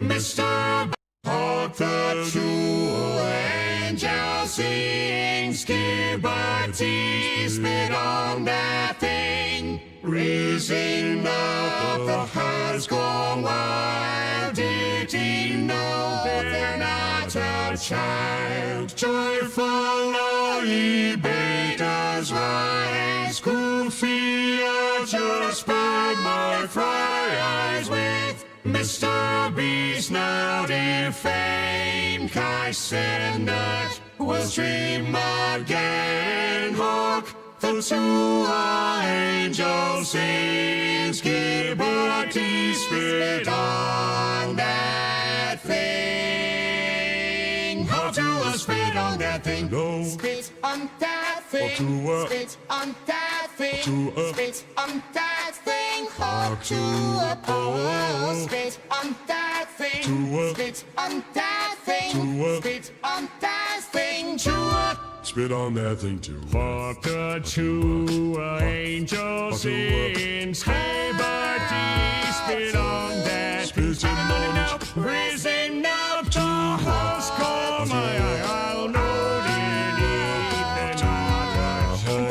Mr. Hark the true angel sing, Skibberty spit on that thing, raising up the hearts gone wild. Did he know they're not a child? Joyful are ye betas rise, Goofy, I just bag my fry eyes with Mr. Beast now defamed. Kaze and Nut will stream again. Hark the two angels sing, Skibberty spit on that thing. How to spit on that thing? No. Spit on that thing. Spit on that thing. Spit on that thing. Hark to a pole. Spit on that thing. Spit on that thing. Spit on that thing. Spit on that thing too. Hark the two angels sing, Skibberty spit on that. Spit on it. Raising up the house call my I'll know it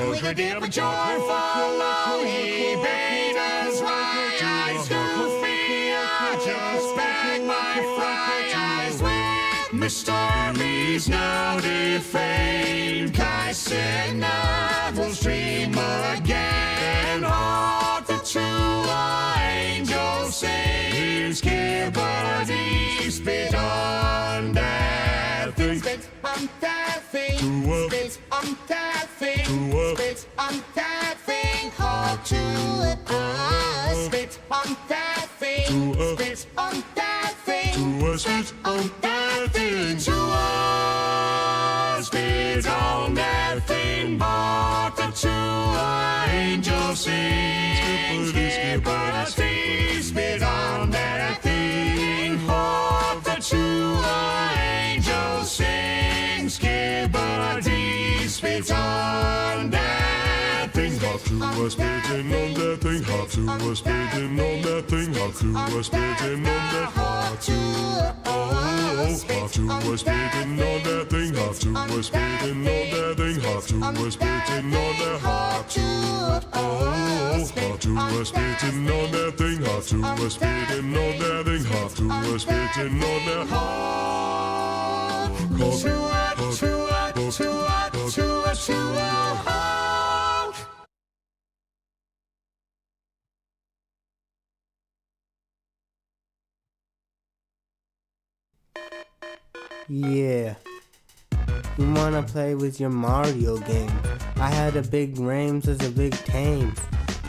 With a dip of joyful lonely betas rise, Goofy, I just bag my fry eyes with Mr. Beast now defamed. Kaze and Nut will stream again. Hark the two angels sing, Skibberty spit on that thing. Spit on that thing. Spit on that thing. Spit on that thing. Hark to us. Spit on that thing. Spit on that thing. Spit on that thing. To us. Spit on that thing. Hark the two angels sing. Skibberty spit on that thing. Hark the two angels sing. Skibberty spit on that thing. Hop to a spitting on that thing. Hop to a spitting on that thing. Hop to a spitting on that. Hark to Hop to a spitting on that thing. Hop to a spitting on that thing. Hop to a spitting on that. Hop to a spitting on that thing. Hop to a spitting on that thing. Hop to a spitting on that. Yeah. You wanna play with your Mario game? I had a big Rames as a big Tames.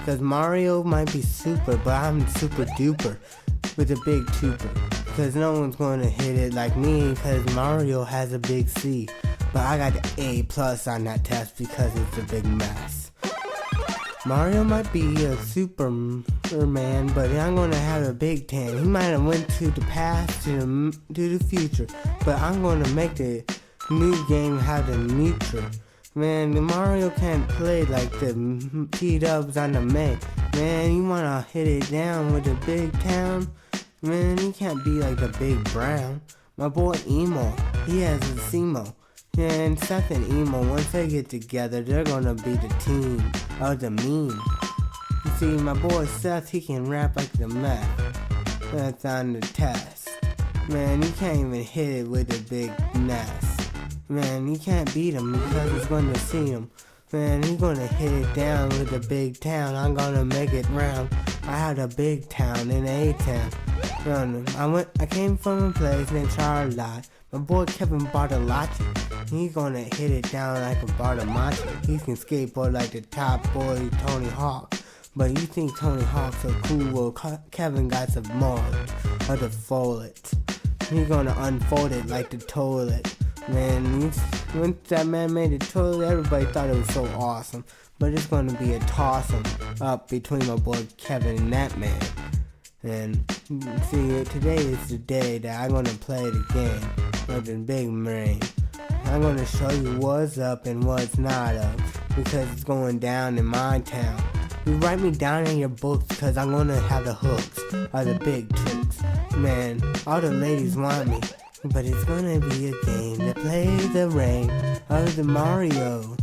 Cause Mario might be super, but I'm super duper with a big tuber. Cause no one's gonna hit it like me, cause Mario has a big C. But I got the A+ on that test because it's a big mess. Mario might be a Superman, but I'm gonna have a big tan. He might have went to the past, to the future, but I'm gonna make the new game have the neutral. Man, the Mario can't play like the T-dubs on the May. Man, you wanna hit it down with the big town? Man, he can't be like the Big Brown. My boy Emo, he has a Simo. And Seth and Emo, once they get together, they're gonna be the team of the meme. You see, my boy Seth, he can rap like the meth. That's on the test. Man, you can't even hit it with a big nest. Man, you can't beat him because he's gonna see him. Man, he's gonna hit it down with a big town. I'm gonna make it round. I had a big town in A-town. I came from a place named Charlotte. My boy Kevin Bartolacci, he's gonna hit it down like a Bartolacci. He can skateboard like the top boy Tony Hawk. But you think Tony Hawk's so cool, well Kevin got some more of the fold. He's gonna unfold it like the toilet. Man, once that man made the toilet, everybody thought it was so awesome. But it's gonna be a toss-em up between my boy Kevin and that man. And see, today is the day that I'm gonna play the game with the big brain. I'm gonna show you what's up and what's not up, because it's going down in my town. You write me down in your books, cause I'm gonna have the hooks, or the big tricks. Man, all the ladies want me. But it's gonna be a game to play the rank of the Mario.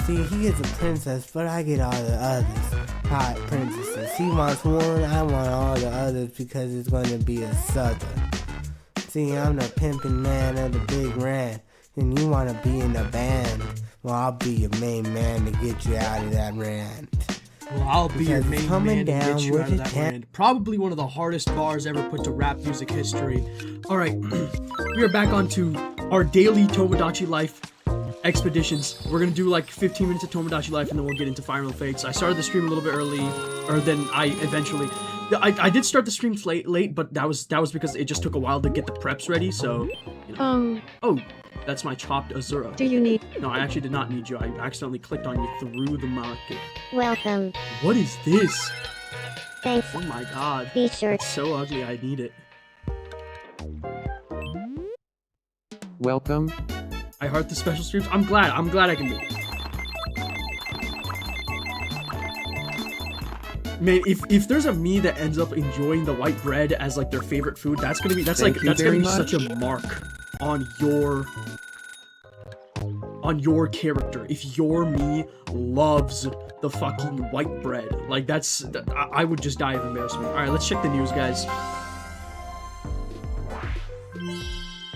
See, he is a princess, but I get all the others. Hot princesses. He wants one, I want all the others because it's gonna be a southern. See, I'm the pimpin' man of the big rant, and you wanna be in the band. Well, I'll be your main man to get you out of that rant. Well, I'll be your main man to get you out of that hand. rant. Probably one of the hardest bars ever put to rap music history. Alright, we are back onto our daily Tomodachi Life expeditions. We're gonna do like 15 minutes of Tomodachi Life and then we'll get into Emblem Fates. I started the stream a little bit early, or then I did start the stream late, but that was because it just took a while to get the preps ready, so, you know. Oh, that's my chopped Azura. Do you need? No, I actually did not need you. I accidentally clicked on you through the market. Welcome. What is this? Thanks. Oh my god. Be sure. It's so ugly, I need it. Welcome. I heart the special streams. I'm glad I can do it. Man, if there's a me that ends up enjoying the white bread as like their favorite food, that's gonna be such a mark on your character. If your me loves the fucking white bread, like I would just die of embarrassment. All right, let's check the news, guys.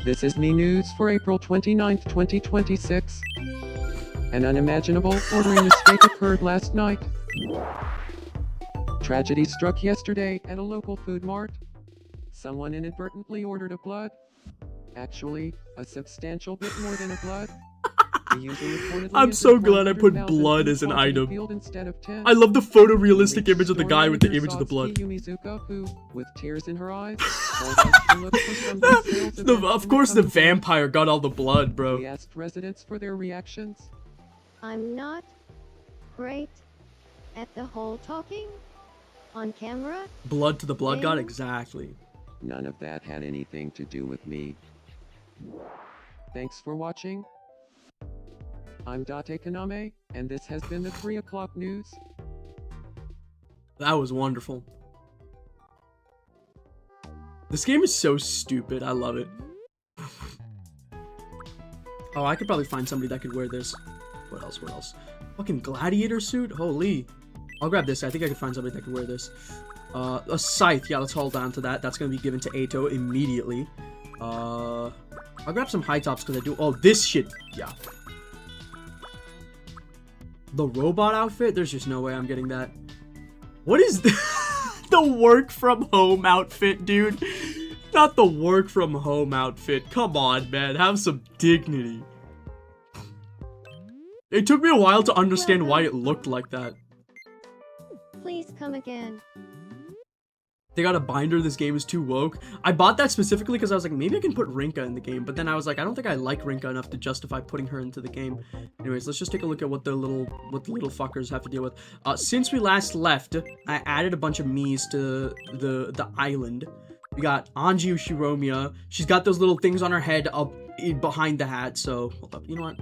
This is me news for April 29th, 2026. An unimaginable ordering mistake occurred last night. Tragedy struck yesterday at a local food mart. Someone inadvertently ordered a blood. Actually, a substantial bit more than a blood. The user reportedly I'm so entered glad I put 100,000 blood as an into the item. field instead of 10. I love the photorealistic The image of the guy with the image of the store blood. manager Yumizuka, who, with tears in her eyes, told us to look for some details about Of course the the vampire got all the blood, We bro. asked residents for their reactions. I'm not great at the whole talking on camera. Blood to the blood god? Yeah. Exactly. None of that had anything to do with me. Thanks for watching. I'm Date Kaname, and this has been the 3 o'clock news. That was wonderful. This game is so stupid. I love it. Oh, I could probably find somebody that could wear this. What else? Fucking gladiator suit? Holy. I'll grab this. I think I could find somebody that could wear this. A scythe. Yeah, let's hold on to that. That's going to be given to Ato immediately. I'll grab some high tops because I do... Oh, this shit. Yeah. The robot outfit? There's just no way I'm getting that. What is the work from home outfit, dude? Not the work from home outfit. Come on, man. Have some dignity. It took me a while to understand why it looked like that. Please come again. They got a binder, this game is too woke. I bought that specifically because I was like, maybe I can put Rinka in the game. But then I was like, I don't think I like Rinka enough to justify putting her into the game. Anyways, let's just take a look at what the little fuckers have to deal with. Since we last left, I added a bunch of Miis to the island. We got Anji Ushiromiya. She's got those little things on her head up behind the hat. So, hold up. You know what?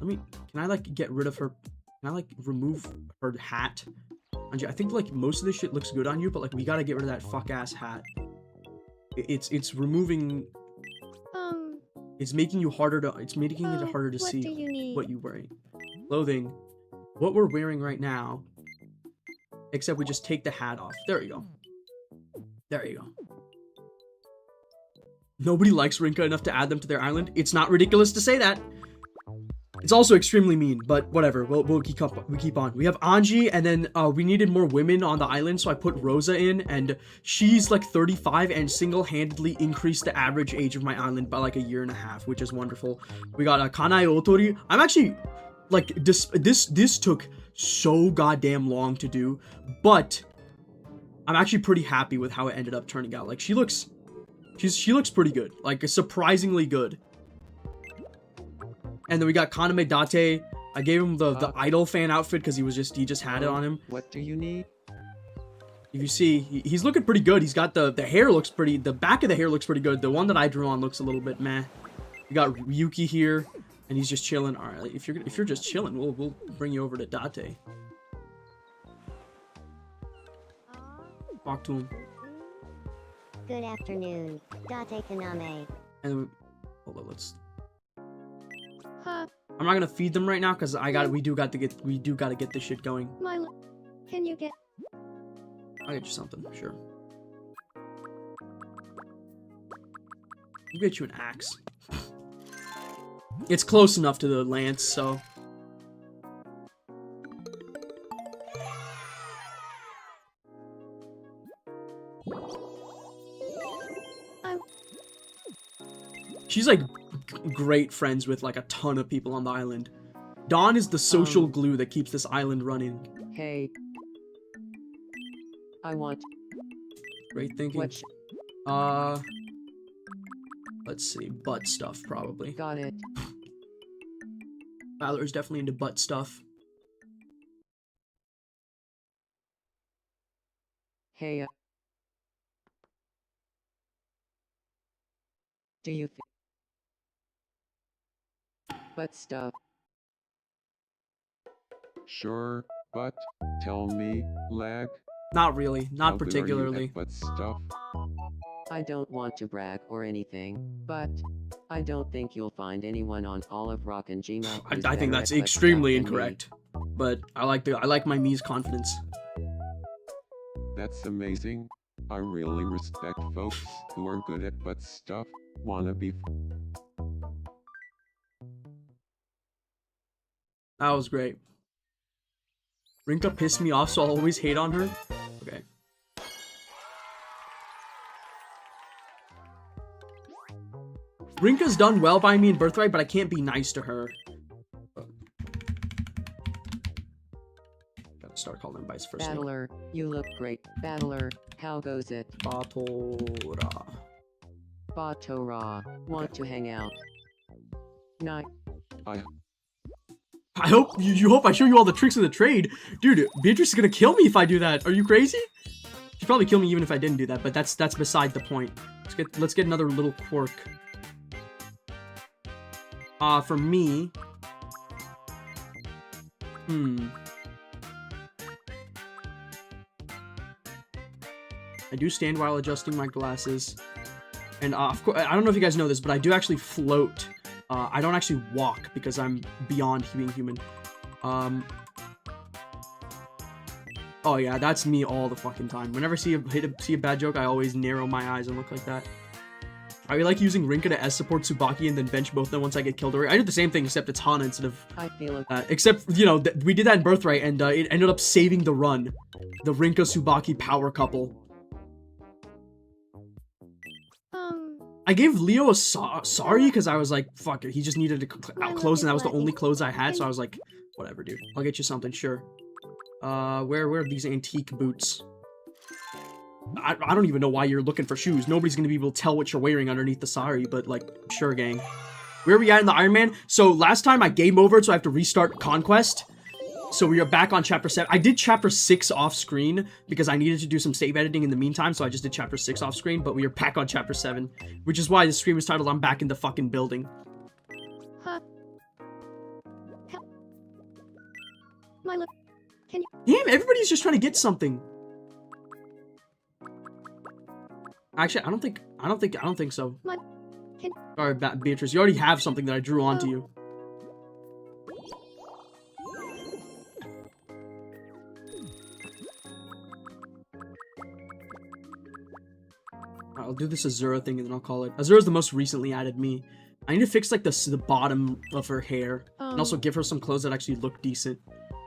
Can I like get rid of her? Can I like remove her hat? Anji, I think like most of this shit looks good on you, but like we gotta get rid of that fuck ass hat. It's removing. It's making you harder to. It's making it harder to see what you're wearing. Clothing. What we're wearing right now. Except we just take the hat off. There you go. There you go. Nobody likes Rinka enough to add them to their island. It's not ridiculous to say that. It's also extremely mean, but whatever. We'll keep on. We have Anji, and then we needed more women on the island, so I put Rosa in, and she's like 35 and single-handedly increased the average age of my island by like 1.5 years, which is wonderful. We got Kanae Otori. I'm actually like this took so goddamn long to do, but I'm actually pretty happy with how it ended up turning out. Like she looks pretty good, like surprisingly good. And then we got Kaname Date. I gave him the idol fan outfit because he just had it on him. What do you need? If you see, he's looking pretty good. He's got the hair looks pretty. The back of the hair looks pretty good. The one that I drew on looks a little bit meh. We got Ryuki here, and he's just chilling. All right, if you're just chilling, we'll bring you over to Date. Talk to him. Good afternoon. Date kaname. And hold on, let's. Huh, I'm not gonna feed them right now because we do got to get this shit going. Milo. Can you get I'll get you something, sure. I'll get you an axe. It's close enough to the lance, so. She's like great friends with like a ton of people on the island. Dawn is the social glue that keeps this island running. Hey. I want. Great thinking. What? Let's see, butt stuff probably. Got it. Valor's definitely into butt stuff. Hey. Do you think? But stuff. Sure, but tell me, lag. Not really, how not good are you particularly. at butt stuff? I don't want to brag or anything, but I don't think you'll find anyone on Olive Rock and Gmail. I think that's extremely incorrect. But I like my Mii's confidence. That's amazing. I really respect folks who are good at butt stuff. Wanna be That was great. Rinka pissed me off, so I'll always hate on her. Okay. Rinka's done well by me in Birthright, but I can't be nice to her. Gotta start calling them by his first name. Battler, you look great. Battler, how goes it? Batora. Batora, want to hang out? Night. I hope you hope I show you all the tricks of the trade. Dude, Beatrice is gonna kill me if I do that. Are you crazy? She'd probably kill me even if I didn't do that, but that's beside the point. Let's get another little quirk. For me. I do stand while adjusting my glasses. And of course, I don't know if you guys know this, but I do actually float. I don't actually walk because I'm beyond being human. Oh yeah, that's me all the fucking time. Whenever I see a bad joke, I always narrow my eyes and look like that. I like using Rinka to S support Tsubaki and then bench both of them once I get killed. I did the same thing, except it's Hana instead of... I feel it. Except, you know, we did that in Birthright, and it ended up saving the run. The Rinka-Tsubaki power couple. I gave Leo a sorry because I was like, fuck it, he just needed to close, and that was the only clothes I had, so I was like, whatever, dude. I'll get you something, sure. Where are these antique boots? I don't even know why you're looking for shoes. Nobody's gonna be able to tell what you're wearing underneath the sari, but like, sure, gang. Where are we at in the Iron Man? So last time I game over, so I have to restart Conquest. So we are back on Chapter 7. I did Chapter 6 off screen because I needed to do some save editing in the meantime, so I just did Chapter 6 off screen, but we are back on Chapter 7, which is why the stream is titled I'm Back in the Fucking Building. Huh. Milo, can you... Damn, everybody's just trying to get something. Actually, I don't think so. Sorry, Beatrice, you already have something that I drew onto you. I'll do this Azura thing and then I'll call it. Azura's the most recently added me. I need to fix like the bottom of her hair and also give her some clothes that actually look decent.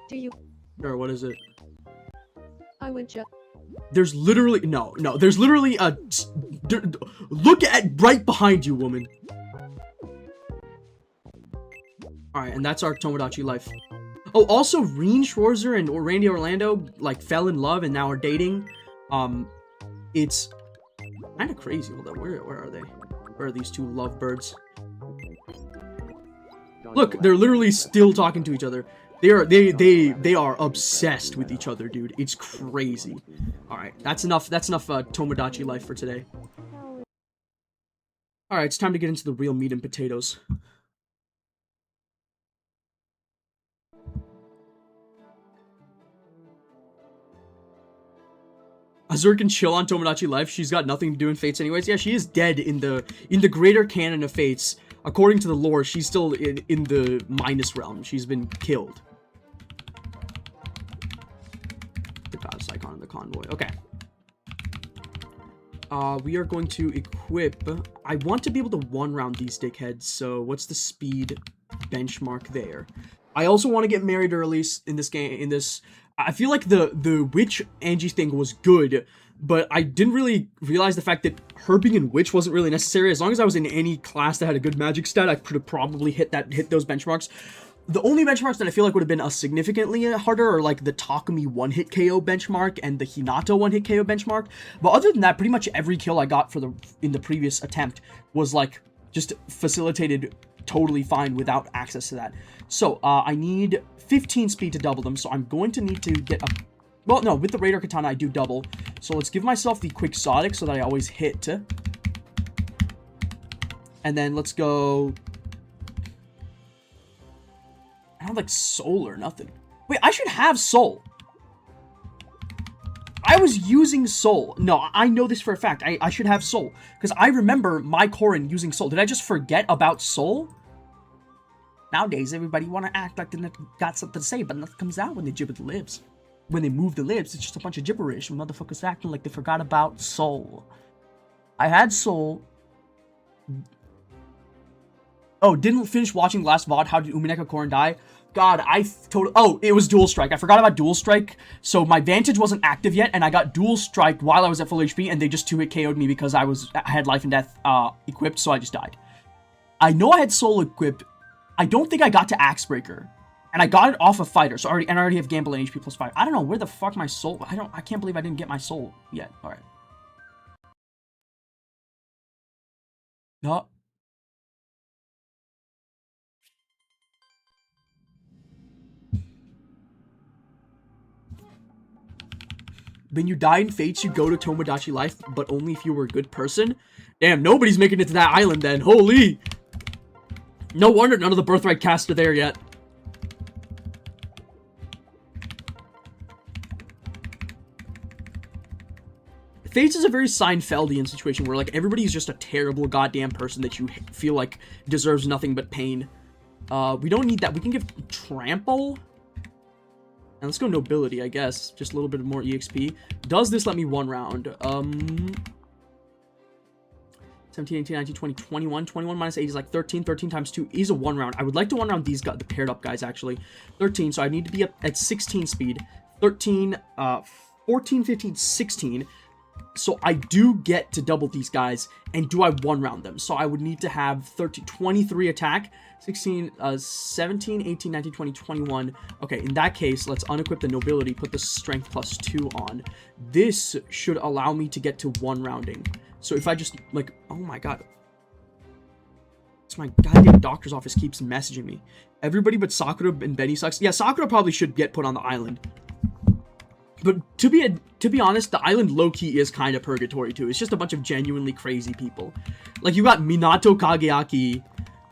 Do you? Sure, what is it? I would just. There's literally no. There's literally a. Look at right behind you, woman. All right, and that's our Tomodachi Life. Oh, also, Reen Schwarzer and Randy Orlando like fell in love and now are dating. It's kind of crazy. Hold on, where are they? Where are these two lovebirds? Look, they're literally still talking to each other. They are obsessed with each other, dude. It's crazy. All right, that's enough Tomodachi Life for today. All right, it's time to get into the real meat and potatoes. Azure can chill on Tomodachi Life. She's got nothing to do in Fates anyways. Yeah, she is dead in the greater canon of Fates. According to the lore, she's still in the minus realm. She's been killed. The goddess icon of the convoy. Okay. We are going to equip... I want to be able to one-round these dickheads, so what's the speed benchmark there? I also want to get married early in this game, I feel like the witch Angie thing was good, but I didn't really realize the fact that her being in witch wasn't really necessary. As long as I was in any class that had a good magic stat, I could have probably hit those benchmarks. The only benchmarks that I feel like would have been a significantly harder are like the Takumi one-hit KO benchmark and the Hinato one-hit KO benchmark. But other than that, pretty much every kill I got in the previous attempt was like just facilitated totally fine without access to that. So I need 15 speed to double them, so I'm going to need to get a... Well, no, with the Raider Katana, I do double. So let's give myself the Quixotic so that I always hit. And then let's go... I don't have, like, soul or nothing. Wait, I should have soul. I was using soul. No, I know this for a fact. I should have soul. Because I remember my Corrin using soul. Did I just forget about soul? Nowadays, everybody want to act like they got something to say, but nothing comes out when they gibber the lips. When they move the lips, it's just a bunch of gibberish. Motherfuckers acting like they forgot about soul. I had soul. Oh, didn't finish watching the last VOD. How did Umineka Corrin die? God, oh, it was Dual Strike. I forgot about Dual Strike. So my Vantage wasn't active yet, and I got Dual Strike while I was at full HP, and they just 2-hit KO'd me because I had Life and Death equipped, so I just died. I know I had Soul equipped. I don't think I got to Axe Breaker. And I got it off of Fighter, so I already have Gamble and HP plus 5. I don't know where the fuck my soul... I can't believe I didn't get my soul yet. Alright. No. When you die in Fates, you go to Tomodachi Life, but only if you were a good person? Damn, nobody's making it to that island then. Holy! No wonder none of the Birthright cast are there yet. Fates is a very Seinfeldian situation where, like, everybody's just a terrible goddamn person that you feel like deserves nothing but pain. We don't need that. We can give Trample. And let's go Nobility, I guess. Just a little bit more EXP. Does this let me one round? 17, 18, 19, 20, 21. 21 minus 8 is like 13. 13 times 2 is a one round. I would like to one round these guys, the paired up guys, actually. 13, so I need to be up at 16 speed. 13, 14, 15, 16. So I do get to double these guys, and do I one round them? So I would need to have 23 attack, 16, 17, 18, 19, 20, 21. Okay, in that case, let's unequip the Nobility, put the Strength plus 2 on. This should allow me to get to one rounding. So if I just, like, oh my god. It's my goddamn doctor's office keeps messaging me. Everybody but Sakura and Benny sucks. Yeah, Sakura probably should get put on the island. But to be honest, the island low-key is kind of purgatory too. It's just a bunch of genuinely crazy people. Like, you got Minato Kageaki,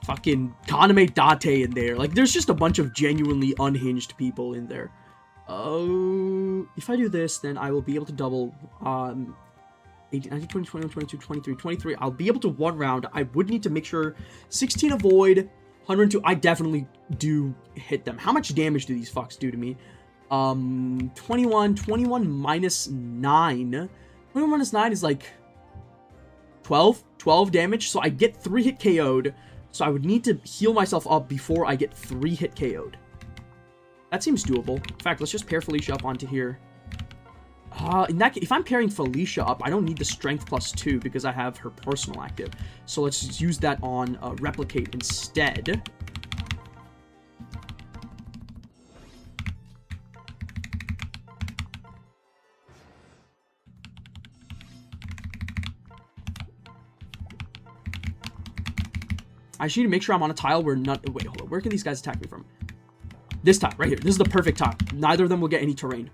fucking Kaname Date in there. Like, there's just a bunch of genuinely unhinged people in there. Oh, if I do this, then I will be able to double 18, 19, 20, 21, 22, 23, 23. I'll be able to one round. I would need to make sure 16 avoid, 102. I definitely do hit them. How much damage do these fucks do to me? 21 minus 9. 21 minus 9 is like 12 damage. So I get 3 hit KO'd. So I would need to heal myself up before I get 3 hit KO'd. That seems doable. In fact, let's just pair Felicia up onto here. In that case, if I'm pairing Felicia up, I don't need the strength plus 2 because I have her personal active. So let's just use that on replicate instead. I just need to make sure I'm on a tile where none... Wait, hold on. Where can these guys attack me from? This tile, right here. This is the perfect tile. Neither of them will get any terrain.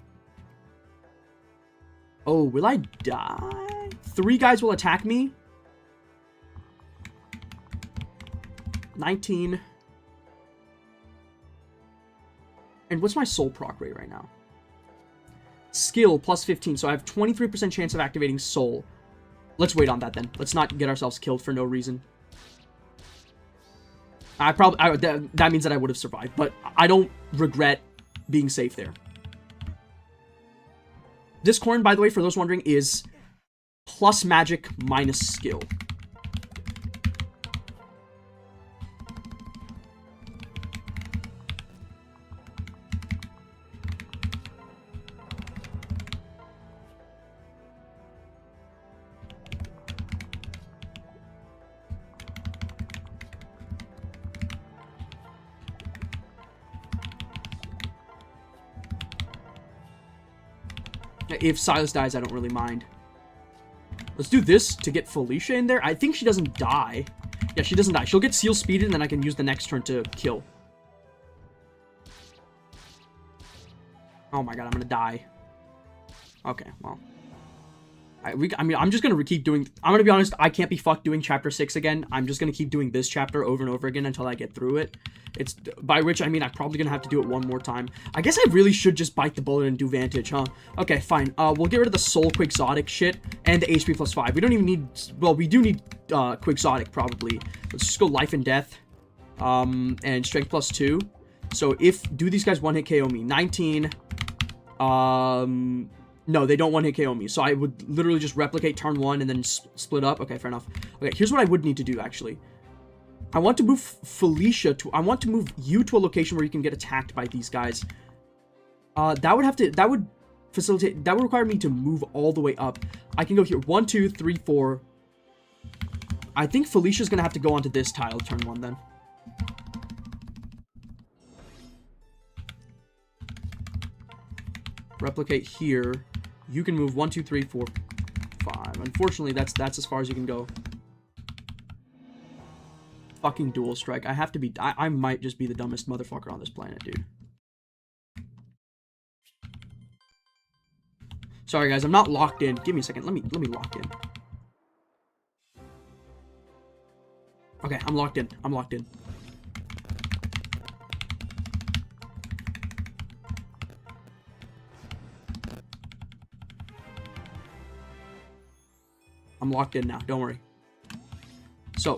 Oh, will I die? 3 guys will attack me. 19. And what's my soul proc rate right now? skill plus 15. So I have 23% chance of activating soul. Let's wait on that then. Let's not get ourselves killed for no reason. That means that I would have survived, but I don't regret being safe there. This Corrin, by the way, for those wondering, is plus magic minus skill. If Silas dies, I don't really mind. Let's do this to get Felicia in there. I think she doesn't die. Yeah, she doesn't die. She'll get seal speeded, and then I can use the next turn to kill. Oh my god, I'm gonna die. Okay, well. I mean, I'm just gonna keep doing... I'm gonna be honest, I can't be fucked doing Chapter 6 again. I'm just gonna keep doing this chapter over and over again until I get through it. It's... By which, I mean, I'm probably gonna have to do it one more time. I guess I really should just bite the bullet and do Vantage, huh? Okay, fine. We'll get rid of the Soul Quixotic shit and the HP plus 5. We don't even need... Well, we do need Quixotic, probably. Let's just go Life and Death. And Strength plus 2. So, if... Do these guys one-hit KO me? 19... No, they don't one-hit KO me, so I would literally just replicate turn 1 and then split up. Okay, fair enough. Okay, here's what I would need to do, actually. I want to move Felicia to... I want to move you to a location where you can get attacked by these guys. That would facilitate... That would require me to move all the way up. I can go here. 1, 2, 3, 4. I think Felicia's gonna have to go onto this tile turn 1, then. Replicate here. You can move 1, 2, 3, 4, 5. Unfortunately, that's as far as you can go. Fucking dual strike. I have to be... I might just be the dumbest motherfucker on this planet, dude. Sorry, guys. I'm not locked in. Give me a second. Let me lock in. Okay, I'm locked in. I'm locked in. I'm locked in now, don't worry. So,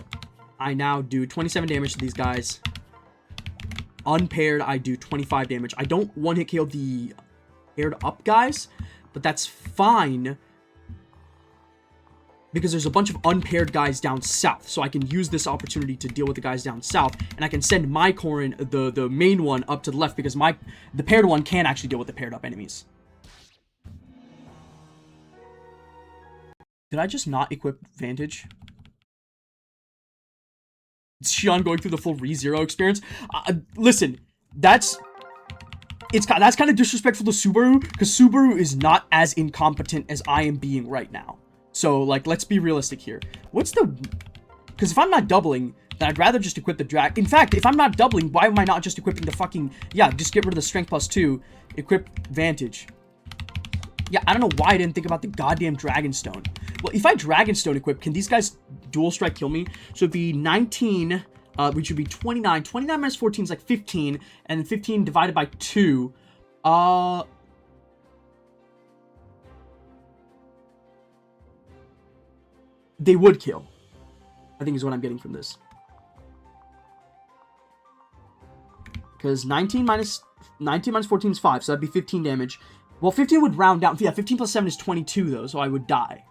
I now do 27 damage to these guys. Unpaired, I do 25 damage. I don't one-hit KO the paired up guys, but that's fine. Because there's a bunch of unpaired guys down south. So I can use this opportunity to deal with the guys down south. And I can send my Corrin, the main one, up to the left. Because the paired one can actually deal with the paired up enemies. Did I just not equip Vantage? Is Shion going through the full ReZero experience? Listen, that's kind of disrespectful to Subaru, because Subaru is not as incompetent as I am being right now. So, like, let's be realistic here. Because if I'm not doubling, then I'd rather just equip the drag. In fact, if I'm not doubling, why am I not just equipping the fucking... Yeah, just get rid of the Strength plus 2, equip Vantage. Yeah, I don't know why I didn't think about the goddamn Dragonstone. Well, if I Dragonstone equip, can these guys dual strike kill me? So it'd be 19, which would be 29. 29 minus 14 is like 15, and then 15 divided by 2. They would kill, I think is what I'm getting from this. Because 19 minus 14 is 5, so that'd be 15 damage. Well, 15 would round down. Yeah, 15 plus 7 is 22, though, so I would die.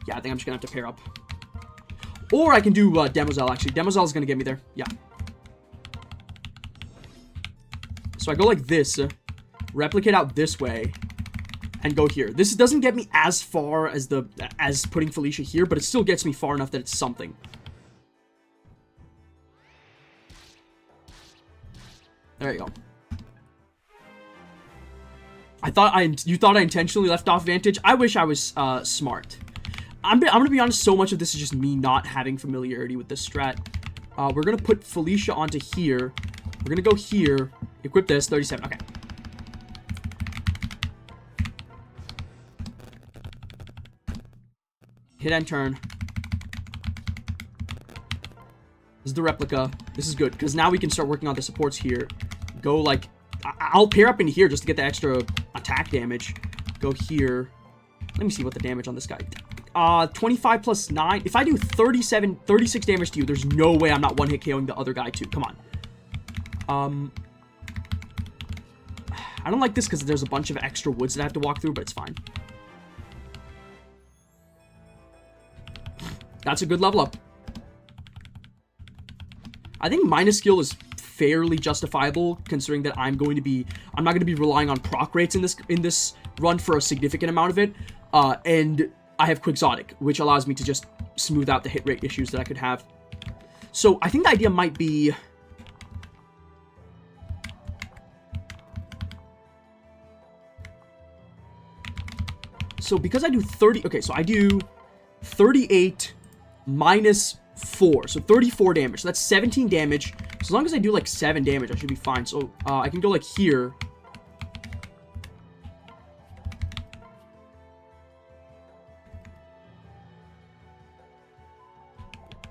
Yeah, I think I'm just gonna have to pair up. Or I can do Demoiselle, actually. Demoiselle is gonna get me there. Yeah. So I go like this, replicate out this way, and go here. This doesn't get me as far as putting Felicia here, but it still gets me far enough that it's something. There you go. You thought I intentionally left off Vantage? I wish I was smart. I'm gonna be honest, so much of this is just me not having familiarity with this strat. We're gonna put Felicia onto here. We're gonna go here, equip this, 37, okay. Hit end turn. This is the replica. This is good, because now we can start working on the supports here. Go like... I'll pair up in here just to get the extra attack damage. Go here. Let me see what the damage on this guy. 25 plus 9. If I do 36 damage to you, there's no way I'm not one-hit KOing the other guy too. Come on. I don't like this because there's a bunch of extra woods that I have to walk through, but it's fine. That's a good level up. I think minus skill is fairly justifiable, considering that I'm not going to be relying on proc rates in this run for a significant amount of it, and I have Quixotic, which allows me to just smooth out the hit rate issues that I could have. So I think the idea might be, so because I do 30, okay, so I do 38 minus 4, so 34 damage. So that's 17 damage. So as long as I do like 7 damage, I should be fine. So I can go like here.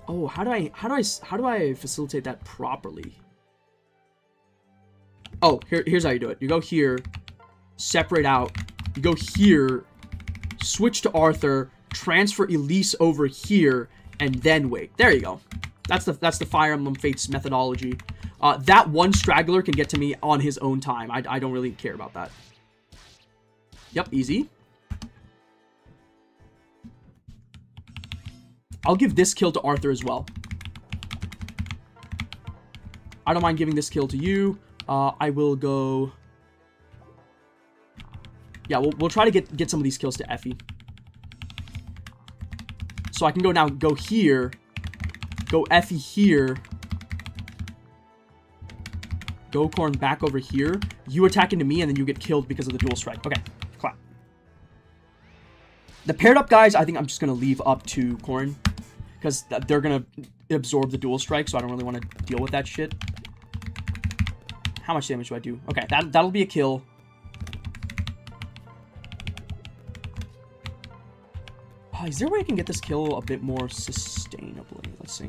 Oh, how do I facilitate that properly? Oh, here's how you do it. You go here, separate out. You go here, switch to Arthur, transfer Elise over here, and then wait. There you go. That's the Fire Emblem Fates methodology. That one straggler can get to me on his own time. I don't really care about that. Yep, easy. I'll give this kill to Arthur as well. I don't mind giving this kill to you. I will go... Yeah, we'll try to get some of these kills to Effie. So I can go here. Go Effie here. Go Corrin back over here. You attack into me, and then you get killed because of the dual strike. Okay, clap. The paired up guys, I think I'm just going to leave up to Corrin, because they're going to absorb the dual strike, so I don't really want to deal with that shit. How much damage do I do? Okay, that'll be a kill. Is there a way I can get this kill a bit more sustainably? Let's see.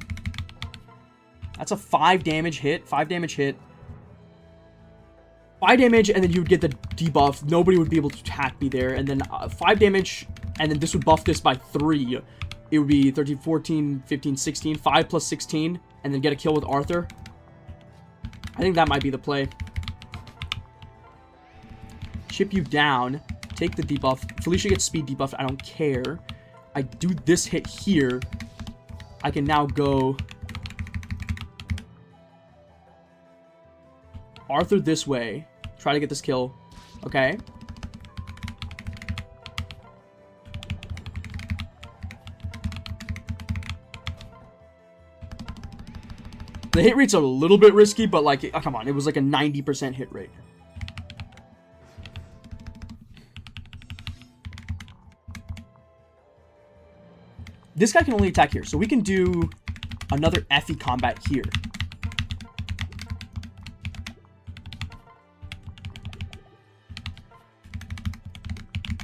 That's a 5 damage hit. 5 damage hit. 5 damage, and then you would get the debuff. Nobody would be able to attack me there. And then 5 damage, and then this would buff this by 3. It would be 13, 14, 15, 16. 5 plus 16, and then get a kill with Arthur. I think that might be the play. Chip you down. Take the debuff. Felicia gets speed debuff. I don't care. I do this hit here. I can now go Arthur this way. Try to get this kill. Okay. The hit rate's a little bit risky, but like, oh, come on. It was like a 90% hit rate. This guy can only attack here, so we can do another Effie combat here.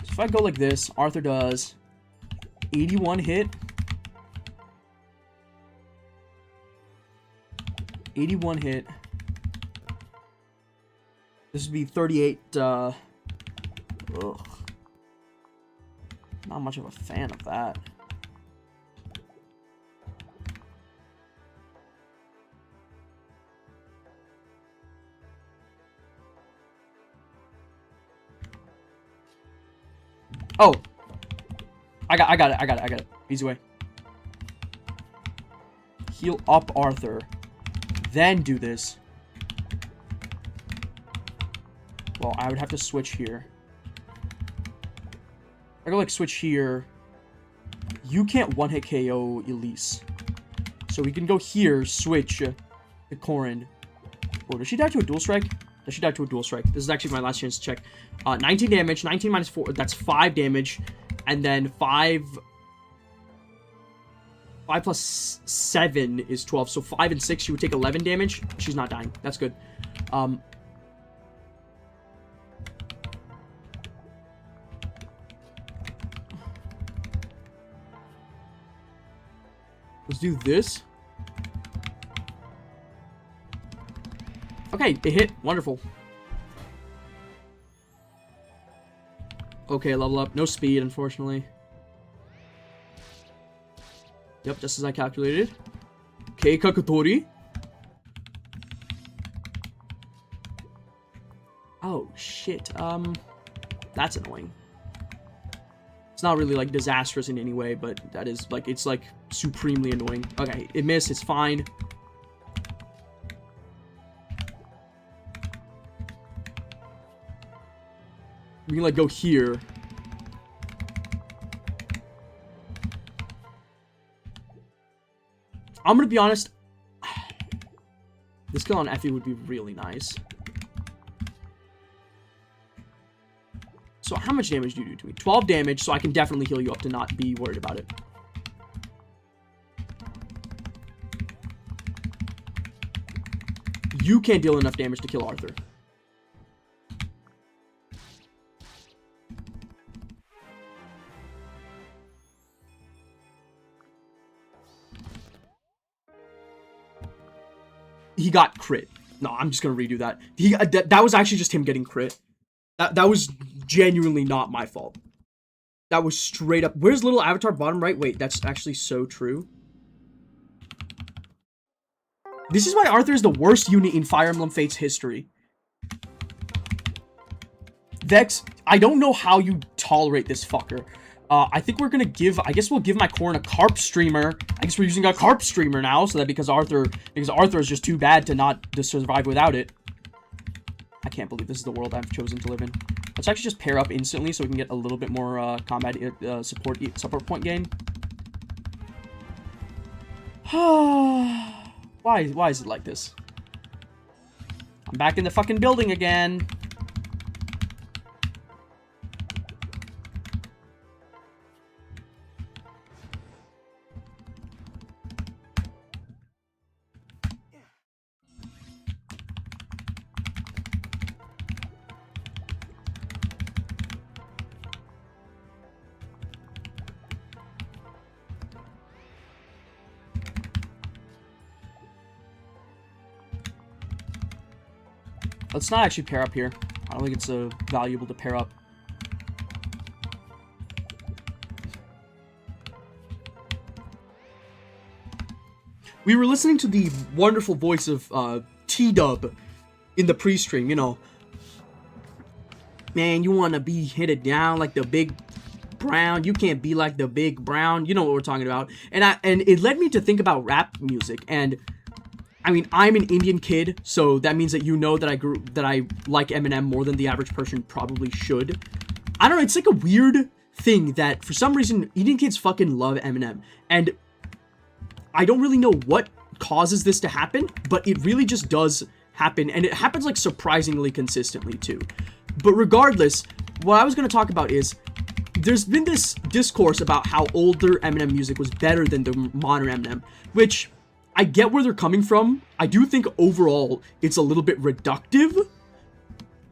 So if I go like this, Arthur does 81 hit. 81 hit. This would be 38, ugh. Not much of a fan of that. Oh, I got it. Easy way. Heal up Arthur. Then do this. Well, I would have to switch here. I go like switch here. You can't one-hit KO Elise. So we can go here, switch to Corrin. Oh, does she die to a dual strike? Does she die to a dual strike? This is actually my last chance to check. 19 damage. 19 minus 4. That's 5 damage. And then 5 plus 7 is 12. So 5 and 6, she would take 11 damage. She's not dying. That's good. Let's do this. Okay, it hit. Wonderful. Okay, level up. No speed, unfortunately. Yep, just as I calculated. Okay, Kakutori. Oh, shit. That's annoying. It's not really, like, disastrous in any way, but that is, like, it's, like, supremely annoying. Okay, it missed. It's fine. We can, like, go here. I'm gonna be honest. This kill on Effie would be really nice. So how much damage do you do to me? 12 damage, so I can definitely heal you up to not be worried about it. You can't deal enough damage to kill Arthur. He got crit. No, I'm just gonna redo that. That was actually just him getting crit. That was genuinely not my fault. That was straight up. Where's little avatar bottom right? Wait, that's actually so true. This is why Arthur is the worst unit in Fire Emblem Fates history. Vex, I don't know how you tolerate this fucker. I think we're gonna give, I guess we'll give my Corrin a carp streamer. I guess we're using a carp streamer now, so that because Arthur is just too bad to survive without it. I can't believe this is the world I've chosen to live in. Let's actually just pair up instantly so we can get a little bit more combat support point gain. Why is it like this? I'm back in the fucking building again. Let's not actually pair up here. I don't think it's valuable to pair up. We were listening to the wonderful voice of T-Dub in the pre-stream, you know. Man, you want to be headed down like the big brown. You can't be like the big brown. You know what we're talking about. And it led me to think about rap music. And I mean, I'm an Indian kid, so that means that you know that I like Eminem more than the average person probably should. I don't know, it's like a weird thing that for some reason Indian kids fucking love Eminem. And I don't really know what causes this to happen, but it really just does happen, and it happens like surprisingly consistently too. But regardless, what I was going to talk about is there's been this discourse about how older Eminem music was better than the modern Eminem, which I get where they're coming from. I do think overall it's a little bit reductive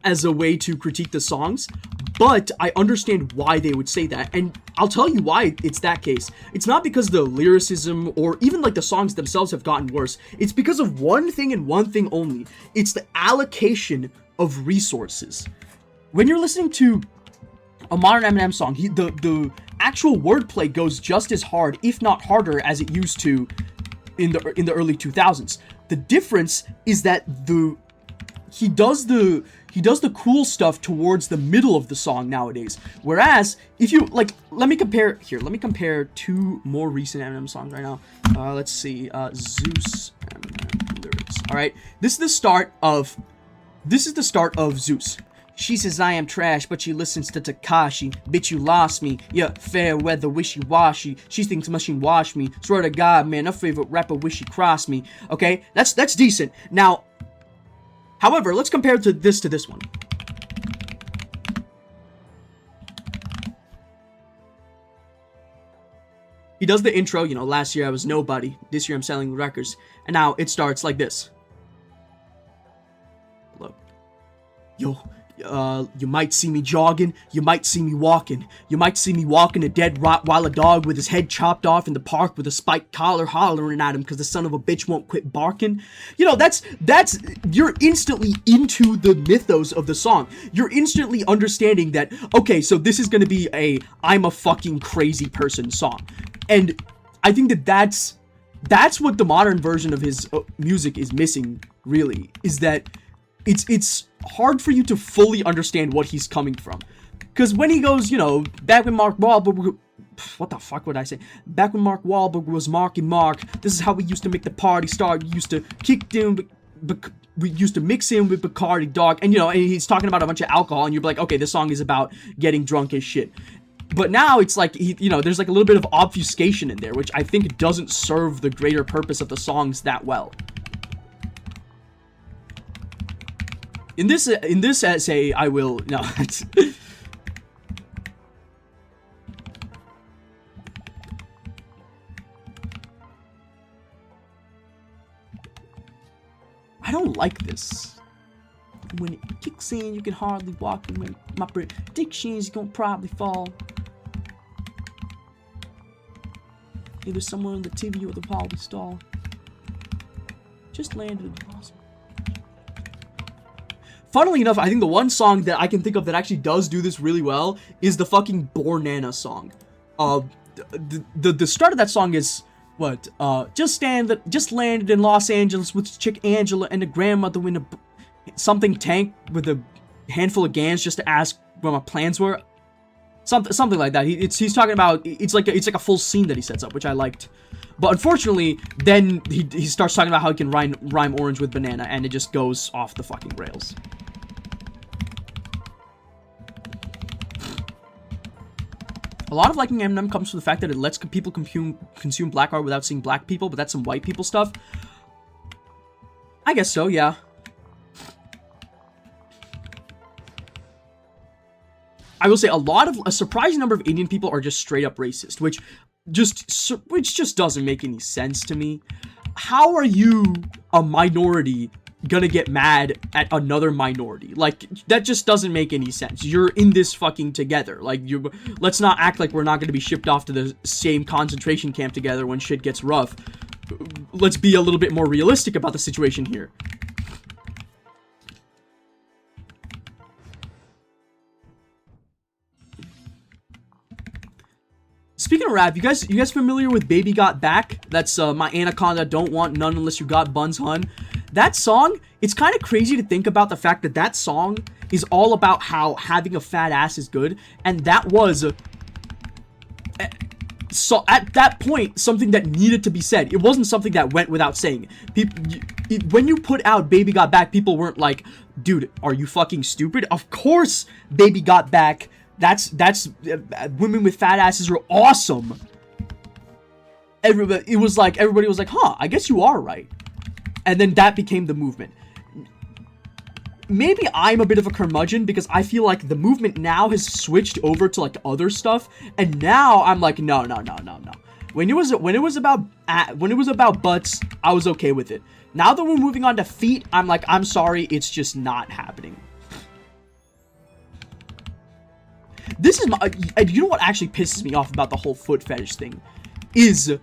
as a way to critique the songs, but I understand why they would say that, and I'll tell you why it's that case. It's not because the lyricism or even like the songs themselves have gotten worse. It's because of one thing and one thing only. It's the allocation of resources. When you're listening to a modern Eminem song, the actual wordplay goes just as hard, if not harder, as it used to in the early 2000s. The difference is that he does the cool stuff towards the middle of the song nowadays. Whereas if you like, let me compare two more recent Eminem songs right now. Let's see, Zeus Eminem lyrics. All right, this is the start of Zeus. She says I am trash, but she listens to Takashi. Bitch, you lost me. Yeah, fair weather, wishy-washy. She thinks machine wash me. Swear to God, man, her favorite rapper wish she crossed me. Okay, that's decent. Now, however, let's compare this one. He does the intro, you know, last year I was nobody. This year I'm selling records. And now it starts like this. Hello. Yo. You might see me jogging, you might see me walking. You might see me walking a dead Rottweiler dog with his head chopped off in the park with a spiked collar hollering at him because the son of a bitch won't quit barking. You know, that's, you're instantly into the mythos of the song. You're instantly understanding that, okay, so this is gonna be a I'm a fucking crazy person song. And I think that that's what the modern version of his music is missing, really, is that it's hard for you to fully understand what he's coming from. Because when he goes, you know, back when Mark Wahlberg, what the fuck would I say? Back when Mark Wahlberg was Marky Mark, this is how we used to make the party start. We used to kick down, we used to mix in with Bacardi, dog. And, you know, and he's talking about a bunch of alcohol, and you're like, okay, this song is about getting drunk as shit. But now it's like, you know, there's like a little bit of obfuscation in there, which I think doesn't serve the greater purpose of the songs that well. In this essay, I will, no, I don't like this. When it kicks in, you can hardly walk, and when my predictions, you're gonna probably fall. Either somewhere in the TV or the poly stall. Just landed in the boss. Funnily enough, I think the one song that I can think of that actually does do this really well is the fucking Bornana song. The start of that song is what? Just landed in Los Angeles with chick Angela and a grandmother in a something tank with a handful of gans just to ask what my plans were. Something like that. He's talking about, it's like a full scene that he sets up, which I liked. But unfortunately, then he starts talking about how he can rhyme orange with banana, and it just goes off the fucking rails. A lot of liking Eminem comes from the fact that it lets people consume black art without seeing black people, but that's some white people stuff. I guess so, yeah. I will say a surprising number of Indian people are just straight up racist, which just doesn't make any sense to me. How are you, a minority, gonna get mad at another minority? Like, that just doesn't make any sense. You're in this fucking together. Like, let's not act like we're not gonna be shipped off to the same concentration camp together when shit gets rough. Let's be a little bit more realistic about the situation here. Speaking of rap, you guys familiar with Baby Got Back? That's My Anaconda Don't Want None Unless You Got Buns Hun. That song, it's kind of crazy to think about the fact that that song is all about how having a fat ass is good, and that was so at that point something that needed to be said. It wasn't something that went without saying. When you put out Baby Got Back, people weren't like, dude, are you fucking stupid? Of course Baby Got Back. That's women with fat asses are awesome. Everybody was like, huh, I guess you are right. And then that became the movement. Maybe I'm a bit of a curmudgeon because I feel like the movement now has switched over to like other stuff, and now I'm like, no. When it was about butts, I was okay with it. Now that we're moving on to feet, I'm like, I'm sorry, it's just not happening. This is you know what actually pisses me off about the whole foot fetish thing is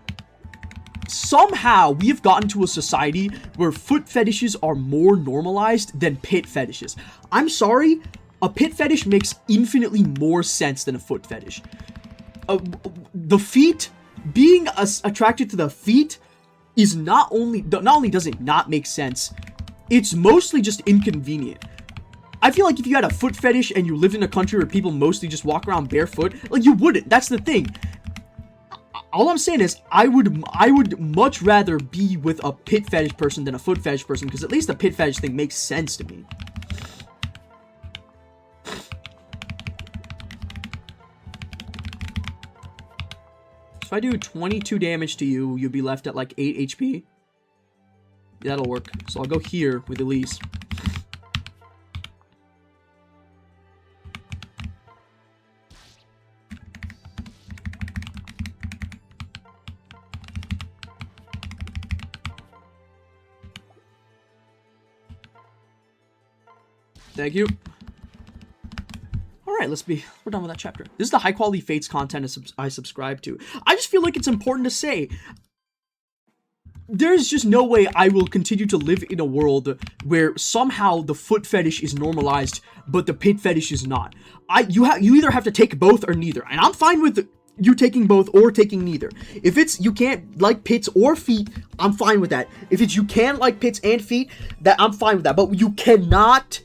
somehow we have gotten to a society where foot fetishes are more normalized than pit fetishes. I'm sorry, a pit fetish makes infinitely more sense than a foot fetish. The feet, being attracted to the feet is not only does it not make sense, it's mostly just inconvenient. I feel like if you had a foot fetish and you lived in a country where people mostly just walk around barefoot, like, you wouldn't. That's the thing. All I'm saying is, I would much rather be with a pit fetish person than a foot fetish person, because at least the pit fetish thing makes sense to me. If I do 22 damage to you, you'll be left at like 8 HP. That'll work. So I'll go here with Elise. Thank you. right, we're done with that chapter. This is the high quality Fates content I subscribe to. I just feel like it's important to say, there's just no way I will continue to live in a world where somehow the foot fetish is normalized, but the pit fetish is not. You either have to take both or neither, and I'm fine with you taking both or taking neither. If it's you can't like pits or feet, I'm fine with that. If it's you can like pits and feet, that I'm fine with that. But you cannot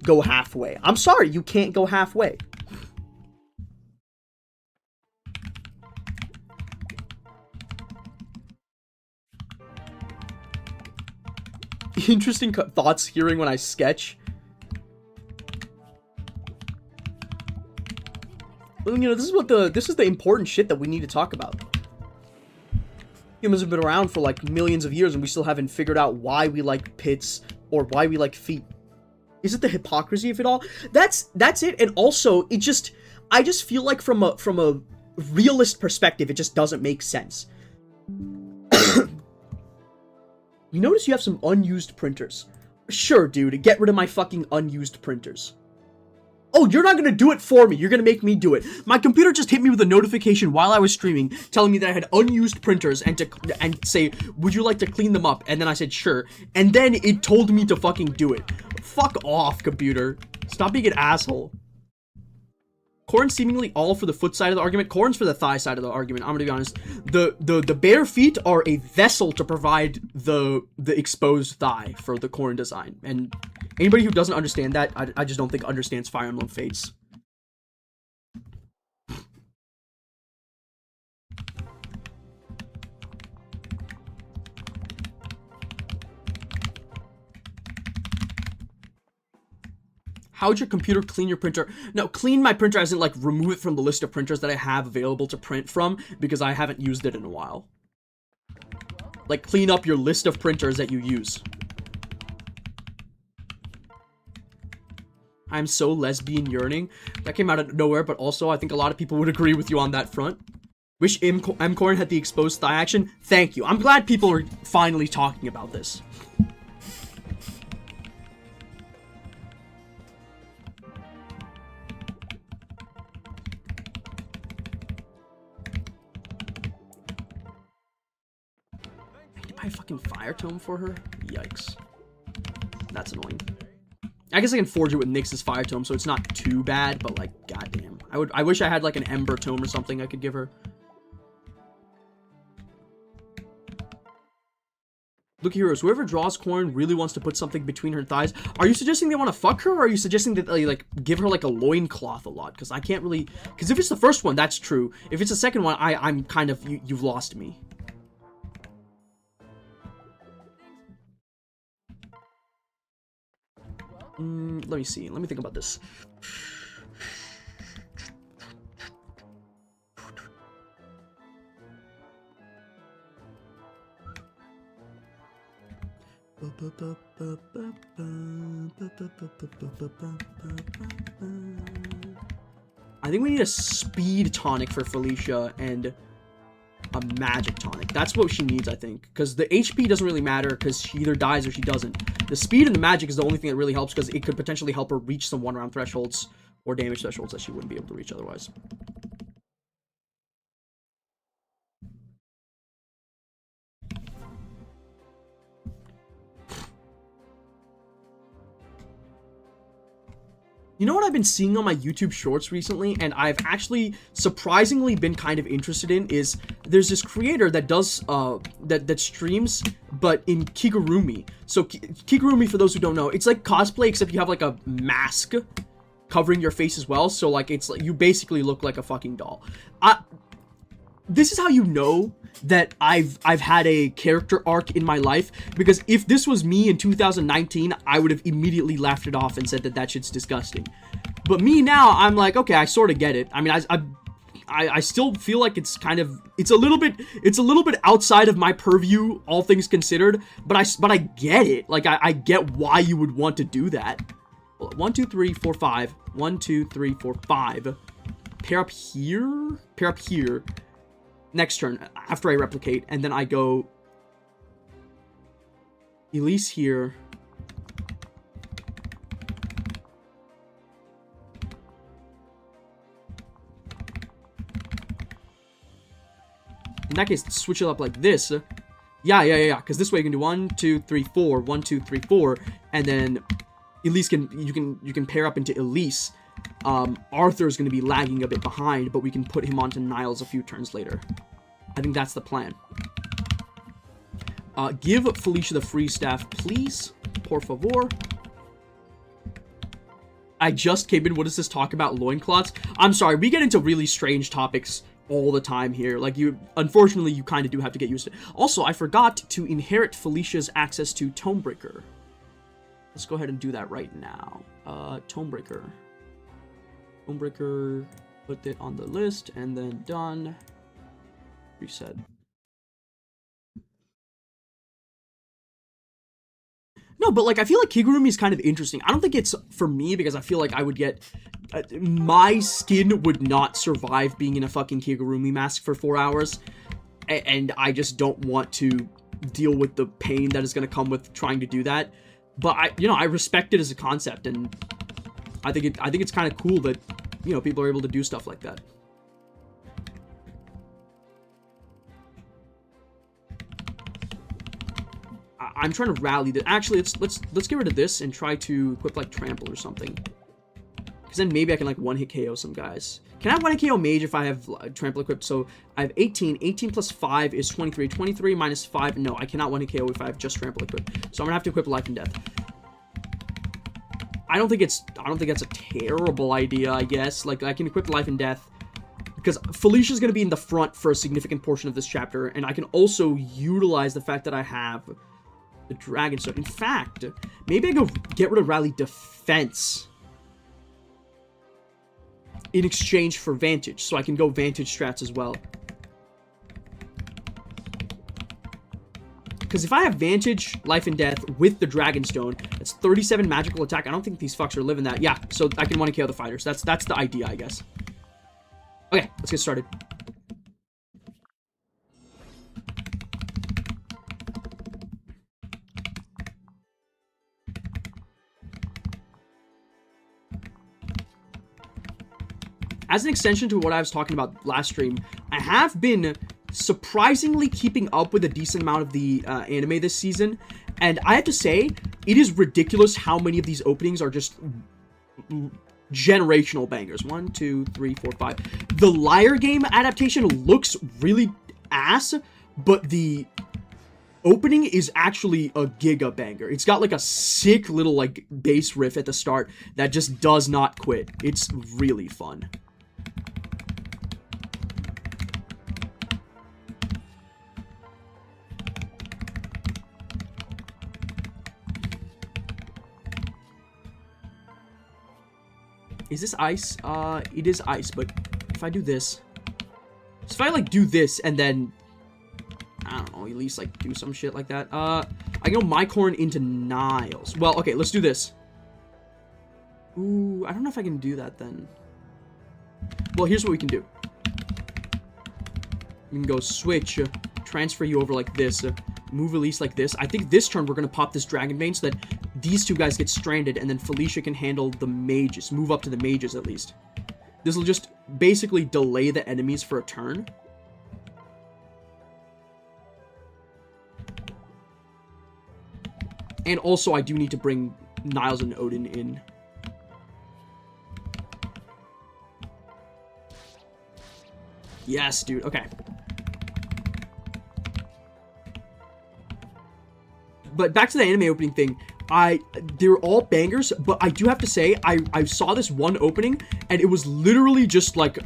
go halfway. I'm sorry, you can't go halfway. Interesting thoughts hearing when I sketch. Well, you know, this is the important shit that we need to talk about. Humans have been around for like millions of years and we still haven't figured out why we like pits or why we like feet. Is it the hypocrisy of it all? That's it. And also, I just feel like from a realist perspective, it just doesn't make sense. You notice you have some unused printers. Sure, dude, get rid of my fucking unused printers. Oh, you're not gonna do it for me. You're gonna make me do it. My computer just hit me with a notification while I was streaming, telling me that I had unused printers and say, would you like to clean them up? And then I said, sure. And then it told me to fucking do it. Fuck off, computer. Stop being an asshole. Corrin seemingly all for the foot side of the argument. Corrin's for the thigh side of the argument. I'm gonna be honest. The bare feet are a vessel to provide the exposed thigh for the Corrin design. And anybody who doesn't understand that, I just don't think understands Fire Emblem Fates. How'd your computer clean your printer? No, clean my printer as in like remove it from the list of printers that I have available to print from because I haven't used it in a while. Like clean up your list of printers that you use. I'm so lesbian yearning. That came out of nowhere, but also I think a lot of people would agree with you on that front. Wish M. Corrin had the exposed thigh action. Thank you. I'm glad people are finally talking about this. I fucking fire tome for her? Yikes. That's annoying. I guess I can forge it with Nyx's fire tome, so it's not too bad, but like, goddamn. I wish I had like an ember tome or something I could give her. Look, heroes, whoever draws Corrin really wants to put something between her thighs. Are you suggesting they want to fuck her, or are you suggesting that they like give her like a loincloth a lot? Because I can't really, because if it's the first one, that's true. If it's the second one, I'm kind of, you've lost me. Let me see. Let me think about this. I think we need a speed tonic for Felicia and a magic tonic. That's what she needs, I think. Because the HP doesn't really matter because she either dies or she doesn't. The speed and the magic is the only thing that really helps because it could potentially help her reach some one-round thresholds or damage thresholds that she wouldn't be able to reach otherwise. You know what I've been seeing on my YouTube shorts recently, and I've actually surprisingly been kind of interested in, is there's this creator that does, that streams, but in Kigurumi. So Kigurumi, for those who don't know, it's like cosplay, except you have like a mask covering your face as well. So like, it's like, you basically look like a fucking doll. This is how you know that I've had a character arc in my life, because if this was me in 2019, I would have immediately laughed it off and said that that shit's disgusting. But me now, I'm like, okay, I sort of get it. I mean, I still feel like it's kind of, it's a little bit outside of my purview, all things considered, but I get it. Like, I get why you would want to do that. 1, 2, 3, 4, 5. 1, 2, 3, 4, 5. Pair up here. Next turn, after I replicate, and then I go Elise here. that case, switch it up like this. Yeah. Because this way you can do 1, 2, 3, 4, 1, 2, 3, 4, and then Elise you can pair up into Elise. Arthur's going to be lagging a bit behind, but we can put him onto Niles a few turns later. I think that's the plan. Give Felicia the free staff, please. Por favor. I just came in. What does this talk about? Loincloths? I'm sorry. We get into really strange topics all the time here. Like, unfortunately, you kind of do have to get used to it. Also, I forgot to inherit Felicia's access to Tomebreaker. Let's go ahead and do that right now. Tomebreaker. Tomebreaker. Put it on the list, and then done. Reset. No, but, like, I feel like Kigurumi is kind of interesting. I don't think it's for me, because I feel like I would get... my skin would not survive being in a fucking Kigurumi mask for 4 hours. And I just don't want to deal with the pain that is going to come with trying to do that. But, I respect it as a concept, and I think it's kind of cool that, people are able to do stuff like that. I'm trying to rally that. Actually, let's get rid of this and try to equip like trample or something. Because then maybe I can like one-hit KO some guys. Can I have one-hit KO mage if I have trample equipped? So I have 18. 18 plus 5 is 23. 23 minus 5. No, I cannot one-hit KO if I have just trample equipped. So I'm gonna have to equip life and death. I don't think that's a terrible idea, I guess. Like, I can equip life and death. Because Felicia's going to be in the front for a significant portion of this chapter. And I can also utilize the fact that I have the Dragon Stone. In fact, maybe I go get rid of Rally Defense in exchange for Vantage. So I can go Vantage strats as well. Because if I have Vantage, Life and Death with the Dragon Stone, it's 37 magical attack. I don't think these fucks are living that. Yeah, so I can 1-KO the fighters. That's the idea, I guess. Okay, let's get started. As an extension to what I was talking about last stream, I have been surprisingly keeping up with a decent amount of the anime this season, and I have to say, it is ridiculous how many of these openings are just generational bangers. 1, 2, 3, 4, 5. The Liar Game adaptation looks really ass, but the opening is actually a giga banger. It's got like a sick little like bass riff at the start that just does not quit. It's really fun. Is this ice? It is ice, but if I do this... So if I, like, do this and then... I don't know, at least, like, do some shit like that. I can go my Corrin into Niles. Well, okay, let's do this. Ooh, I don't know if I can do that then. Well, here's what we can do. We can go switch, transfer you over like this, move Elise like this. I think this turn we're going to pop this Dragon Bane so that these two guys get stranded, and then Felicia can handle the mages. Move up to the mages, at least. This will just basically delay the enemies for a turn. And also, I do need to bring Niles and Odin in. Yes, dude. Okay. But back to the anime opening thing. They're all bangers, but I do have to say, I saw this one opening, and it was literally just like,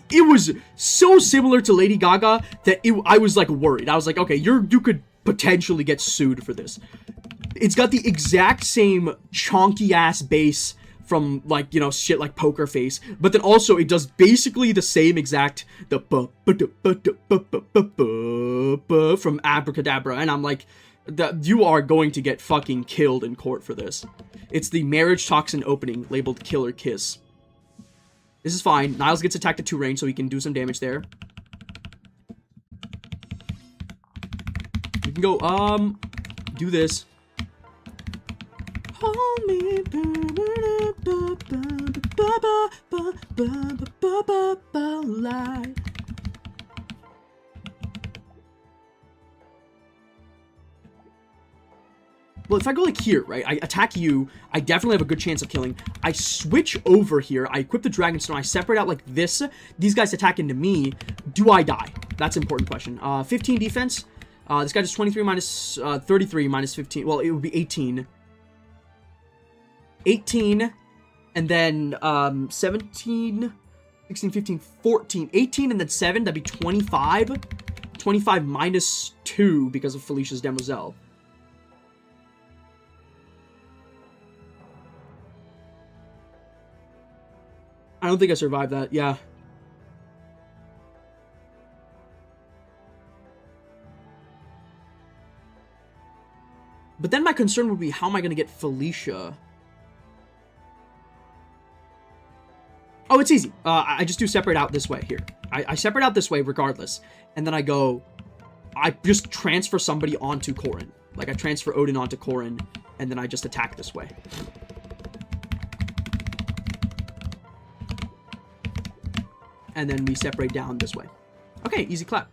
it was so similar to Lady Gaga that I was like worried. I was like, okay, you could potentially get sued for this. It's got the exact same chonky ass bass from like, you know, shit like Poker Face, but then also it does basically the same exact from Abracadabra, and I'm like, you are going to get fucking killed in court for this. It's the Marriage Toxin opening labeled Killer Kiss. This is fine. Niles gets attacked at 2 range, so he can do some damage there. We can go, do this. Hold me. Well, if I go like here, right, I attack you, I definitely have a good chance of killing. I switch over here, I equip the Dragonstone, I separate out like this. These guys attack into me. Do I die? That's an important question. 15 defense. This guy does 23 minus 33 minus 15. Well, it would be 18. 18. And then 17, 16, 15, 14. 18 and then 7. That'd be 25. 25 minus 2 because of Felicia's Demoiselle. I don't think I survived that. Yeah. But then my concern would be, how am I going to get Felicia? Oh, it's easy. I just do separate out this way here. I separate out this way regardless. And then I just transfer somebody onto Corrin. Like, I transfer Odin onto Corrin, and then I just attack this way. And then we separate down this way. Okay, easy clap.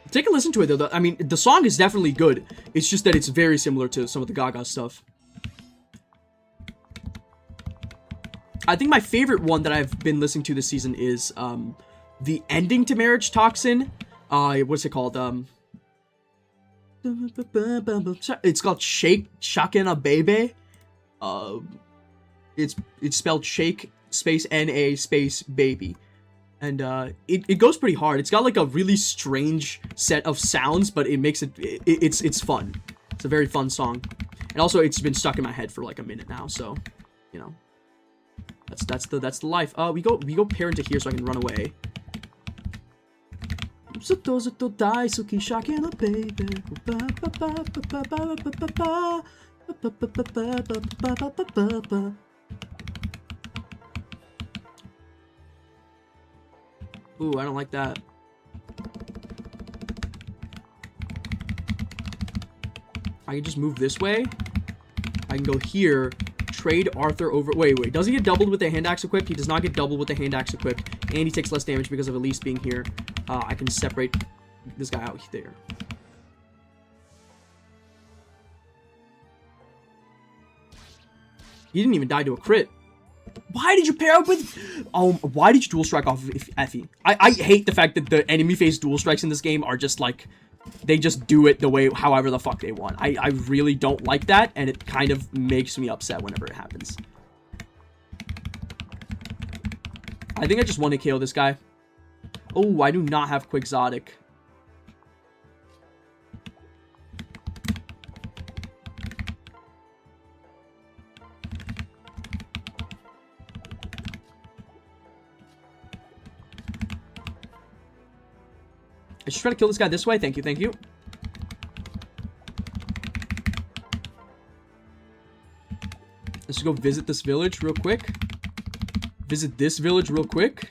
Take a listen to it, though. I mean, the song is definitely good. It's just that it's very similar to some of the Gaga stuff. I think my favorite one that I've been listening to this season is the ending to Marriage Toxin. What's it called? It's called Shakin' a Baby. It's spelled Shake space N-A space baby. And it goes pretty hard. It's got like a really strange set of sounds, but it makes it's fun. It's a very fun song. And also it's been stuck in my head for like a minute now, so you know. That's the life. We go pair into here so I can run away. Ooh, I don't like that. I can just move this way. I can go here. Trade Arthur over... Wait. Does he get doubled with the hand axe equipped? He does not get doubled with the hand axe equipped. And he takes less damage because of Elise being here. I can separate this guy out there. He didn't even die to a crit. Why did you pair up with... why did you dual strike off of Effie? I hate the fact that the enemy phase dual strikes in this game are just like... They just do it the way, however the fuck they want. I really don't like that, and it kind of makes me upset whenever it happens. I think I just want to KO this guy. Oh, I do not have Quixotic. I just try to kill this guy this way. Thank you, thank you. Let's go visit this village real quick. Visit this village real quick.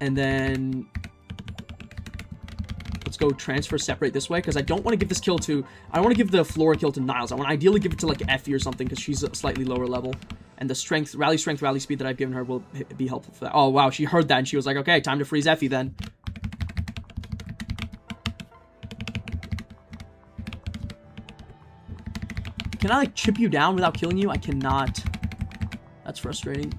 And then... Let's go transfer, separate this way. Because I don't want to give this kill to... I don't want to give the Flora kill to Niles. I want to ideally give it to, like, Effie or something. Because she's a slightly lower level. And the strength, rally speed that I've given her will be helpful for that. Oh, wow. She heard that and she was like, okay, time to freeze Effie then. Can I, like, chip you down without killing you? I cannot. That's frustrating.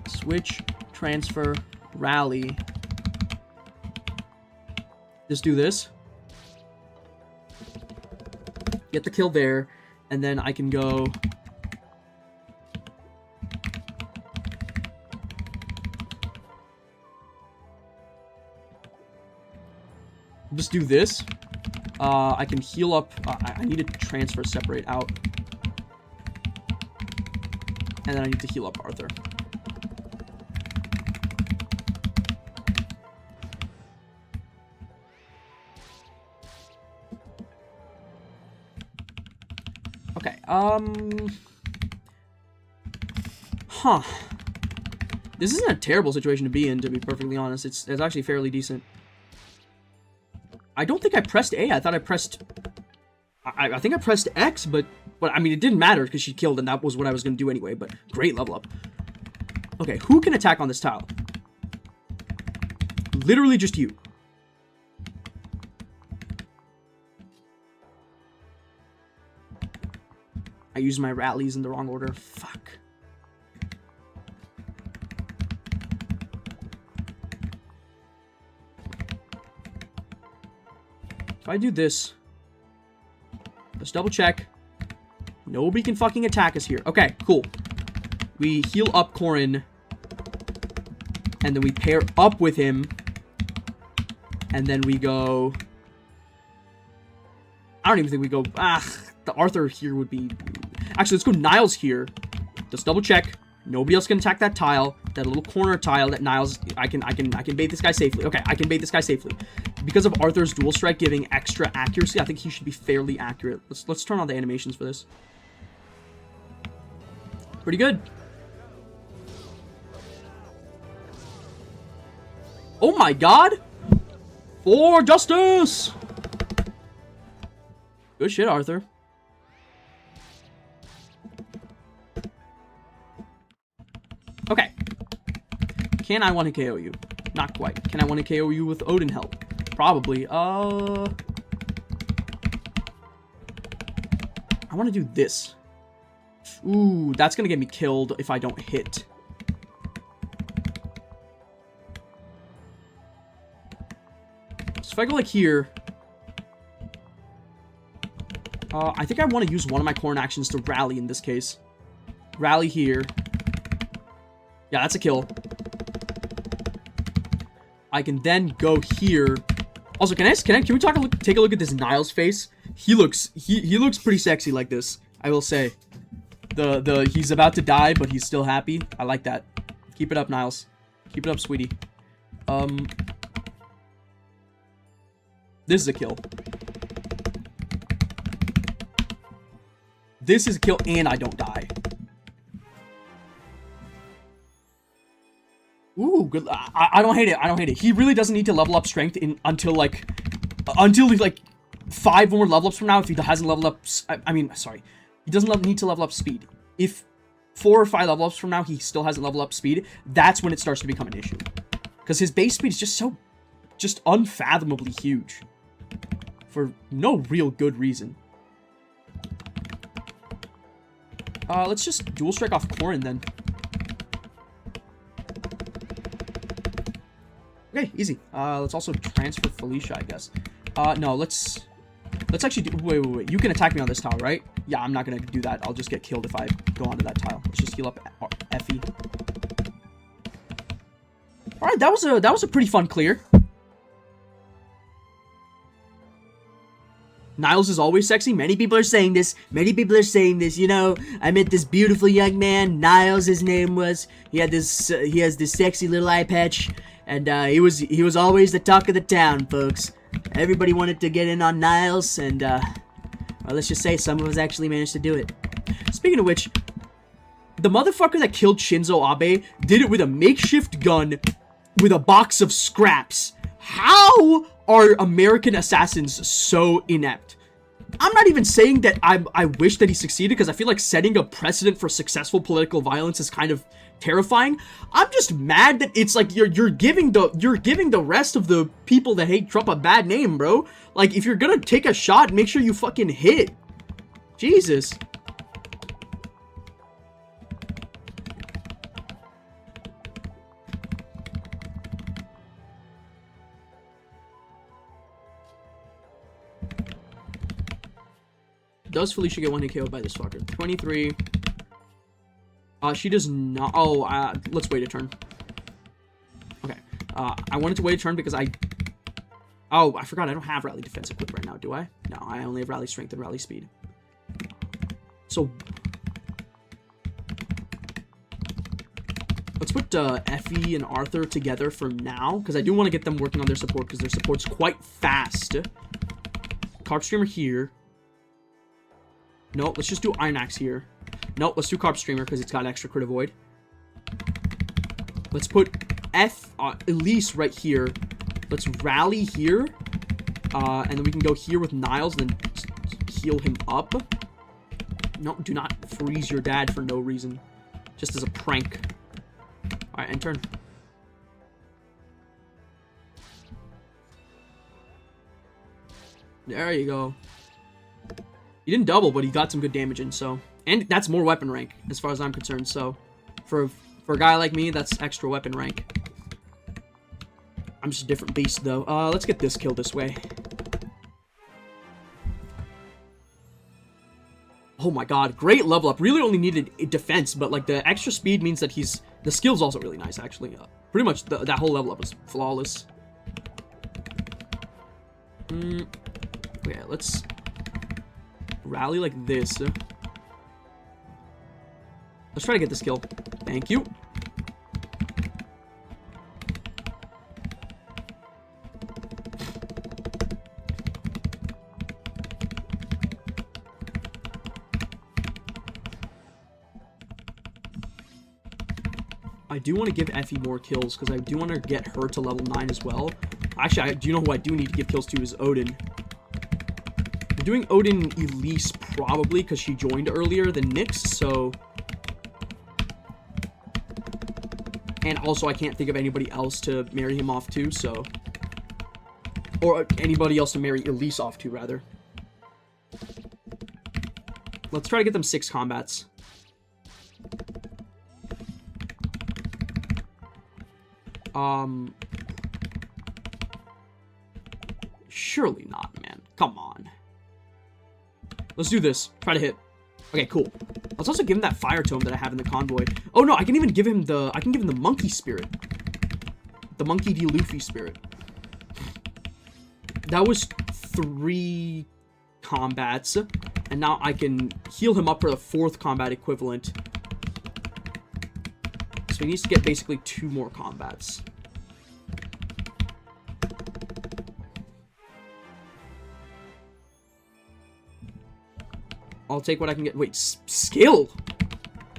Switch, transfer, rally. Just do this. Get the kill there, and then I can go... Just do this. I can heal up. I need to transfer, separate out. And then I need to heal up Arthur. Okay, Huh. This isn't a terrible situation to be in, to be perfectly honest. It's actually fairly decent. I don't think I pressed A. I thought I pressed... I think I pressed X, but I mean, it didn't matter because she killed, and that was what I was going to do anyway, but great level up. Okay, who can attack on this tile? Literally just you. I used my rallies in the wrong order. Fuck. If I do this, let's double check. Nobody can fucking attack us here. Okay, cool. We heal up Corrin. And then we pair up with him. And then we go... I don't even think we go... the Arthur here would be... Actually, let's go Niles here. Just double check. Nobody else can attack that tile. That little corner tile that Niles... I can bait this guy safely. Okay, I can bait this guy safely. Because of Arthur's dual strike giving extra accuracy, I think he should be fairly accurate. Let's turn on the animations for this. Pretty good. Oh my god! For justice! Good shit, Arthur. Okay. Can I want to KO you? Not quite. Can I want to KO you with Odin help? Probably. I want to do this. Ooh, that's gonna get me killed if I don't hit. So if I go like here... I think I want to use one of my Corrin actions to rally in this case. Rally here. Yeah, that's a kill. I can then go here. Also, can we take a look at this Niles face? He looks pretty sexy like this, I will say. He's about to die, but he's still happy. I like that. Keep it up, Niles. Keep it up, sweetie. This is a kill. This is a kill, and I don't die. Ooh, good. I don't hate it. I don't hate it. He really doesn't need to level up strength until like 5 more level ups from now. If he hasn't leveled up, sorry, he doesn't need to level up speed. If 4 or 5 level ups from now he still hasn't leveled up speed, that's when it starts to become an issue. Because his base speed is just unfathomably huge for no real good reason. Let's just dual strike off Corrin then. Okay, easy. Let's also transfer Felicia, I guess. No, let's actually do... Wait. You can attack me on this tile, right? Yeah, I'm not gonna do that. I'll just get killed if I go onto that tile. Let's just heal up Effie. Alright, that was a pretty fun clear. Niles is always sexy. Many people are saying this. You know, I met this beautiful young man. Niles, his name was. He has this sexy little eye patch. And he was always the talk of the town, folks. Everybody wanted to get in on Niles, and well, let's just say some of us actually managed to do it. Speaking of which, the motherfucker that killed Shinzo Abe did it with a makeshift gun with a box of scraps. How are American assassins so inept? I'm not even saying that I wish that he succeeded, because I feel like setting a precedent for successful political violence is kind of terrifying. I'm just mad that it's like you're giving the rest of the people that hate Trump a bad name, bro. Like, if you're gonna take a shot, make sure you fucking hit. Jesus. Does Felicia get 1 hit KO'd by this fucker? 23. She does not. Oh, let's wait a turn. Okay. I wanted to wait a turn because oh, I forgot I don't have rally defense equipped right now, do I? No, I only have rally strength and rally speed. So let's put Effie and Arthur together for now, because I do want to get them working on their support, because their support's quite fast. Carp Streamer here. No, let's just do Iron Axe here. No, let's do Carp Streamer because it's got extra crit avoid. Let's put Elise right here. Let's rally here. And then we can go here with Niles and then heal him up. No, do not freeze your dad for no reason. Just as a prank. Alright, end turn. There you go. He didn't double, but he got some good damage in, so And that's more weapon rank, as far as I'm concerned, so... For a guy like me, that's extra weapon rank. I'm just a different beast, though. Let's get this kill this way. Oh my god, great level up. Really only needed a defense, but like the extra speed means that he's... The skill's also really nice, actually. Pretty much that whole level up was flawless. Okay, let's rally like this. Let's try to get this kill. Thank you. I do want to give Effie more kills, because I do want to get her to level 9 as well. Actually, do you know who I do need to give kills to is Odin. I'm doing Odin Elise probably, because she joined earlier than Nyx, so... And also, I can't think of anybody else to marry him off to, so... Or anybody else to marry Elise off to, rather. Let's try to get them 6 combats. Surely not, man. Come on. Let's do this. Try to hit. Okay, cool. Let's also give him that fire tome that I have in the convoy. Oh no, I can even give him the... I can give him the monkey spirit. The monkey D. Luffy spirit. That was 3 combats. And now I can heal him up for the 4th combat equivalent. So he needs to get basically 2 more combats. I'll take what I can get. Wait, skill?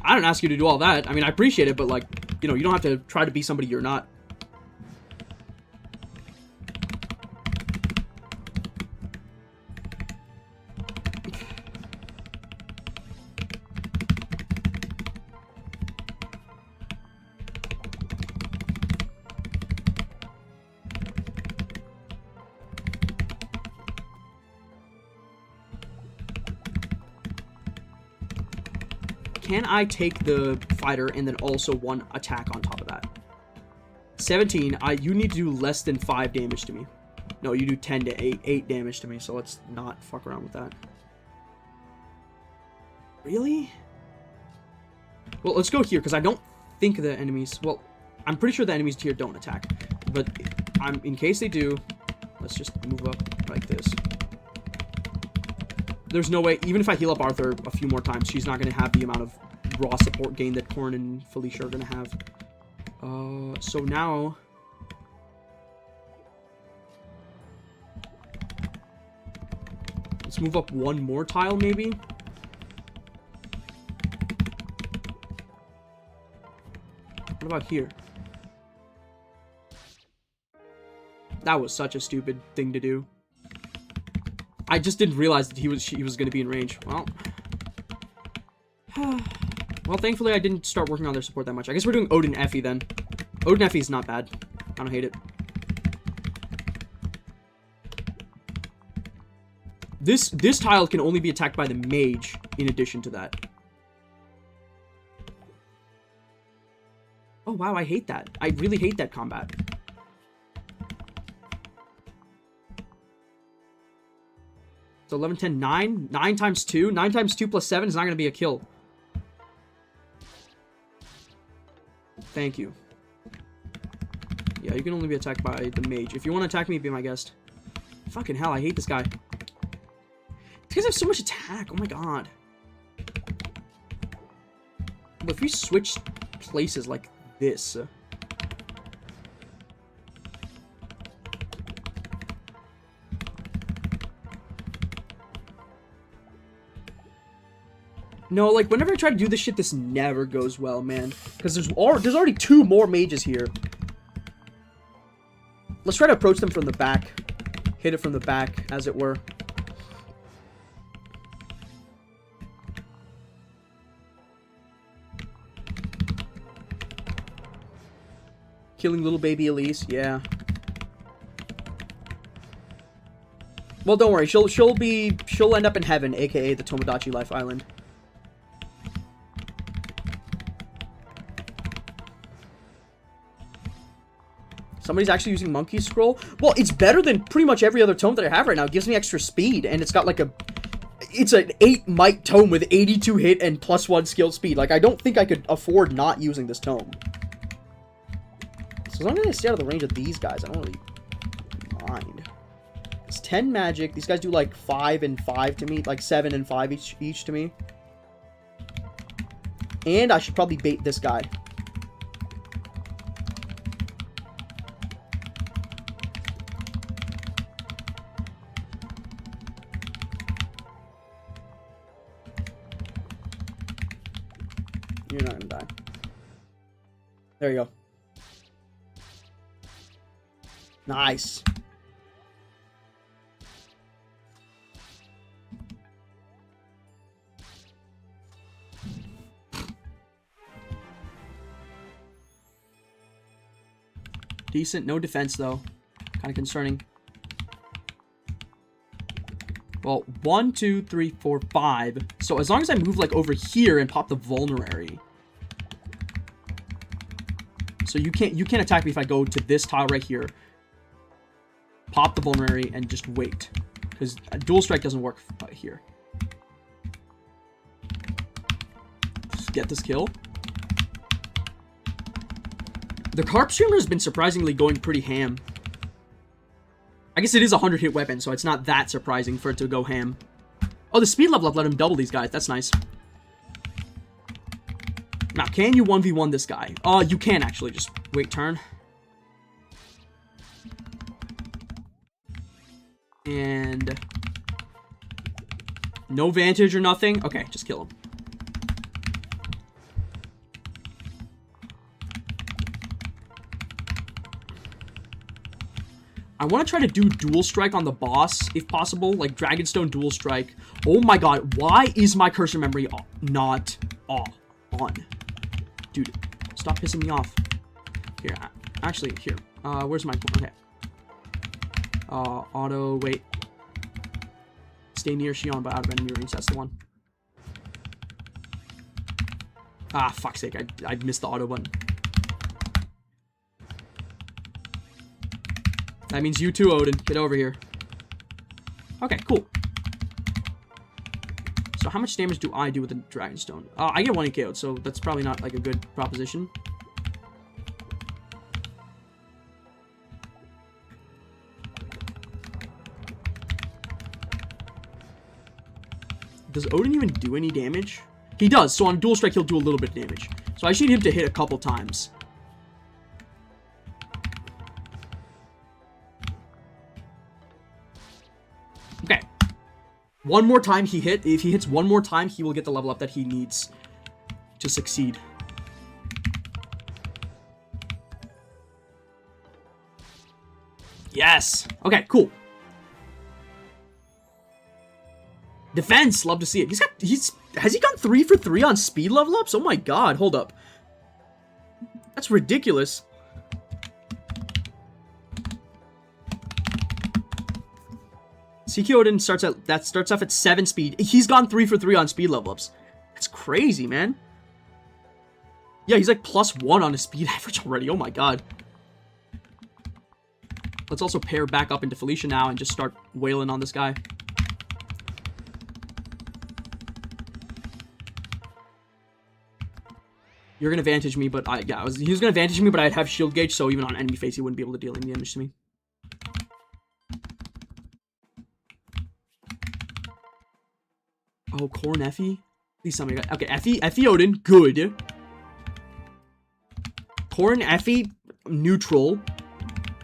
I don't ask you to do all that. I mean, I appreciate it, but like, you know, you don't have to try to be somebody you're not. Can I take the fighter and then also 1 attack on top of that? 17, you need to do less than 5 damage to me. No, you do 10 to 8 damage to me, so let's not fuck around with that. Really? Well, let's go here, because I don't think the enemies... Well, I'm pretty sure the enemies here don't attack. But in case they do, let's just move up like this. There's no way, even if I heal up Arthur a few more times, she's not going to have the amount of raw support gain that Corrin and Felicia are going to have. So now... Let's move up 1 more tile, maybe? What about here? That was such a stupid thing to do. I just didn't realize that he was going to be in range. Well, well, thankfully I didn't start working on their support that much. I guess we're doing Odin Effie then. Odin Effie is not bad. I don't hate it. This tile can only be attacked by the mage in addition to that. Oh wow, I hate that. I really hate that combat. So 11, 10, 9. 9 times 2. 9 times 2 plus 7 is not going to be a kill. Thank you. Yeah, you can only be attacked by the mage. If you want to attack me, be my guest. Fucking hell, I hate this guy. These guys have so much attack. Oh my god. But if we switch places like this... No, like, whenever I try to do this shit, this never goes well, man. Because there's already 2 more mages here. Let's try to approach them from the back. Hit it from the back, as it were. Killing little baby Elise, yeah. Well, don't worry, she'll end up in heaven, aka the Tomodachi Life Island. Somebody's actually using Monkey Scroll. Well, it's better than pretty much every other tome that I have right now. It gives me extra speed, and it's got like a... It's an 8 might tome with 82 hit and +1 skill speed. Like, I don't think I could afford not using this tome. So as long as I stay out of the range of these guys, I don't really mind. It's 10 magic. These guys do like 5 and 5 to me. Like 7 and 5 each to me. And I should probably bait this guy. You're not gonna die. There you go. Nice. Decent. No defense, though. Kind of concerning. Well, 1, 2, 3, 4, 5. So as long as I move, like, over here and pop the vulnerary. So you can't attack me if I go to this tile right here. Pop the vulnerary and just wait. Because dual strike doesn't work here. Just get this kill. The Carp Streamer has been surprisingly going pretty ham. I guess it is a 100 hit weapon, so it's not that surprising for it to go ham. Oh, the speed level up let him double these guys. That's nice. Now, can you 1v1 this guy? You can actually. Just wait turn. And... no vantage or nothing? Okay, just kill him. I want to try to do dual strike on the boss, if possible. Like, Dragonstone dual strike. Oh my god, why is my cursor memory not on? Dude, stop pissing me off. Here, actually, here. Where's my... okay. Auto, wait. Stay near Shion, but out of enemy range. That's the one. Ah, fuck's sake. I missed the auto button. That means you too, Odin. Get over here. Okay, cool. So how much damage do I do with the Dragonstone? I get 1 KO'd, so that's probably not, like, a good proposition. Does Odin even do any damage? He does, so on dual strike, he'll do a little bit of damage. So I just need him to hit a couple times. Okay. One more time he hit. If he hits one more time, he will get the level up that he needs to succeed. Yes. Okay, cool. Defense, love to see it. Has he gone 3 for 3 on speed level ups? Oh my god, hold up. That's ridiculous. CQ Odin starts off at 7 speed. He's gone 3 for 3 on speed level ups. That's crazy, man. Yeah, he's like +1 on his speed average already. Oh my god. Let's also pair back up into Felicia now and just start wailing on this guy. You're gonna vantage me, but he was gonna vantage me, but I'd have shield gauge, so even on enemy face, he wouldn't be able to deal any damage to me. Oh, Corrin Effie? Please tell me. Okay, Effie Odin, good. Corrin Effie, neutral.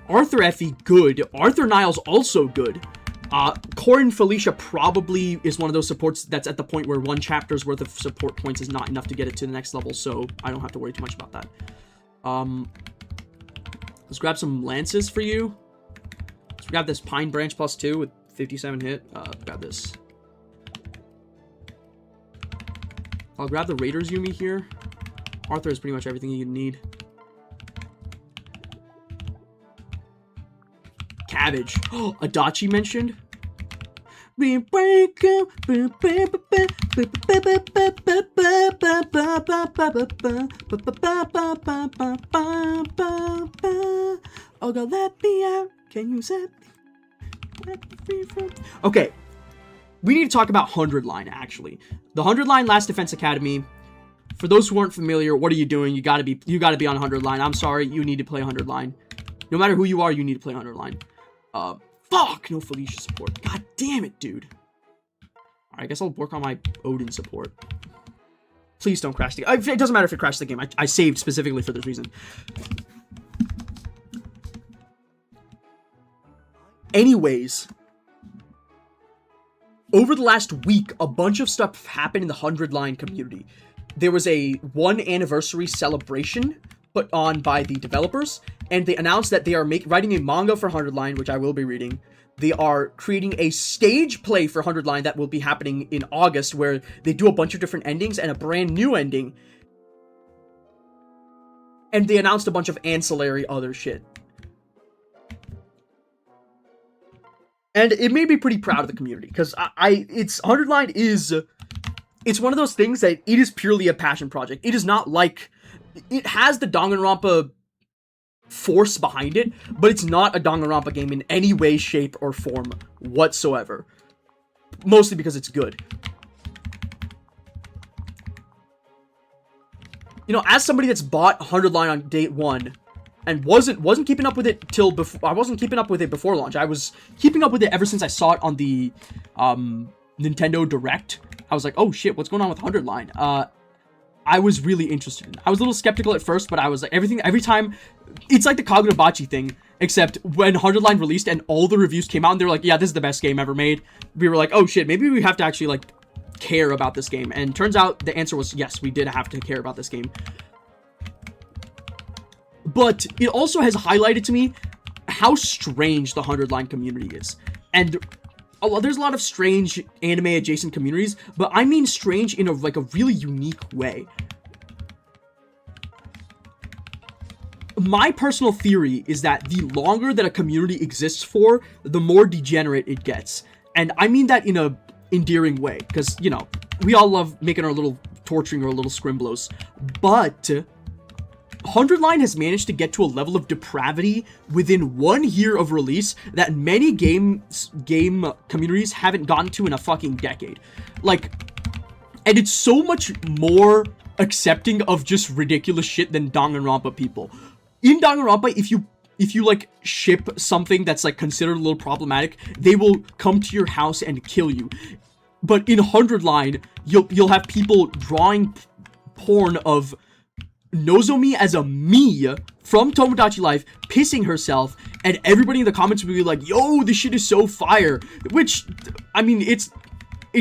Arthur Effie, good. Arthur Niles, also good. Corrin Felicia probably is one of those supports that's at the point where 1 chapter's worth of support points is not enough to get it to the next level, so I don't have to worry too much about that. Let's grab some lances for you. Let's grab this Pine Branch +2 with 57 hit. Grab this. I'll grab the Raiders Yumi here. Arthur has pretty much everything you need. Cabbage. Oh, Adachi mentioned. Oh God, let me out. Can you set me free from... Okay, we need to talk about 100 line, actually. The 100 line Last Defense Academy. For those who aren't familiar, what are you doing? You gotta be on 100 line. I'm sorry, you need to play 100 line. No matter who you are, you need to play 100 line. Fuck! No Felicia support. God damn it, dude. Alright, I guess I'll work on my Odin support. Please don't crash the game. It doesn't matter if it crashed the game. I saved specifically for this reason. Anyways, over the last week, a bunch of stuff happened in the 100 line community. There was a 1 anniversary celebration put on by the developers, and they announced that they are writing a manga for 100 line, which I will be reading. They are creating a stage play for 100 line that will be happening in August, where they do a bunch of different endings and a brand new ending. And they announced a bunch of ancillary other shit. And it made me pretty proud of the community, because it's 100 line is, it's one of those things that it is purely a passion project. It is not like, it has the Danganronpa force behind it, but it's not a Danganronpa game in any way, shape, or form whatsoever. Mostly because it's good. You know, as somebody that's bought 100 line on day 1, and wasn't keeping up with it till before, I wasn't keeping up with it before launch. I was keeping up with it ever since I saw it on the Nintendo Direct. I was like, oh shit, what's going on with 100 line? I was really interested in it. I was a little skeptical at first, but I was like, every time, it's like the Kagurabachi thing, except when 100 line released and all the reviews came out and they were like, yeah, this is the best game ever made. We were like, oh shit, maybe we have to actually like care about this game. And turns out the answer was yes, we did have to care about this game. But it also has highlighted to me how strange the 100 line community is. And there's a lot of strange anime adjacent communities, but I mean strange in a really unique way. My personal theory is that the longer that a community exists for, the more degenerate it gets. And I mean that in a endearing way, because, you know, we all love making our little torturing our little scrimblos. But 100 line has managed to get to a level of depravity within 1 year of release that many game communities haven't gotten to in a fucking decade. Like, and it's so much more accepting of just ridiculous shit than Danganronpa people. In Danganronpa, if you like ship something that's like considered a little problematic, they will come to your house and kill you. But in 100 line, you'll have people drawing porn of Nozomi as a me from Tomodachi Life pissing herself, and everybody in the comments will be like, yo, this shit is so fire. Which, I mean, it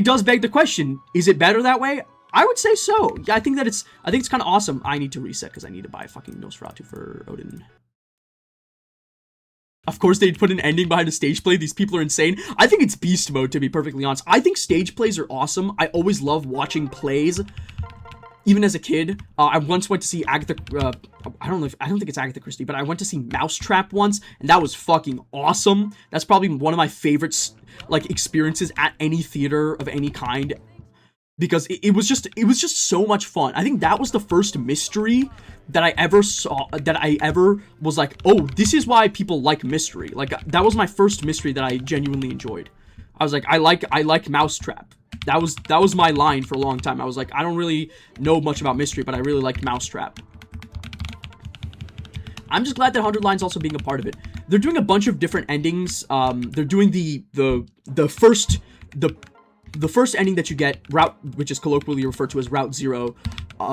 does beg the question, is it better that way? I would say so. Yeah, I think it's kind of awesome. I need to reset because I need to buy fucking Nosferatu for Odin. Of course, they'd put an ending behind a stage play. These people are insane. I think it's beast mode, to be perfectly honest. I think stage plays are awesome. I always love watching plays. Even as a kid, I once went to see Agatha, I don't think it's Agatha Christie, but I went to see Mousetrap once, and that was fucking awesome. That's probably one of my favorite, like, experiences at any theater of any kind, because it was just so much fun. I think that was the first mystery that I ever saw, that I ever was like, oh, this is why people like mystery. Like, that was my first mystery that I genuinely enjoyed. I was like, I like Mousetrap. That was my line for a long time. I was like, I don't really know much about mystery, but I really liked Mousetrap. I'm just glad that 100 Line's also being a part of it. They're doing a bunch of different endings. They're doing the first ending that you get, route, which is colloquially referred to as Route 0,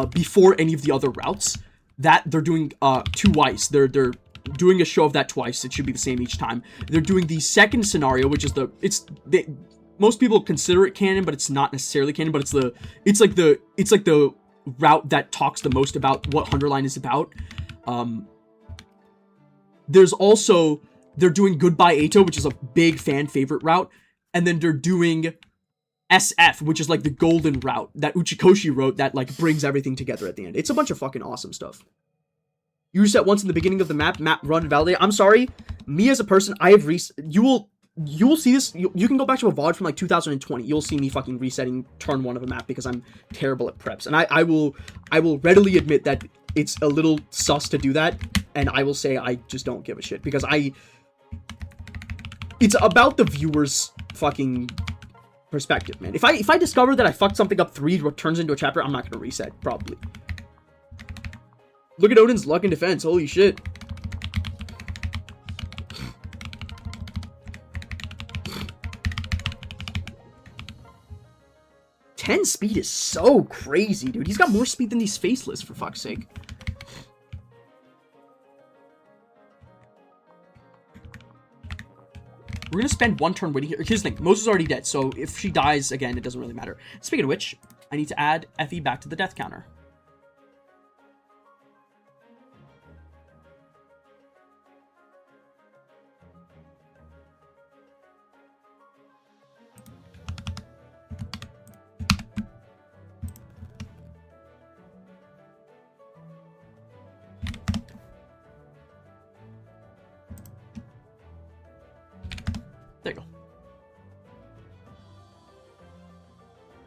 before any of the other routes. That they're doing twice. They're doing a show of that twice. It should be the same each time. They're doing the second scenario, which is most people consider it canon, but it's not necessarily canon, but it's like the route that talks the most about what 100 Line is about. They're doing Goodbye Eito, which is a big fan favorite route, and then they're doing SF, which is like the golden route that Uchikoshi wrote that like brings everything together at the end. It's a bunch of fucking awesome stuff. You reset once in the beginning of the map run validate. I'm sorry, me as a person, you will you'll see this. You can go back to a VOD from like 2020. You'll see me fucking resetting turn 1 of a map because I'm terrible at preps. And I will readily admit that it's a little sus to do that. And I will say I just don't give a shit because it's about the viewer's fucking perspective, man. If I discover that I fucked something up 3 what turns into a chapter, I'm not gonna reset, probably. Look at Odin's luck and defense. Holy shit. "10 speed is so crazy, dude. He's got more speed than these faceless, for fuck's sake. We're gonna spend 1 turn waiting here. Here's the thing. Moses is already dead, so if she dies again, it doesn't really matter. Speaking of which, I need to add Effie back to the death counter. There you go.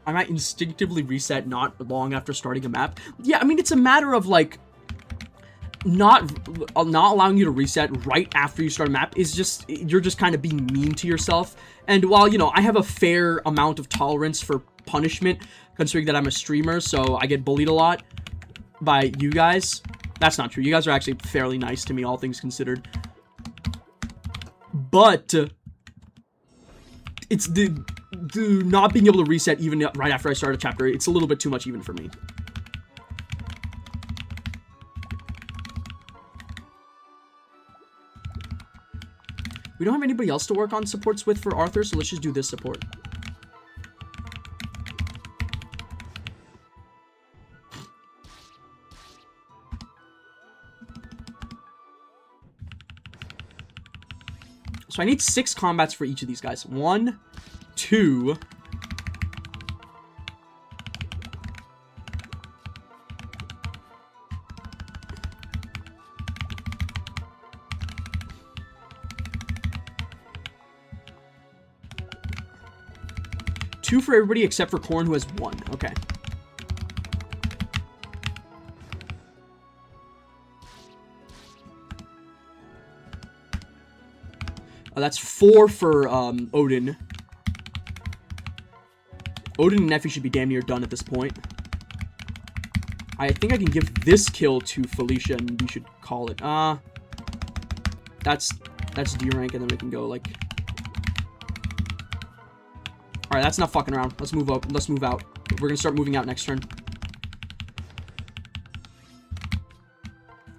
I might instinctively reset not long after starting a map. Yeah, I mean, it's a matter of, like, not allowing you to reset right after you start a map is just, you're just kind of being mean to yourself. And while, you know, I have a fair amount of tolerance for punishment, considering that I'm a streamer, so I get bullied a lot by you guys. That's not true. You guys are actually fairly nice to me, all things considered. But it's the not being able to reset even right after I start a chapter. It's a little bit too much even for me. We don't have anybody else to work on supports with for Arthur, so let's just do this support. So I need 6 combats for each of these guys. 1, 2... Two for everybody except for Corrin, who has 1. Okay. That's 4 for Odin. Odin and Effie should be damn near done at this point. I think I can give this kill to Felicia and we should call it. That's D rank, and then we can go like... Alright, that's not fucking around. Let's move up. Let's move out. We're gonna start moving out next turn.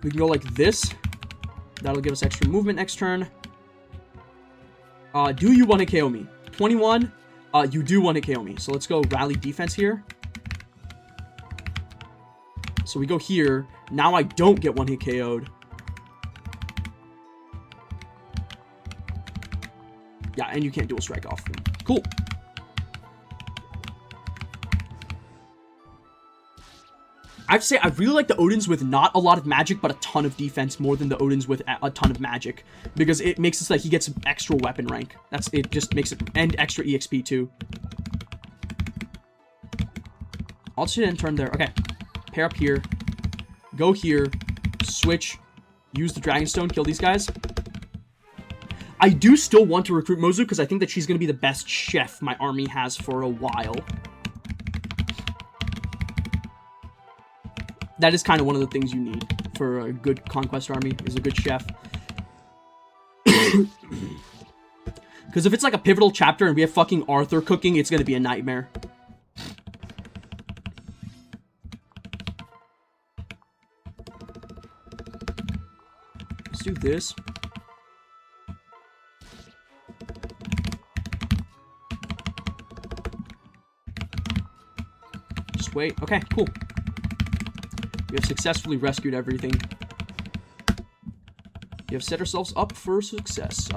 We can go like this. That'll give us extra movement next turn. Do you want to KO me? 21. You do want to KO me. So let's go rally defense here. So we go here. Now I don't get 1-hit KO'd. Yeah, and you can't dual strike off. Cool. I have to say, I really like the Odins with not a lot of magic, but a ton of defense more than the Odins with a ton of magic. Because it makes it so that he gets extra weapon rank. It just makes it, and extra EXP too. I'll just hit end turn there. Okay. Pair up here. Go here. Switch. Use the Dragonstone. Kill these guys. I do still want to recruit Mozu because I think that she's going to be the best chef my army has for a while. That is kind of one of the things you need for a good conquest army, is a good chef. Because if it's like a pivotal chapter and we have fucking Arthur cooking, it's going to be a nightmare. Let's do this. Just wait. Okay, cool. We have successfully rescued everything. We have set ourselves up for success.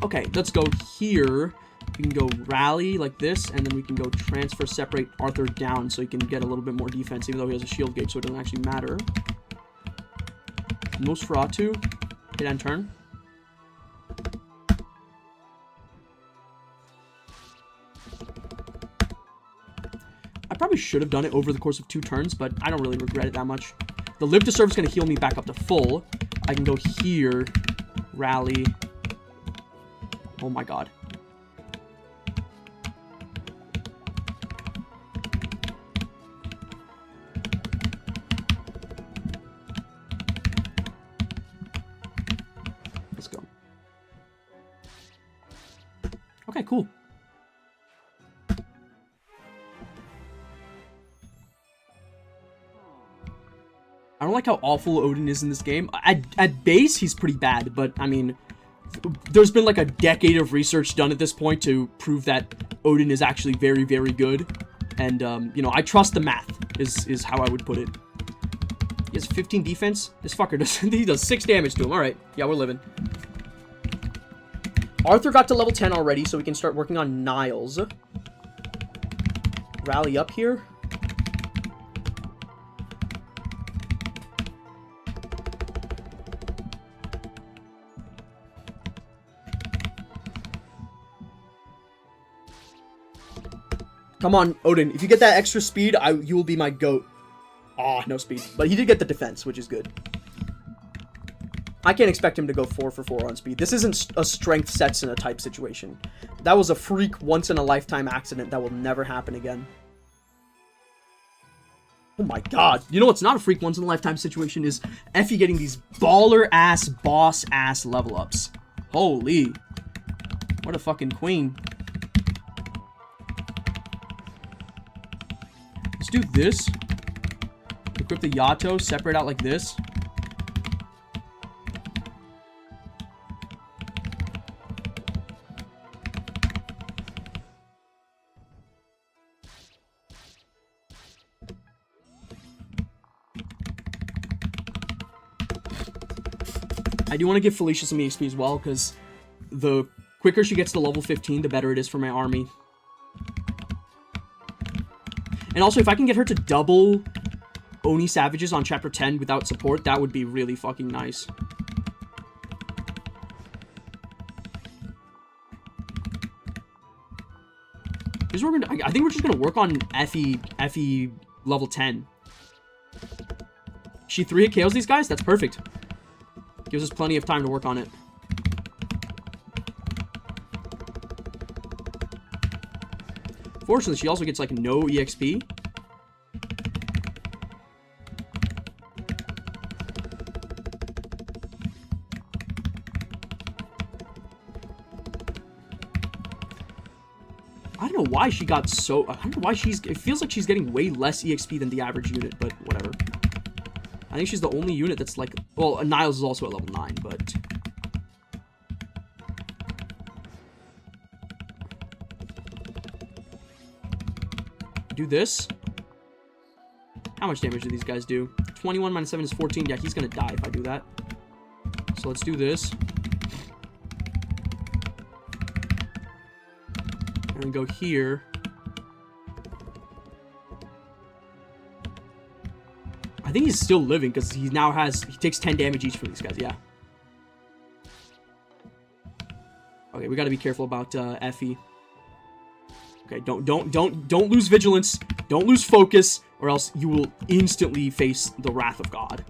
Okay, let's go here. We can go rally like this, and then we can go transfer, separate Arthur down so he can get a little bit more defense, even though he has a shield gauge, so it doesn't actually matter. Nosferatu, hit end turn. I probably should have done it over the course of 2 turns, but I don't really regret it that much. The live to serve is going to heal me back up to full. I can go here, rally. Oh my god. Let's go. Okay, cool. I don't like how awful Odin is in this game. At base, he's pretty bad, but, I mean, there's been like a decade of research done at this point to prove that Odin is actually very, very good. And, you know, I trust the math, is how I would put it. He has 15 defense. This fucker does, he does 6 damage to him. Alright, yeah, we're living. Arthur got to level 10 already, so we can start working on Niles. Rally up here. Come on, Odin. If you get that extra speed, you will be my goat. Aw, no speed. But he did get the defense, which is good. I can't expect him to go 4 for 4 on speed. This isn't a strength sets in a type situation. That was a freak once-in-a-lifetime accident that will never happen again. Oh my god. You know what's not a freak once-in-a-lifetime situation is Effie getting these baller-ass, boss-ass level-ups. Holy. What a fucking queen. Let's do this. Equip the Yato, separate out like this. I do want to give Felicia some EXP as well, because the quicker she gets to level 15, the better it is for my army. And also, if I can get her to double Oni Savages on Chapter 10 without support, that would be really fucking nice. I think we're just going to work on Effie level 10. She 3-hit KOs these guys? That's perfect. Gives us plenty of time to work on it. Fortunately, she also gets, like, no EXP. I don't know why she got so... I don't know why she's... It feels like she's getting way less EXP than the average unit, but whatever. I think she's the only unit that's, like... Well, Niles is also at level 9, but... Do this. How much damage do these guys do? 21 minus 7 is 14. Yeah, he's gonna die if I do that. So let's do this. And then go here. I think he's still living because he now has... He takes 10 damage each from these guys, yeah. Okay, we gotta be careful about Effie. Okay, don't lose vigilance. Don't lose focus, or else you will instantly face the wrath of God.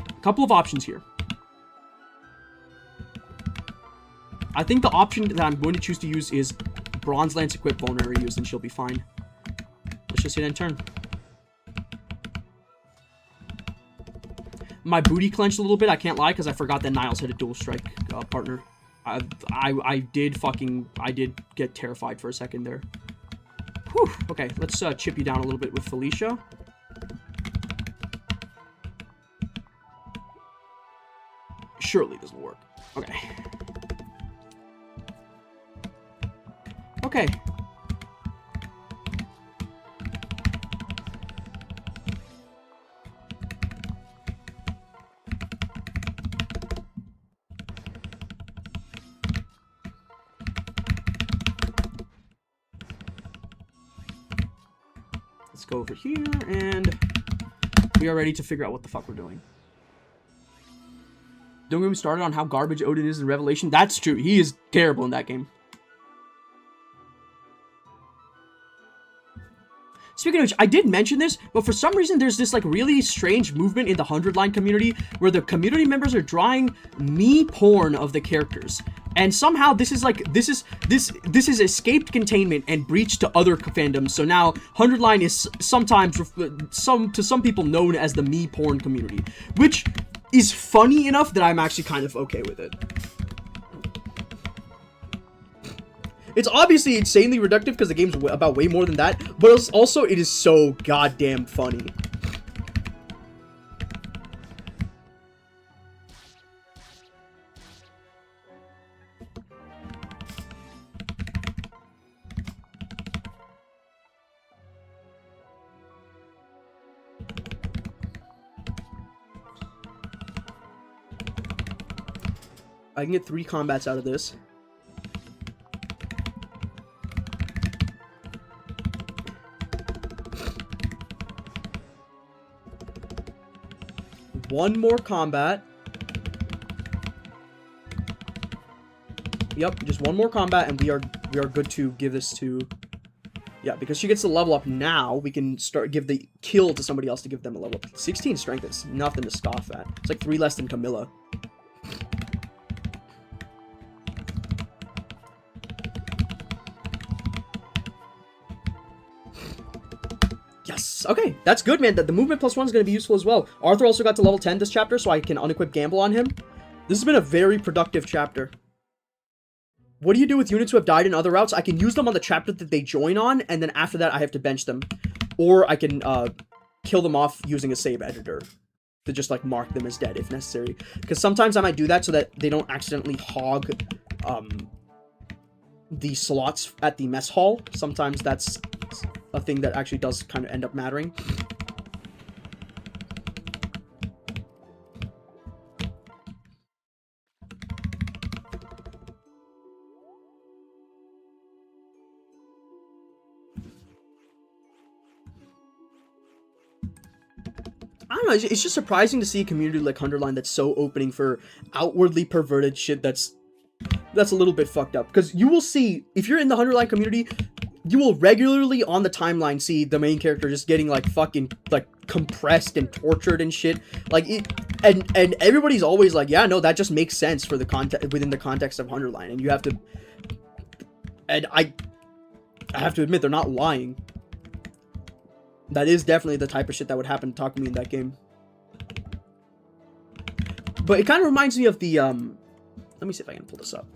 A couple of options here. I think the option that I'm going to choose to use is Bronze Lance equip vulnerary use, and she'll be fine. Let's just hit end turn. My booty clenched a little bit, I can't lie, because I forgot that Niles had a dual strike partner. I did get terrified for a second there. Whew. Okay, let's chip you down a little bit with Felicia. Surely this will work. Okay. Okay. Let's go over here, and we are ready to figure out what the fuck we're doing. Don't get me started on how garbage Odin is in Revelation. That's true. He is terrible in that game. Speaking of which, I did mention this, but for some reason there's this like really strange movement in the 100-line community where the community members are drawing me porn of the characters. And somehow this is escaped containment and breached to other fandoms. So now 100-line is sometimes to some people known as the me porn community, which is funny enough that I'm actually kind of okay with it. It's obviously insanely reductive because the game's about way more than that, but it's also, it is so goddamn funny. I can get 3 combats out of this. One more combat. Yep, just one more combat, and we are good to give this to. Yeah, because she gets to level up now, we can give the kill to somebody else to give them a level up. 16 strength is nothing to scoff at. It's like 3 less than Camilla. Yes. Okay, that's good, man. The movement plus 1 is going to be useful as well. Arthur also got to level 10 this chapter, so I can unequip Gamble on him. This has been a very productive chapter. What do you do with units who have died in other routes? I can use them on the chapter that they join on, and then after that I have to bench them. Or I can kill them off using a save editor to just like mark them as dead if necessary. Because sometimes I might do that so that they don't accidentally hog the slots at the mess hall. Sometimes that's a thing that actually does kind of end up mattering. I don't know, it's just surprising to see a community like Underline that's so opening for outwardly perverted shit that's a little bit fucked up. Because you will see, if you're in the Underline community, you will regularly on the timeline see the main character just getting like fucking like compressed and tortured and shit. Like it, and everybody's always like, yeah, no, that just makes sense for the context within the context of Underline, and you have to. And I have to admit, they're not lying. That is definitely the type of shit that would happen to Takumi in that game. But it kind of reminds me of the let me see if I can pull this up.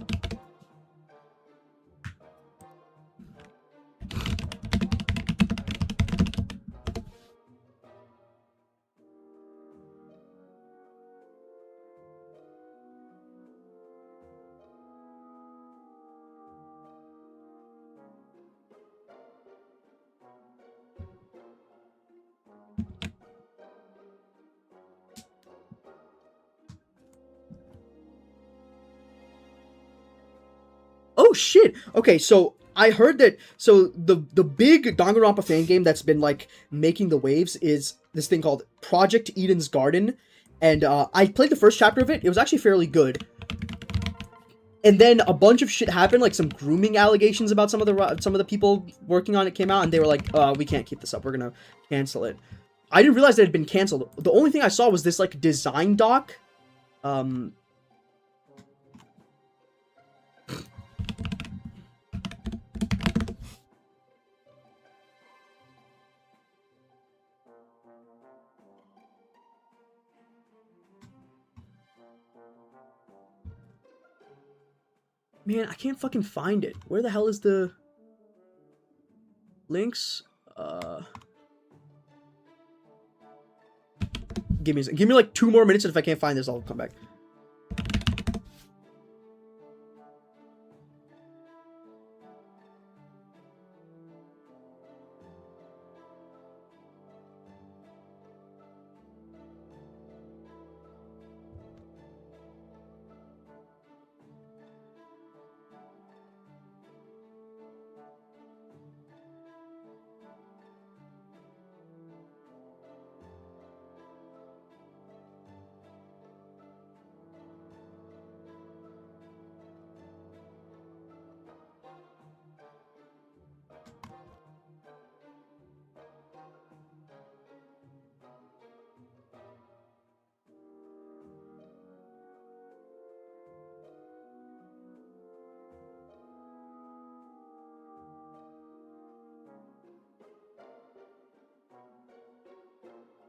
Oh shit! Okay, so I heard that. So the big Danganronpa fan game that's been like making the waves is this thing called Project Eden's Garden, and I played the first chapter of it. It was actually fairly good. And then a bunch of shit happened, like some grooming allegations about some of the people working on it came out, and they were like, "We can't keep this up. We're gonna cancel it." I didn't realize that it had been canceled. The only thing I saw was this like design doc. Man, I can't fucking find it. Where the hell is the links? Give me like 2 more minutes, and if I can't find this, I'll come back.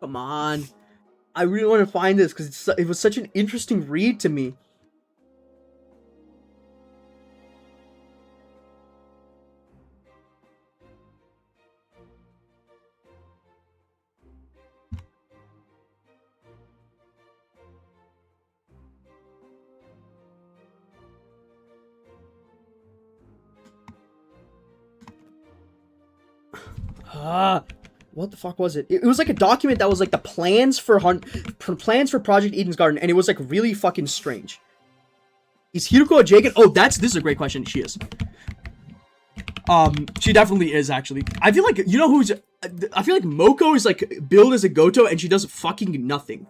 Come on. I really want to find this because it was such an interesting read to me. What the fuck was it? It was like a document that was like the plans for Project Eden's Garden, and it was like really fucking strange. Is Hiruko a Jagan? Oh, this is a great question. She is. She definitely is, actually. I feel like, you know who's... I feel like Moko is like billed as a Goto, and she does fucking nothing.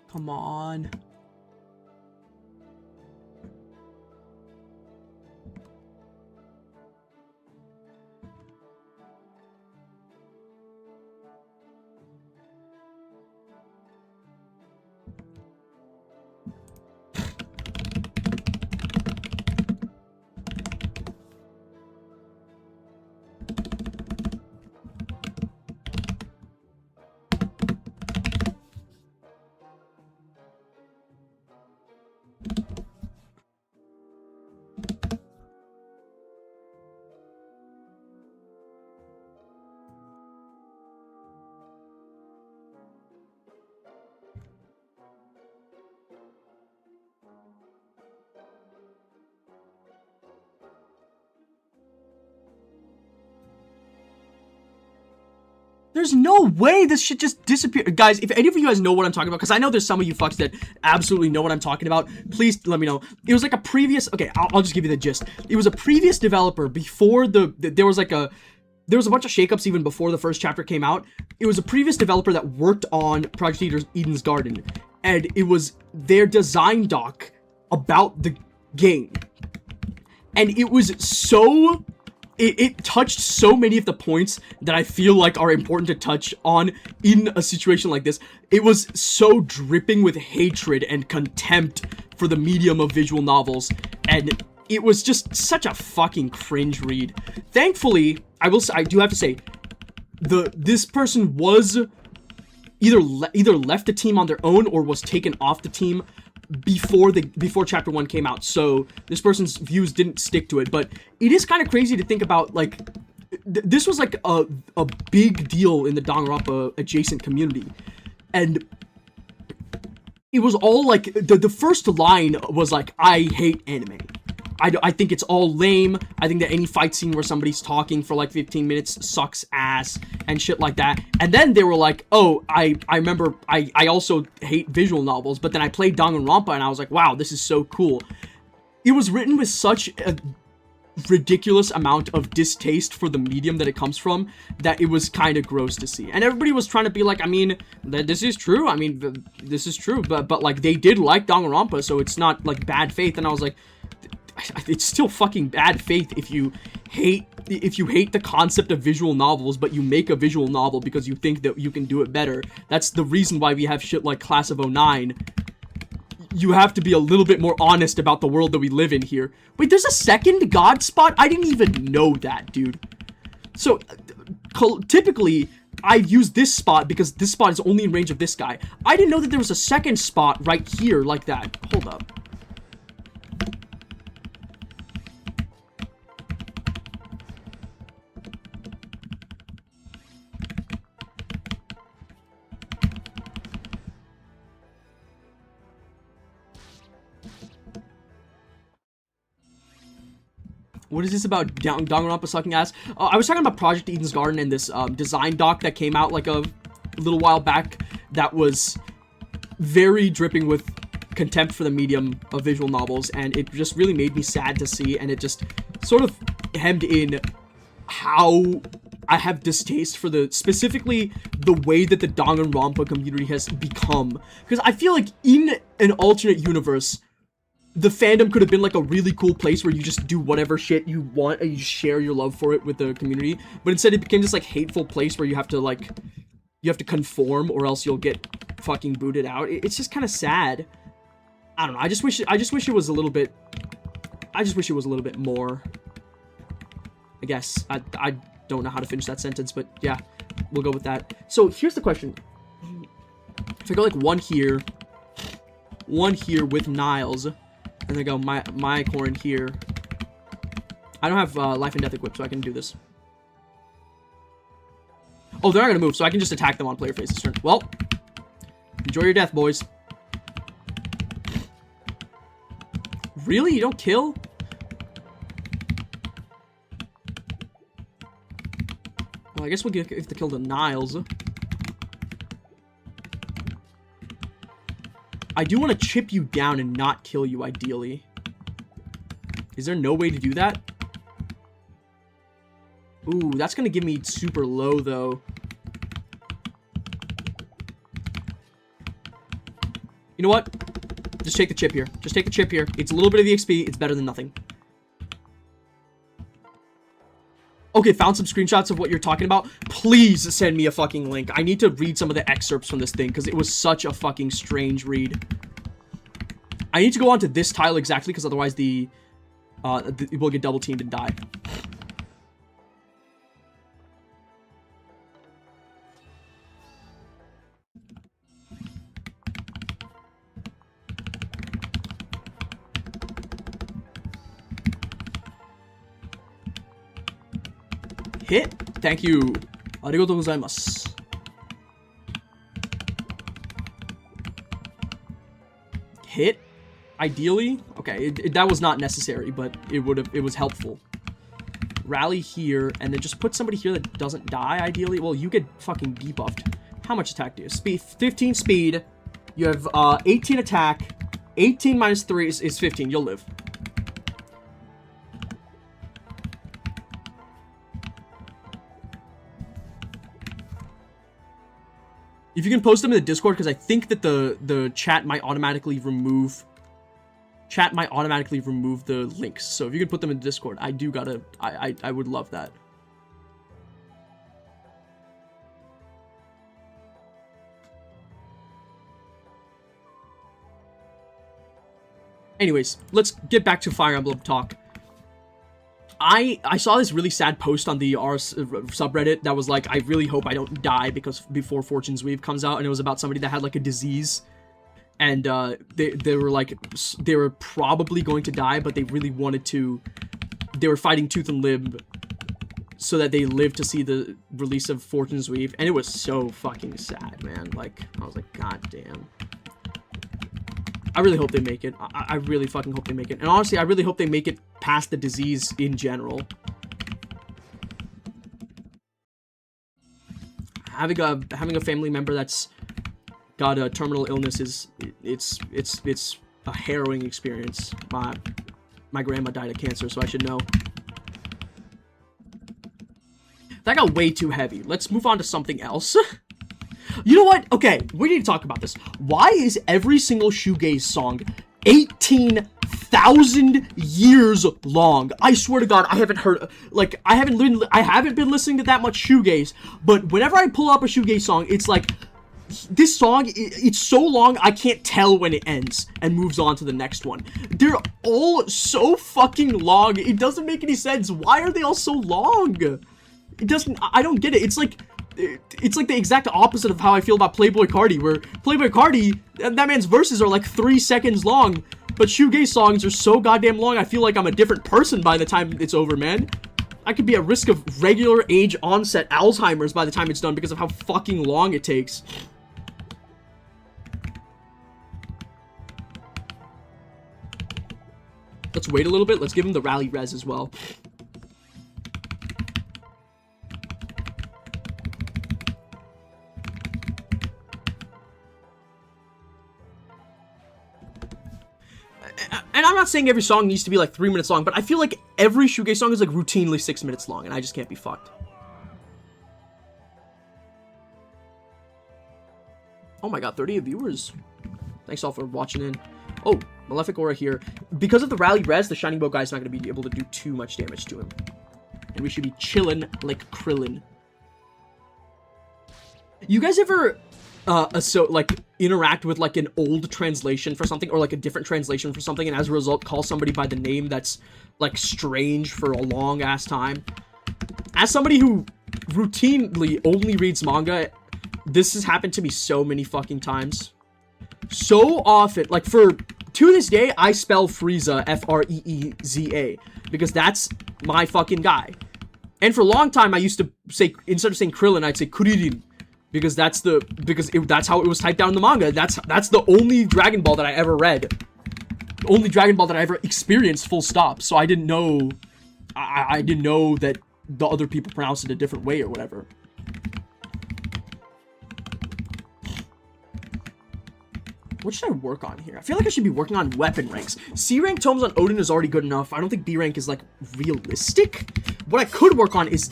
Come on. There's no way this shit just disappeared. Guys, if any of you guys know what I'm talking about, because I know there's some of you fucks that absolutely know what I'm talking about, please let me know. It was like a previous... Okay, I'll just give you the gist. It was a previous developer before there was a bunch of shakeups even before the first chapter came out. It was a previous developer that worked on Project Eden's Garden, and it was their design doc about the game. And it was so... It touched so many of the points that I feel like are important to touch on in a situation like this. It was so dripping with hatred and contempt for the medium of visual novels, and it was just such a fucking cringe read. Thankfully, I do have to say, this person was either left the team on their own or was taken off the team before chapter 1 came out, so this person's views didn't stick to it. But it is kind of crazy to think about, like, this was like a big deal in the Danganronpa adjacent community, and it was all like the first line was like, I hate anime. I think it's all lame. I think that any fight scene where somebody's talking for like 15 minutes sucks ass and shit like that. And then they were like, oh, I remember I also hate visual novels, but then I played Danganronpa and I was like, wow, this is so cool. It was written with such a ridiculous amount of distaste for the medium that it comes from that it was kind of gross to see. And everybody was trying to be like, I mean, this is true. I mean, this is true, but like they did like Danganronpa, so it's not like bad faith. And I was like, it's still fucking bad faith if you hate the concept of visual novels, but you make a visual novel because you think that you can do it better. That's the reason why we have shit like Class of 09. You have to be a little bit more honest about the world that we live in here. Wait, there's a second god spot? I didn't even know that, dude. So, typically, I've used this spot because this spot is only in range of this guy. I didn't know that there was a second spot right here like that. Hold up. What is this about Danganronpa sucking ass? I was talking about Project Eden's Garden and this design doc that came out like a little while back that was very dripping with contempt for the medium of visual novels, and it just really made me sad to see, and it just sort of hemmed in how I have distaste for specifically the way that the Danganronpa community has become. Because I feel like in an alternate universe, the fandom could have been like a really cool place where you just do whatever shit you want and you share your love for it with the community. But instead it became this like hateful place where you have to conform or else you'll get fucking booted out. It's just kind of sad. I don't know. I just wish it was a little bit more. I guess. I don't know how to finish that sentence, but yeah, we'll go with that. So here's the question. If I go like one here with Niles, and then I go my Corrin here. I don't have life and death equipped, so I can do this. Oh, they're not gonna move, so I can just attack them on player phase this turn. Well, enjoy your death, boys. Really? You don't kill? Well, I guess we'll get the kill to Niles. I do want to chip you down and not kill you, ideally. Is there no way to do that? Ooh, that's going to give me super low, though. You know what? Just take the chip here. Just take the chip here. It's a little bit of EXP. It's better than nothing. Okay, found some screenshots of what you're talking about. Please send me a fucking link. I need to read some of the excerpts from this thing because it was such a fucking strange read. I need to go on to this tile exactly because otherwise we'll get double teamed and die. Hit. Thank you. Arigatou gozaimasu. Hit. Ideally. Okay, that was not necessary, but it was helpful. Rally here, and then just put somebody here that doesn't die, ideally. Well, you get fucking debuffed. How much attack do you have? Speed. 15 speed. You have 18 attack. 18 minus 3 is 15. You'll live. If you can post them in the Discord, because I think that the chat might automatically remove the links. So if you can put them in the Discord, I would love that. Anyways, let's get back to Fire Emblem talk. I saw this really sad post on the R subreddit that was like, I really hope I don't die before Fortune's Weave comes out, and it was about somebody that had like a disease, and they were like, they were probably going to die, but they really wanted to, they were fighting tooth and limb so that they lived to see the release of Fortune's Weave, and it was so fucking sad, man. Like, I was like, god damn. I really hope they make it. I really fucking hope they make it. And honestly, I really hope they make it past the disease in general. Having a family member that's got a terminal illness it's a harrowing experience. My grandma died of cancer, so I should know. That got way too heavy. Let's move on to something else. You know what? Okay, we need to talk about this. Why is every single shoegaze song 18,000 years long? I swear to God, I haven't heard, like, I haven't been listening to that much shoegaze, but whenever I pull up a shoegaze song, it's like, this song, it's so long, I can't tell when it ends and moves on to the next one. They're all so fucking long. It doesn't make any sense. Why are they all so long? It doesn't, I don't get it. It's like the exact opposite of how I feel about Playboy Cardi, where Playboy Cardi, that man's verses are like 3 seconds long, but shoegaze songs are so goddamn long, I feel like I'm a different person by the time it's over, man. I could be at risk of regular age onset Alzheimer's by the time it's done because of how fucking long it takes. Let's wait a little bit. Let's give him the rally res as well. And I'm not saying every song needs to be like 3 minutes long, but I feel like every shoegaze song is like routinely 6 minutes long, and I just can't be fucked. Oh my god, 38 viewers. Thanks all for watching in. Oh, Malefic Aura here. Because of the rally res, the Shining Bow guy's not going to be able to do too much damage to him. And we should be chilling like Krillin. You guys ever, interact with, like, an old translation for something, or, like, a different translation for something, and as a result call somebody by the name that's, like, strange for a long-ass time? As somebody who routinely only reads manga, this has happened to me so many fucking times. So often, like, to this day, I spell Frieza, F-R-E-E-Z-A, because that's my fucking guy. And for a long time, I used to say, instead of saying Krillin, I'd say Kuririn, because that's how it was typed down in the manga. That's the only Dragon Ball that I ever read. The only Dragon Ball that I ever experienced, full stop. So I didn't know, I didn't know that the other people pronounced it a different way or whatever. What should I work on here? I feel like I should be working on weapon ranks. C rank tomes on Odin is already good enough. I don't think B rank is, like, realistic. What I could work on is,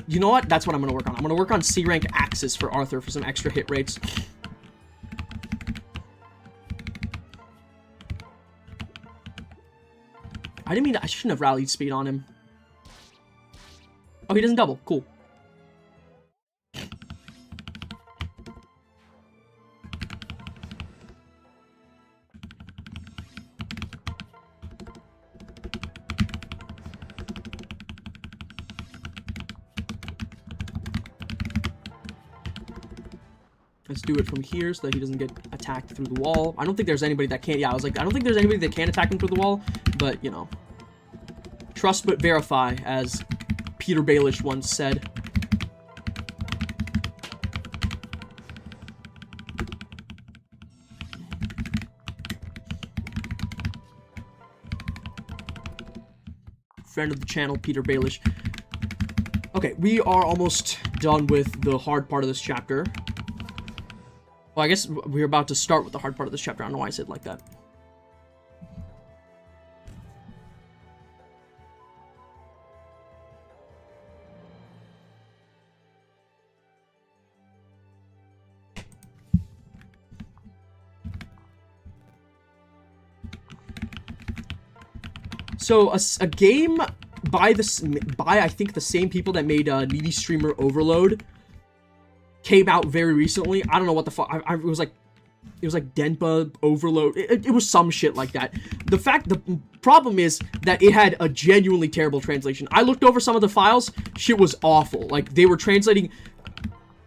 you know what? That's what I'm going to work on. I'm going to work on C rank Axis for Arthur for some extra hit rates. I shouldn't have rallied speed on him. Oh, he doesn't double. Cool. Let's do it from here so that he doesn't get attacked through the wall. I don't think there's anybody that can't. Yeah, I was like, I don't think there's anybody that can attack him through the wall. But, you know. Trust but verify, as Peter Baelish once said. Friend of the channel, Peter Baelish. Okay, we are almost done with the hard part of this chapter. Well, I guess we're about to start with the hard part of this chapter. I don't know why I said it like that. So, a game by I think the same people that made Needy Streamer Overload came out very recently. I don't know what the fuck. It was like Denpa Overload. It was some shit like that. The problem is that it had a genuinely terrible translation. I looked over some of the files. Shit was awful. Like, they were translating.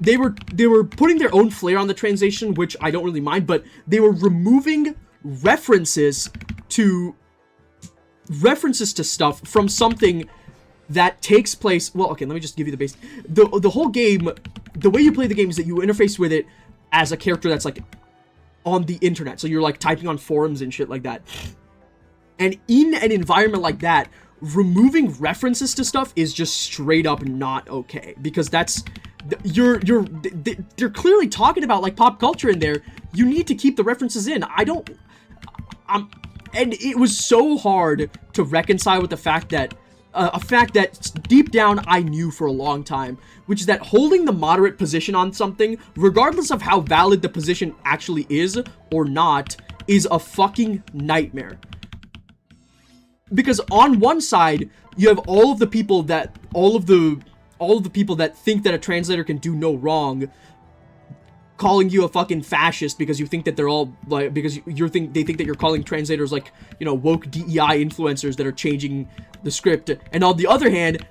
They were putting their own flair on the translation, which I don't really mind, but they were removing references to stuff from something that takes place. Well, okay, let me just give you the base. The whole game, the way you play the game is that you interface with it as a character that's, like, on the internet. So you're, like, typing on forums and shit like that. And in an environment like that, removing references to stuff is just straight up not okay, because that's they're clearly talking about, like, pop culture in there. You need to keep the references in. And it was so hard to reconcile with the fact that a fact that deep down I knew for a long time, which is that holding the moderate position on something, regardless of how valid the position actually is or not, is a fucking nightmare. Because on one side, you have all of the people that think that a translator can do no wrong, calling you a fucking fascist because you think that they're all, like, because they think that you're calling translators, like, you know, woke DEI influencers that are changing the script. And on the other hand,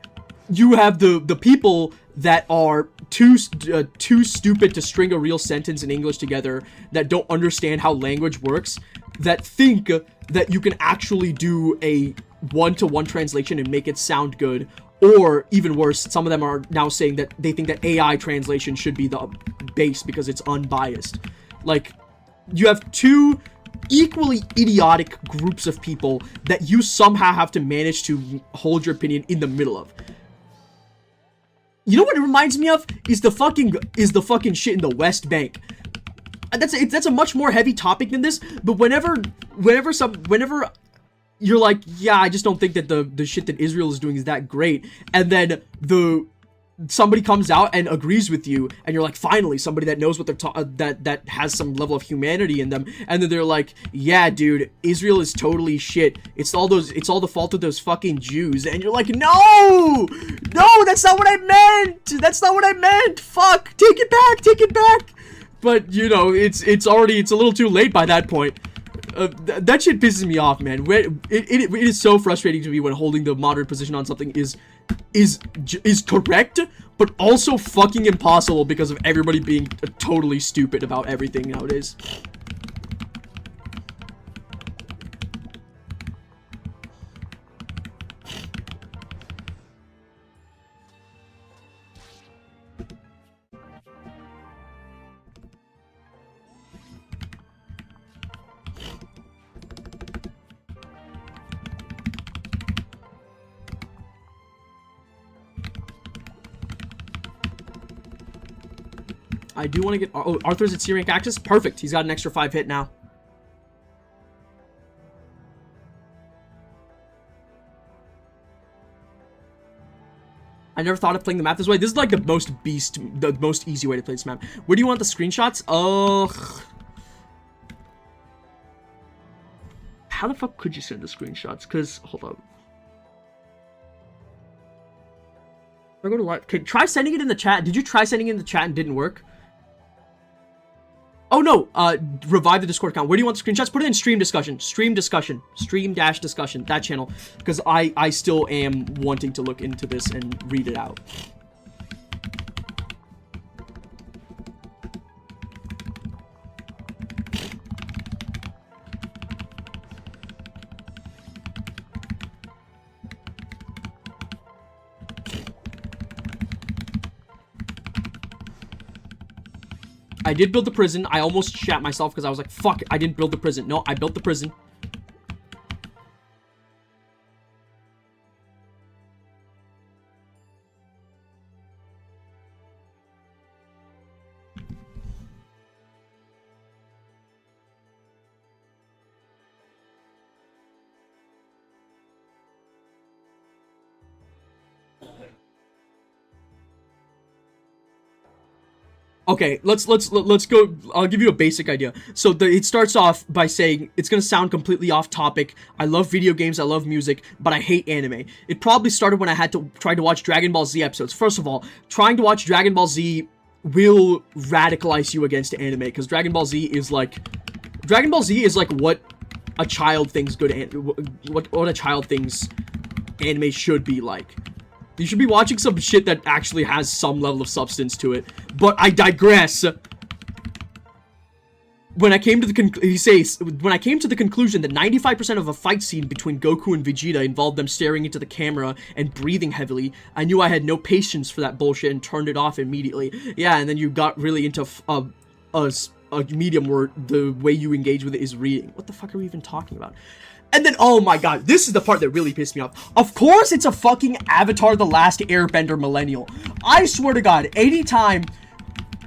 you have the people that are too stupid to string a real sentence in English together, that don't understand how language works, that think that you can actually do a one-to-one translation and make it sound good. Or, even worse, some of them are now saying that they think that AI translation should be the base because it's unbiased. Like, you have two equally idiotic groups of people that you somehow have to manage to hold your opinion in the middle of. You know what it reminds me of? Is the fucking shit in the West Bank. That's a much more heavy topic than this, but whenever you're like, yeah, I just don't think that the shit that Israel is doing is that great, and then the somebody comes out and agrees with you, and you're like, finally, somebody that knows what they're that has some level of humanity in them, and then they're like, yeah, dude, Israel is totally shit. It's all the fault of those fucking Jews, and you're like, no, that's not what I meant. That's not what I meant. Fuck, take it back. But you know, it's a little too late by that point. That shit pisses me off, man. It is so frustrating to me when holding the moderate position on something is correct, but also fucking impossible because of everybody being totally stupid about everything nowadays. I do want to get... Oh, Arthur's at C-rank access? Perfect. He's got an extra 5 hit now. I never thought of playing the map this way. This is like the most easy way to play this map. Where do you want the screenshots? Ugh. How the fuck could you send the screenshots? Because, hold up. If I go to what? Okay, try sending it in the chat. Did you try sending it in the chat and didn't work? Oh no, revive the Discord account. Where do you want the screenshots? Put it in stream discussion, stream-discussion, that channel, because I still am wanting to look into this and read it out. I did build the prison. I almost shat myself because I was like, fuck, I didn't build the prison. No, I built the prison. Okay, let's go. I'll give you a basic idea. So it starts off by saying it's gonna sound completely off topic. I love video games, I love music, but I hate anime. It probably started when I had to try to watch Dragon Ball Z episodes. First of all, trying to watch Dragon Ball Z will radicalize you against anime, because Dragon Ball Z is like what a child thinks what a child thinks anime should be like. You should be watching some shit that actually has some level of substance to it. But I digress. When I came to the conclusion that 95% of a fight scene between Goku and Vegeta involved them staring into the camera and breathing heavily, I knew I had no patience for that bullshit and turned it off immediately. Yeah, and then you got really into a medium where the way you engage with it is reading. What the fuck are we even talking about? And then, oh my god, this is the part that really pissed me off. Of course it's a fucking Avatar The Last Airbender millennial. I swear to god, anytime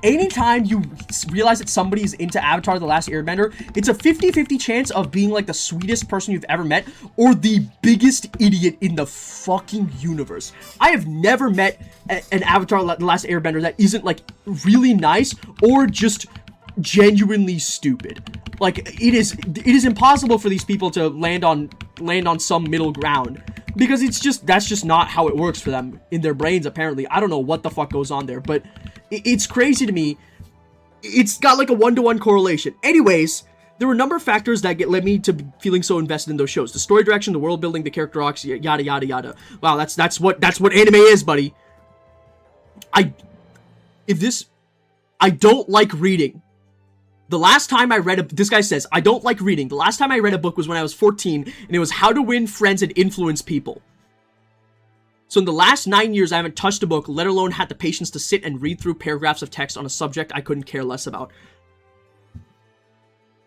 you realize that somebody is into Avatar The Last Airbender, it's a 50-50 chance of being like the sweetest person you've ever met or the biggest idiot in the fucking universe. I have never met an Avatar The Last Airbender that isn't like really nice or just genuinely stupid. Like, it is impossible for these people to land on some middle ground, because that's just not how it works for them in their brains, apparently. I don't know what the fuck goes on there, but it's crazy to me. It's got like a 1-to-1 correlation. Anyways, there were a number of factors that led me to feeling so invested in those shows. The story direction, the world building, the character arcs, yada yada yada. Wow, that's what anime is, buddy. I don't like reading. The last time I read this guy says, I don't like reading. The last time I read a book was when I was 14, and it was How to Win Friends and Influence People. So in the last 9 years, I haven't touched a book, let alone had the patience to sit and read through paragraphs of text on a subject I couldn't care less about.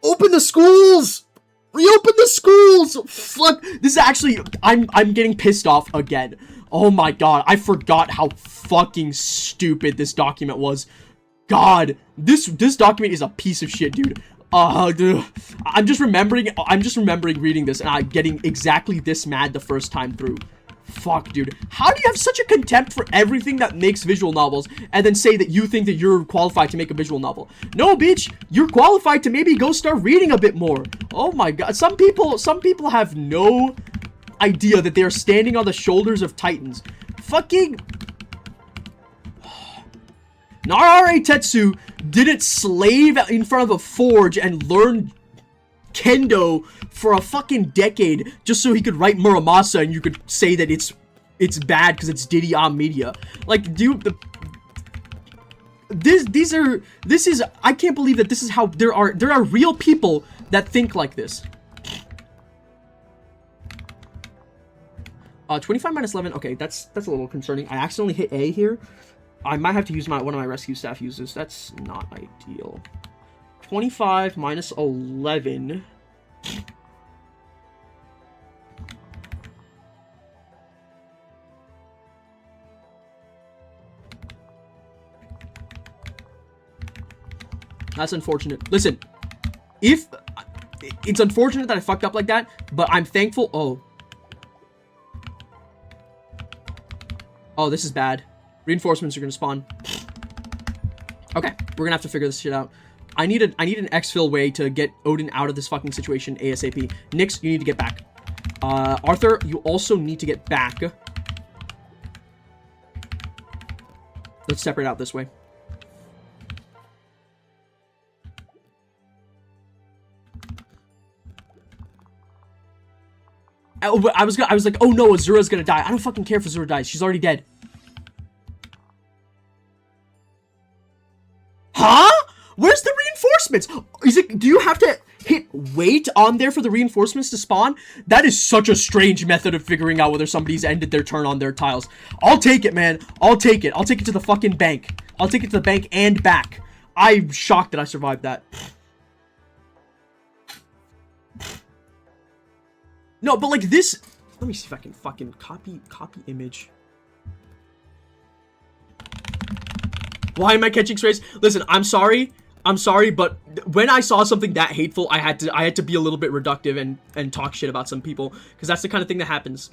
Open the schools! Reopen the schools! Fuck, this is actually, I'm getting pissed off again. Oh my god, I forgot how fucking stupid this document was. God, this document is a piece of shit, dude. Dude, I'm just remembering reading this and I'm getting exactly this mad the first time through. Fuck, dude. How do you have such a contempt for everything that makes visual novels and then say that you think that you're qualified to make a visual novel? No, bitch. You're qualified to maybe go start reading a bit more. Oh my god. Some people have no idea that they are standing on the shoulders of titans. Fucking Narare Tetsu didn't slave in front of a forge and learn kendo for a fucking decade just so he could write Muramasa and you could say that it's bad because it's Diddy on media. Like, dude, this is I can't believe that this is how there are real people that think like this. 25 minus 11. Okay, that's a little concerning. I accidentally hit A here. I might have to use one of my rescue staff uses. That's not ideal. 25 minus 11. That's unfortunate. Listen, if it's unfortunate that I fucked up like that, but I'm thankful. Oh, this is bad. Reinforcements are gonna spawn. Okay, we're gonna have to figure this shit out. I need an exfil way to get Odin out of this fucking situation ASAP. Nyx, you need to get back. Arthur, you also need to get back. Let's separate out this way. I was like, oh no, Azura's gonna die. I don't fucking care if Azura dies. She's already dead. Huh? Where's the reinforcements? Do you have to hit wait on there for the reinforcements to spawn? That is such a strange method of figuring out whether somebody's ended their turn on their tiles. I'll take it, man. I'll take it. I'll take it to the fucking bank. I'll take it to the bank and back. I'm shocked that I survived that. No, but like this... Let me see if I can fucking copy image. Why am I catching strays? Listen, I'm sorry, but when I saw something that hateful, I had to be a little bit reductive and talk shit about some people, because that's the kind of thing that happens.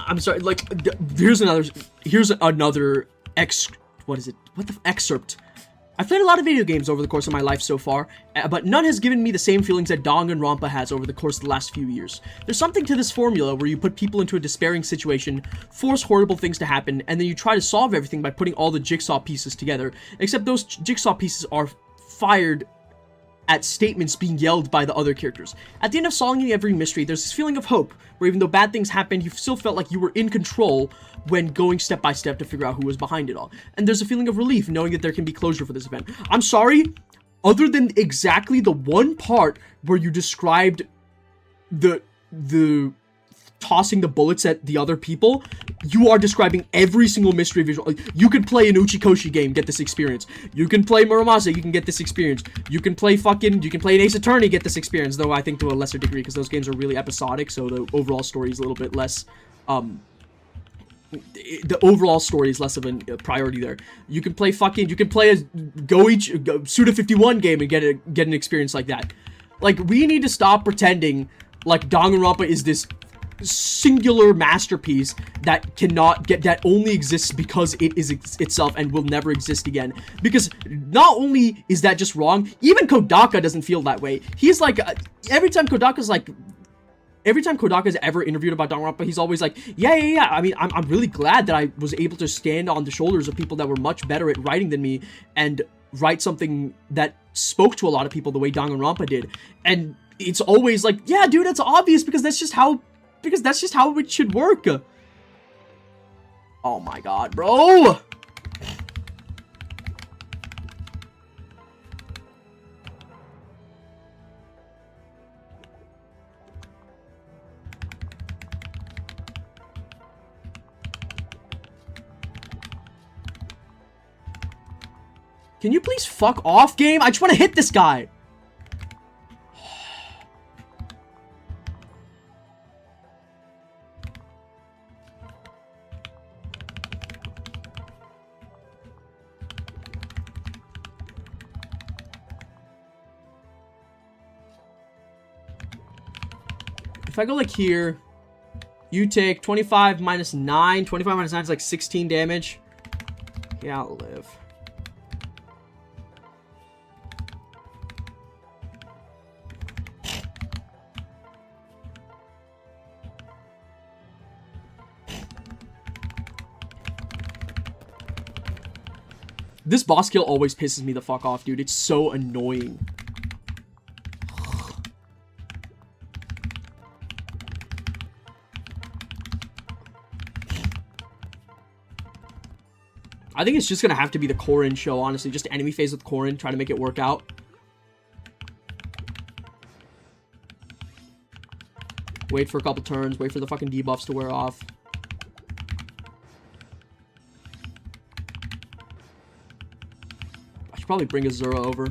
I'm sorry, like, here's another excerpt. I've played a lot of video games over the course of my life so far, but none has given me the same feelings that Danganronpa has over the course of the last few years. There's something to this formula where you put people into a despairing situation, force horrible things to happen, and then you try to solve everything by putting all the jigsaw pieces together, except those jigsaw pieces are fired at statements being yelled by the other characters. At the end of solving every mystery, there's this feeling of hope, where even though bad things happened, you still felt like you were in control when going step by step to figure out who was behind it all. And there's a feeling of relief knowing that there can be closure for this event. I'm sorry, other than exactly the one part where you described the tossing the bullets at the other people, you are describing every single mystery visual. You can play an Uchikoshi game, get this experience. You can play Muramasa, you can get this experience. You can play an Ace Attorney, get this experience, though I think to a lesser degree, because those games are really episodic, so the overall story is a little bit less, the overall story is less of a priority there. You can play a Suda 51 game and get an experience like that. Like, we need to stop pretending like Danganronpa is this singular masterpiece that only exists because it is itself and will never exist again. Because not only is that just wrong, even Kodaka doesn't feel that way. He's like, every time Kodaka's ever interviewed about Danganronpa, he's always like, yeah. I mean, I'm really glad that I was able to stand on the shoulders of people that were much better at writing than me and write something that spoke to a lot of people the way Danganronpa did. And it's always like, yeah, dude, it's obvious because that's just how it should work. Oh my god, bro. Can you please fuck off, game? I just want to hit this guy. If I go like here, you take 25 minus 9. 25 minus 9 is like 16 damage. Yeah, I'll live. This boss kill always pisses me the fuck off, dude. It's so annoying. I think it's just gonna have to be the Corrin show, honestly. Just enemy phase with Corrin, try to make it work out. Wait for a couple turns, wait for the fucking debuffs to wear off. I should probably bring Azura over.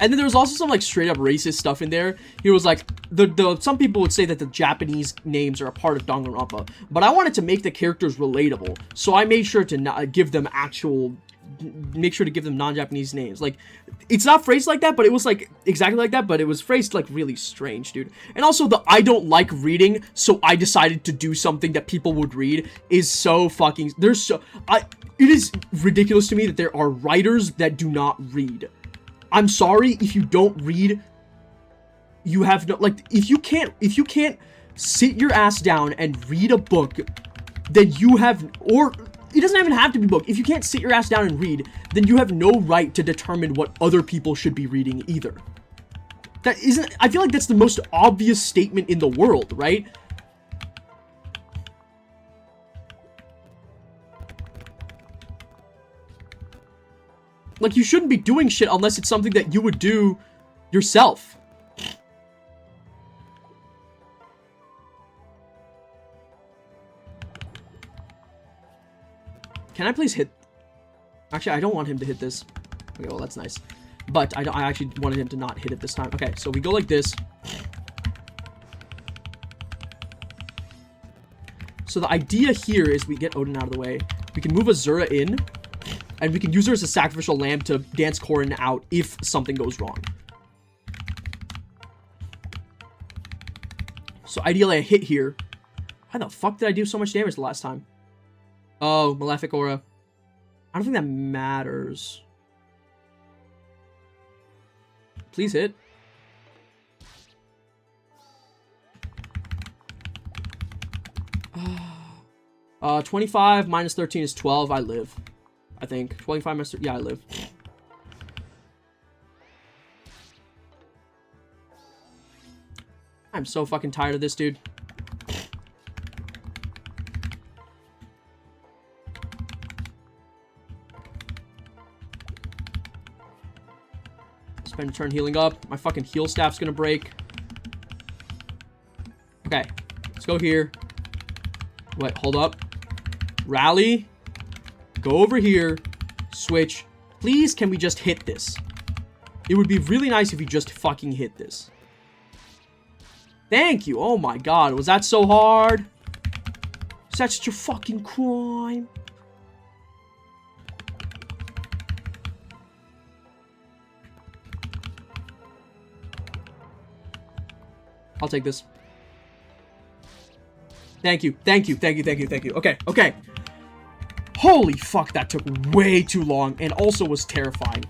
And then there was also some like straight up racist stuff in there. He was like, some people would say that the Japanese names are a part of Danganronpa, but I wanted to make the characters relatable, so I made sure to not give them non-Japanese names. Like, it's not phrased like that, but it was like exactly like that, but it was phrased like really strange, dude. And also the I don't like reading, so I decided to do something that people would read is so fucking, it is ridiculous to me that there are writers that do not read. I'm sorry if you don't read. You have no, like, if you can't sit your ass down and read a book, then you have, or it doesn't even have to be a book. If you can't sit your ass down and read, then you have no right to determine what other people should be reading either. That isn't, I feel like that's the most obvious statement in the world, right? Like, you shouldn't be doing shit unless it's something that you would do yourself. Can I please hit? Actually, I don't want him to hit this. Okay, well, that's nice. But I actually wanted him to not hit it this time. Okay, so we go like this. So the idea here is we get Odin out of the way. We can move Azura in. And we can use her as a sacrificial lamb to dance Corrin out if something goes wrong. So ideally I hit here. Why the fuck did I do so much damage the last time? Oh, Malefic Aura. I don't think that matters. Please hit. 25 minus 13 is 12. I live. I think 25 minus 13. Yeah, I live. I'm so fucking tired of this, dude. Spend a turn healing up. My fucking heal staff's gonna break. Okay, let's go here. Wait, hold up. Rally. Go over here. Switch. Please, can we just hit this? It would be really nice if you just fucking hit this. Thank you. Oh my god, was that so hard? Is that such a fucking crime? I'll take this. Thank you. Thank you. Thank you. Thank you. Thank you. Okay. Okay. Holy fuck, that took way too long and also was terrifying.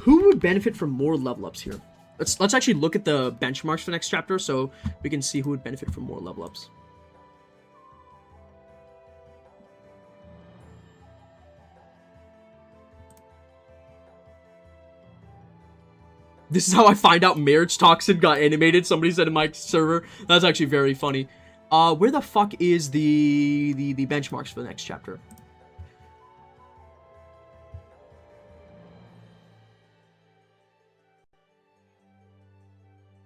Who would benefit from more level ups here? Let's actually look at the benchmarks for next chapter so we can see who would benefit from more level ups. This is how I find out Marriage Toxin got animated. Somebody said in my server. That's actually very funny. Where the fuck is the benchmarks for the next chapter?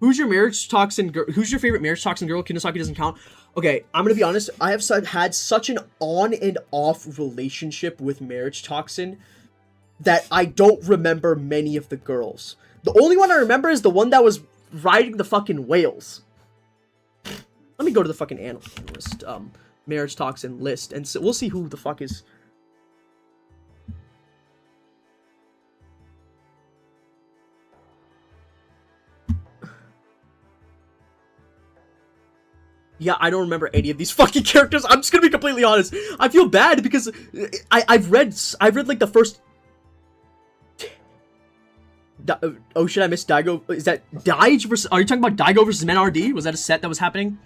Who's your marriage toxin girl? Who's your favorite marriage toxin girl? Kinosaki doesn't count. Okay, I'm gonna be honest. I have had such an on and off relationship with marriage toxin that I don't remember many of the girls. The only one I remember is the one that was riding the fucking whales. Let me go to the fucking analyst, marriage toxin list, and so we'll see who the fuck is. Yeah, I don't remember any of these fucking characters. I'm just gonna be completely honest. I feel bad because I've read like the first. Oh shit! I missed Daigo. Is that Daige versus? Are you talking about Daigo versus Men RD? Was that a set that was happening?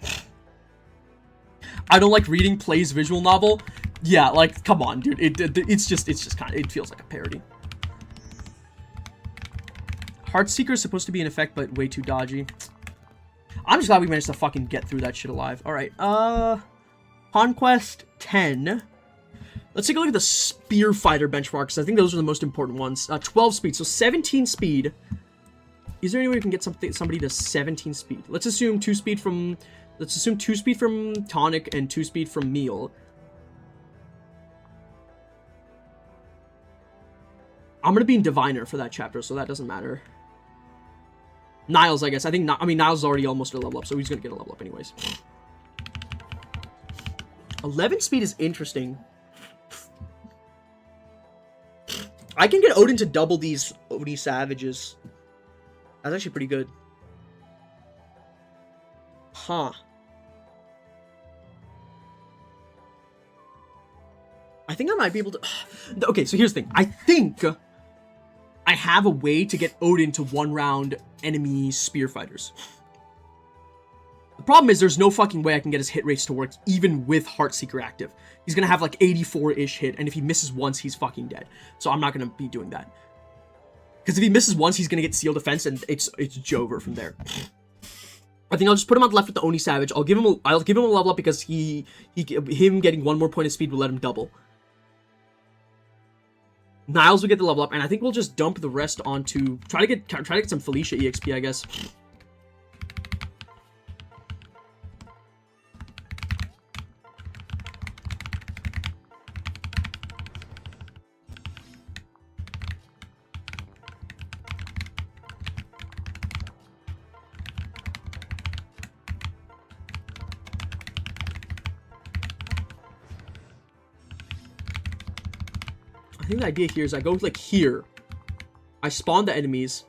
I don't like reading Play's visual novel. Yeah, like come on, dude. It's just kind of, it feels like a parody. Heartseeker is supposed to be in effect, but way too dodgy. I'm just glad we managed to fucking get through that shit alive. All right, Conquest 10. Let's take a look at the spear fighter benchmarks. I think those are the most important ones. 12 speed, so 17 speed. Is there any way we can get somebody to 17 speed? Let's assume 2 speed from. Let's assume 2 speed from Tonic and 2 speed from Meal. I'm gonna be in Diviner for that chapter, so that doesn't matter. Niles, I guess. I think. I mean, Niles is already almost a level up, so he's gonna get a level up anyways. 11 speed is interesting. I can get Odin to double these Oni Savages. That's actually pretty good. Huh. I think I might be able to... Okay, so here's the thing. I think I have a way to get Odin to one-round enemy spear fighters. The problem is there's no fucking way I can get his hit rates to work even with Heartseeker active. He's gonna have like 84-ish hit, and if he misses once, he's fucking dead. So I'm not gonna be doing that. Because if he misses once, he's gonna get seal defense, and it's Jover from there. I think I'll just put him on the left with the Oni Savage. I'll give him a level up because him getting one more point of speed will let him double. Niles will get the level up, and I think we'll just dump the rest onto try to get some Felicia EXP, I guess. I think the idea here is I go like here. I spawn the enemies.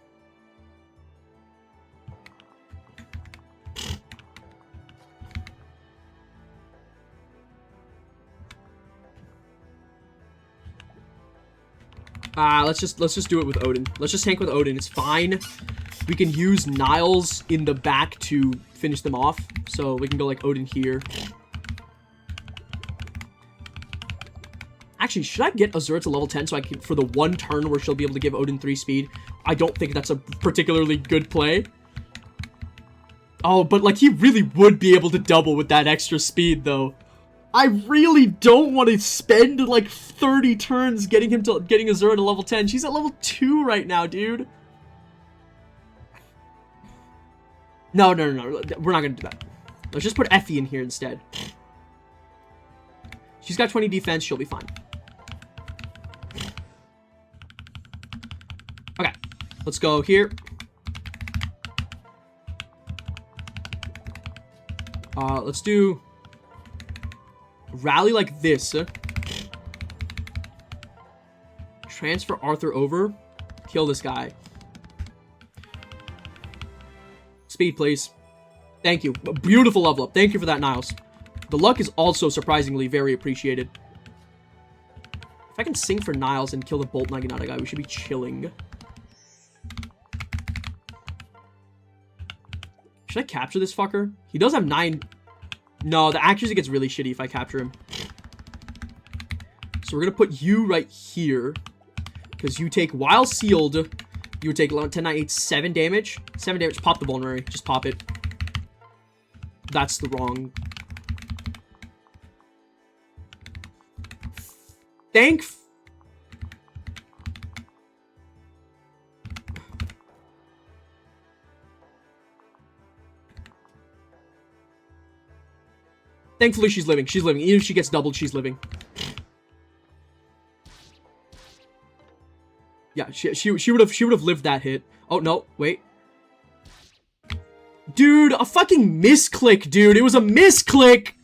Let's just do it with Odin. Let's just tank with Odin. It's fine. We can use Niles in the back to finish them off. So we can go like Odin here. Actually, should I get Azura to level 10 so I can, for the one turn where she'll be able to give Odin 3 speed? I don't think that's a particularly good play. Oh, but like he really would be able to double with that extra speed though. I really don't want to spend like 30 turns getting Azura to level 10. She's at level 2 right now, dude. No. We're not gonna do that. Let's just put Effie in here instead. She's got 20 defense, she'll be fine. Okay, let's go here. Let's do rally like this. Transfer Arthur over. Kill this guy. Speed, please. Thank you. A beautiful level up. Thank you for that, Niles. The luck is also surprisingly very appreciated. If I can sing for Niles and kill the Bolt Naginata guy, we should be chilling. should I capture this fucker? He does have 9. No, the accuracy gets really shitty if I capture him. So we're gonna put you right here. Because you take, while sealed, you would take 11, 10, 9, 8, 7 damage. 7 damage. Pop the vulnerary. Just pop it. That's the wrong. Thankfully, she's living. She's living. Even if she gets doubled, she's living. Yeah, she would have lived that hit. Oh no, wait. Dude, a fucking misclick, dude. It was a misclick.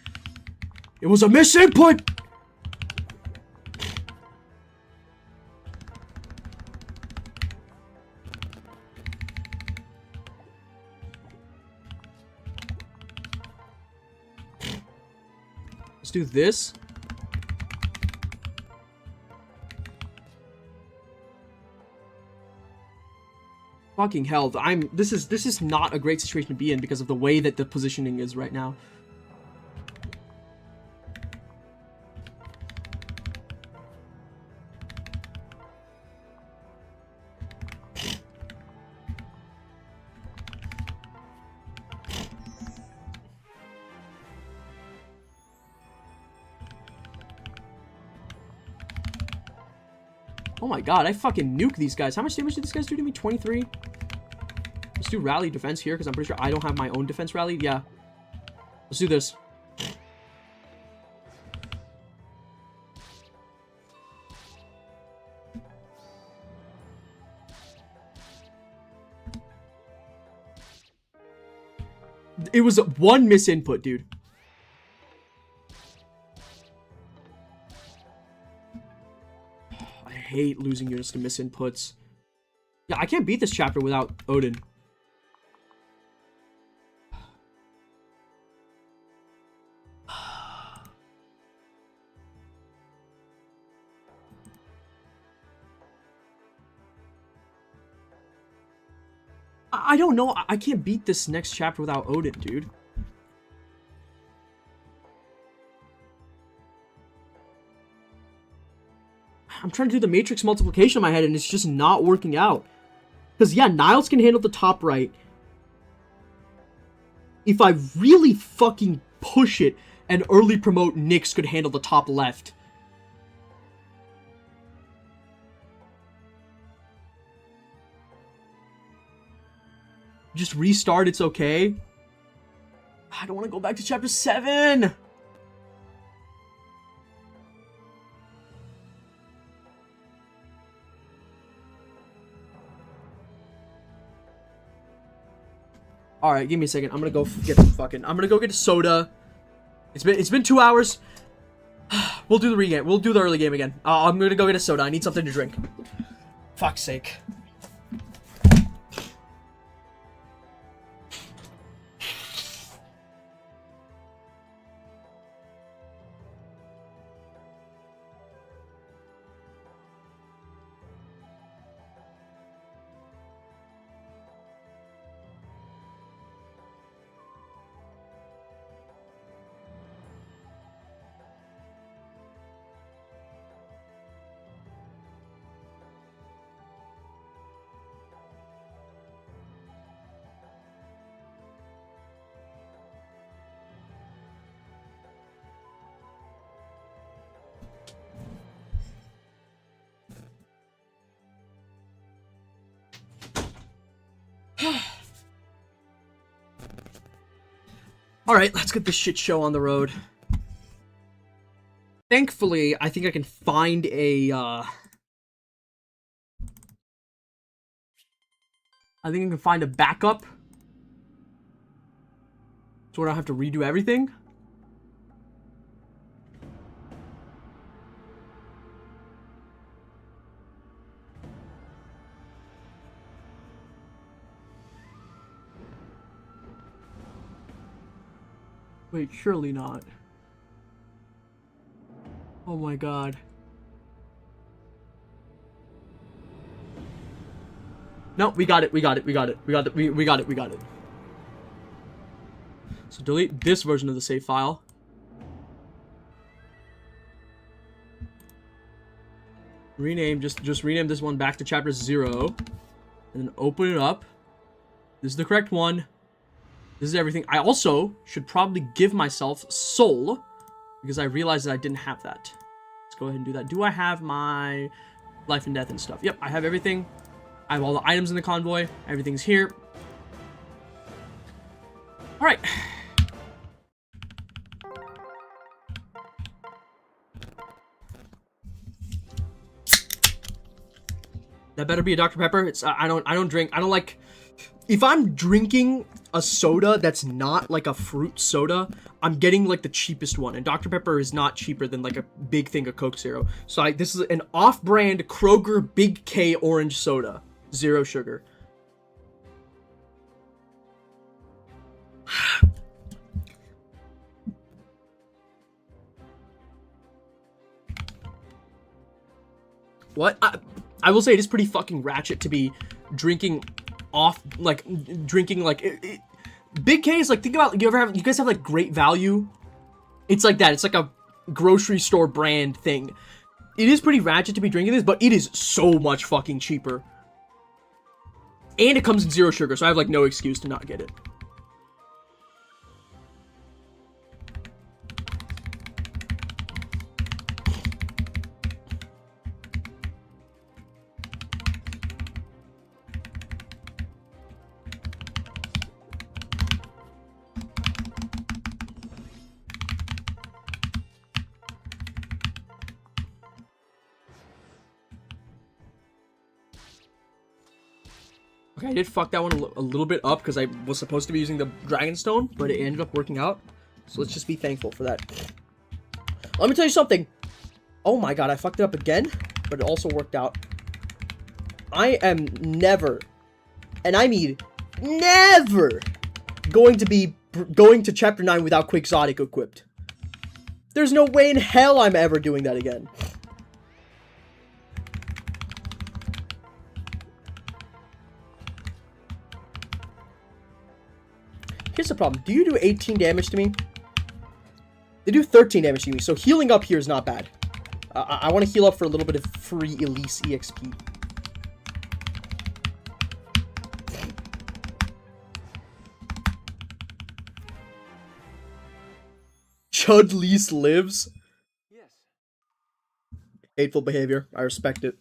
It was a misinput. Let's do this. Fucking hell, this is not a great situation to be in because of the way that the positioning is right now. Oh my god, I fucking nuke these guys. How much damage did these guys do to me? 23? Let's do rally defense here, because I'm pretty sure I don't have my own defense rally. Yeah. Let's do this. It was one misinput, dude. I hate losing units to misinputs. Yeah, I can't beat this chapter without Odin. I don't know. I can't beat this next chapter without Odin, dude. I'm trying to do the matrix multiplication in my head and it's just not working out. Because, yeah, Niles can handle the top right. If I really fucking push it and early promote, Nyx could handle the top left. Just restart, it's okay. I don't want to go back to chapter 7. Alright, give me a second. I'm gonna go get some fucking... I'm gonna go get a soda. It's been 2 hours. We'll do the regame. We'll do the early game again. I'm gonna go get a soda. I need something to drink. Fuck's sake. Alright, let's get this shit show on the road. Thankfully, I think I can find a, I think I can find a backup. So I don't have to redo everything. Wait, surely not. Oh my god. No, we got it, we got it, we got it, we got it, we got it, we got it. So delete this version of the save file. Rename, just rename this one back to chapter 0. And then open it up. This is the correct one. This is everything. I also should probably give myself soul, because I realized that I didn't have that. Let's go ahead and do that. Do I have my life and death and stuff? Yep, I have everything. I have all the items in the convoy. Everything's here. Alright. That better be a Dr. Pepper. It's I don't drink. I don't like, if I'm drinking a soda that's not like a fruit soda, I'm getting like the cheapest one, and Dr. Pepper is not cheaper than like a big thing of Coke Zero. So this is an off-brand Kroger Big K orange soda, 0 sugar. What? I will say it is pretty fucking ratchet to be drinking off, like, Big K is like, think about, you guys have like Great Value? It's like that. It's like a grocery store brand thing. It is pretty ratchet to be drinking this, but it is so much fucking cheaper. And it comes in 0 sugar, so I have like no excuse to not get it. Okay, I did fuck that one a little bit up because I was supposed to be using the Dragonstone, but it ended up working out. So let's just be thankful for that. Let me tell you something. Oh my god, I fucked it up again, but it also worked out. I am never, and I mean never, going to chapter 9 without Quixotic equipped. There's no way in hell I'm ever doing that again. Here's the problem. Do you do 18 damage to me? They do 13 damage to me, so healing up here is not bad. I want to heal up for a little bit of free Elise EXP. Chud Lease lives? Yes. Hateful behavior. I respect it.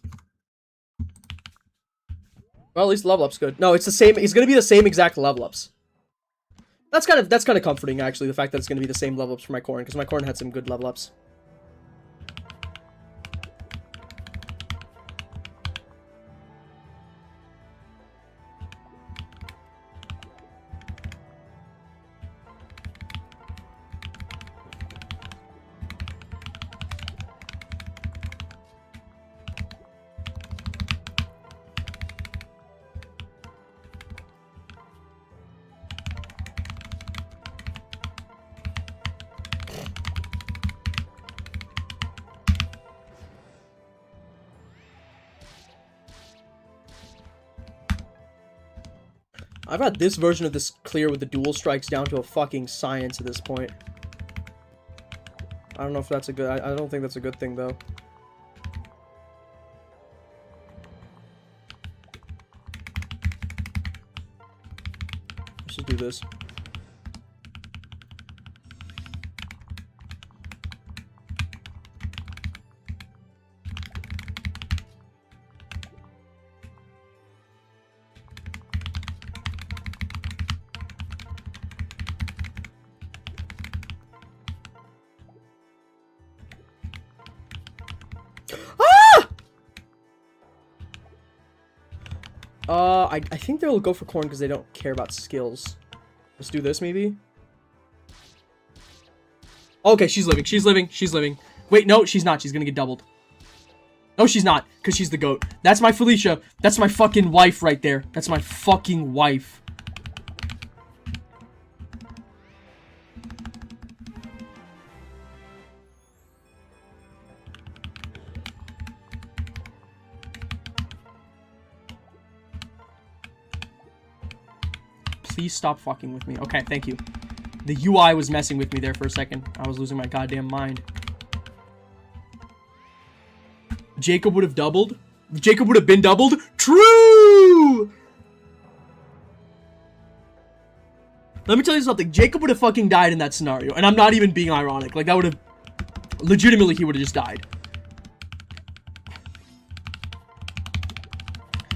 Well, at least level up's good. No, it's the same. It's gonna be the same exact level ups. That's kind of comforting, actually, the fact that it's going to be the same level ups for my Corrin, because my Corrin had some good level ups. I've had this version of this clear with the dual strikes down to a fucking science at this point. I don't know if that's a good... I don't think that's a good thing, though. Let's just do this. I think they'll go for Corrin because they don't care about skills. Let's do this, maybe? Okay, she's living. She's living. She's living. Wait, no, she's not. She's gonna get doubled. No, she's not, because she's the goat. That's my Felicia. That's my fucking wife right there. That's my fucking wife. Please stop fucking with me. Okay, thank you. The UI was messing with me there for a second. I was losing my goddamn mind. Jacob would have doubled. Jacob would have been doubled. True! Let me tell you something. Jacob would have fucking died in that scenario. And I'm not even being ironic. Like, that would have... Legitimately, he would have just died.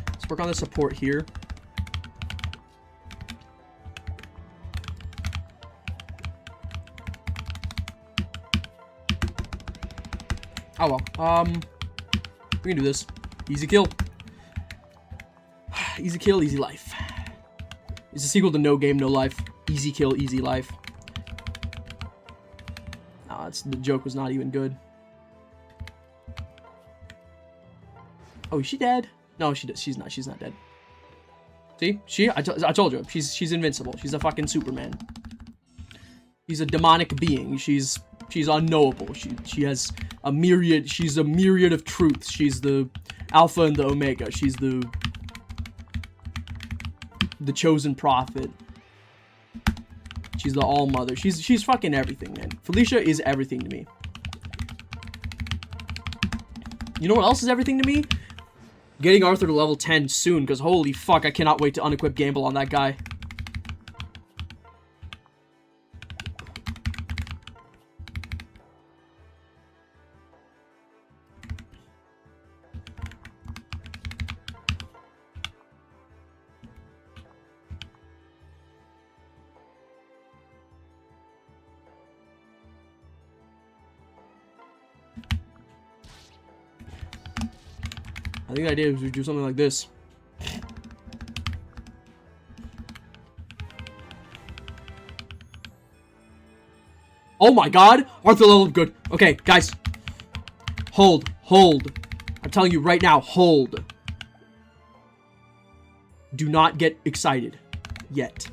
Let's work on the support here. Oh well. We can do this. Easy kill. Easy kill, easy life. It's a sequel to No Game, No Life. Easy kill, easy life. Nah, the joke was not even good. Oh, is she dead? No, she's not. She's not dead. See? I told you. She's invincible. She's a fucking Superman. She's a demonic being. She's unknowable. She has a myriad. She's a myriad of truths. She's the Alpha and the Omega. She's the chosen prophet. She's the All Mother. She's fucking everything, man. Felicia is everything to me. You know what else is everything to me? Getting Arthur to level 10 soon, because holy fuck, I cannot wait to unequip Gamble on that guy. I think the idea is we do something like this. Oh my god! Arthur leveled good. Okay, guys. Hold. I'm telling you right now, hold. Do not get excited. Yet.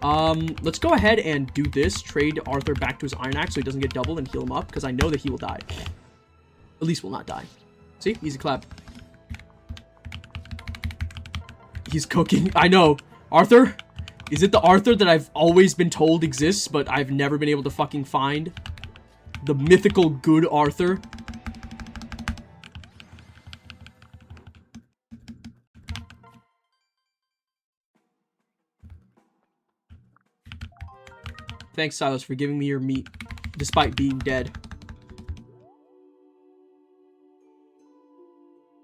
Let's go ahead and do this. Trade Arthur back to his Iron Axe so he doesn't get doubled and heal him up, because I know that he will die. At least will not die. See? Easy clap. He's cooking. I know. Arthur? Is it the Arthur that I've always been told exists, but I've never been able to fucking find? The mythical good Arthur? Thanks, Silas, for giving me your meat, despite being dead.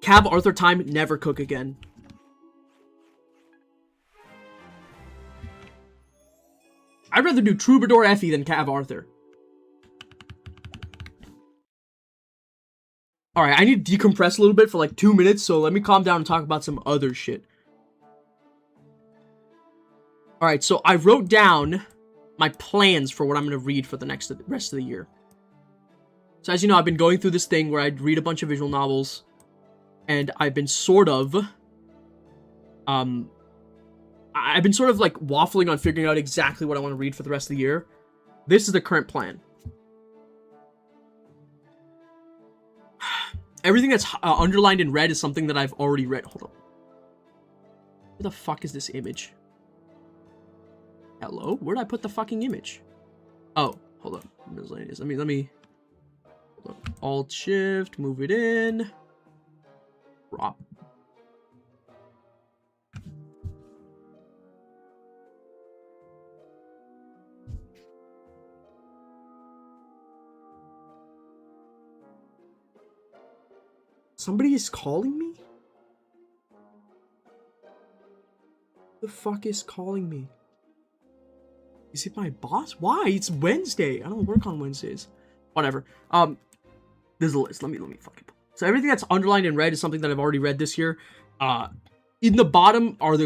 Cab Arthur time, never cook again. I'd rather do Troubadour Effie than Cav Arthur. Alright, I need to decompress a little bit for like 2 minutes, so let me calm down and talk about some other shit. Alright, so I wrote down my plans for what I'm going to read for the rest of the year. So as you know, I've been going through this thing where I'd read a bunch of visual novels, and I've been sort of like waffling on figuring out exactly what I want to read for the rest of the year. This is the current plan. Everything that's underlined in red is something that I've already read. Hold on. Where the fuck is this image? Hello? Where did I put the fucking image? Oh, hold on. Let me Alt Shift, move it in. Drop. Somebody is calling me? The fuck is calling me? Is it my boss? Why? It's Wednesday. I don't work on Wednesdays. Whatever. There's a list. Let me fucking. So everything that's underlined in red is something that I've already read this year. In the bottom are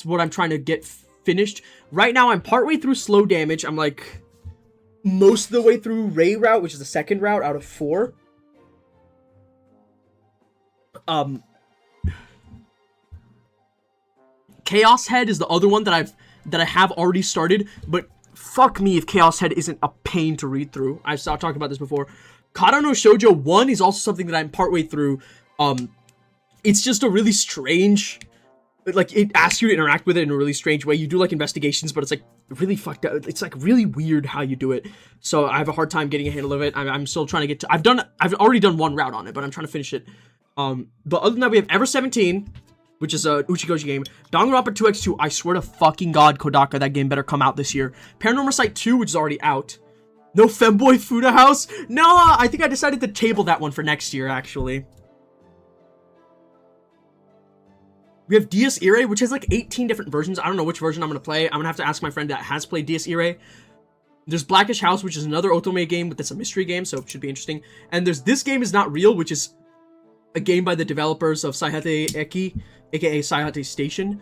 what I'm trying to get finished. Right now, I'm partway through Slow Damage. I'm like most of the way through Ray Route, which is the second route out of 4. Chaos Head is the other one that I have already started, but fuck me if Chaos Head isn't a pain to read through. I've talked about this before. Kata no Shoujo 1 is also something that I'm partway through. It's just a really strange like it asks you to interact with it in a really strange way. You do like investigations, but it's like really fucked up. It's like really weird how you do it. So I have a hard time getting a handle of it. I'm still trying to get to. I've already done one route on it, but I'm trying to finish it. But other than that, we have Ever 17, which is a Uchikoshi game. Danganronpa 2x2. I swear to fucking God, Kodaka, that game better come out this year. Paranormal Sight 2, which is already out. No Femboy Fuda House. No, I think I decided to table that one for next year, actually. We have Dies Irae, which has like 18 different versions. I don't know which version I'm going to play. I'm going to have to ask my friend that has played Dies Irae. There's Blackish House, which is another Otome game, but that's a mystery game, so it should be interesting. And there's This Game Is Not Real, which is a game by the developers of Saihate Eki, aka Saihate Station.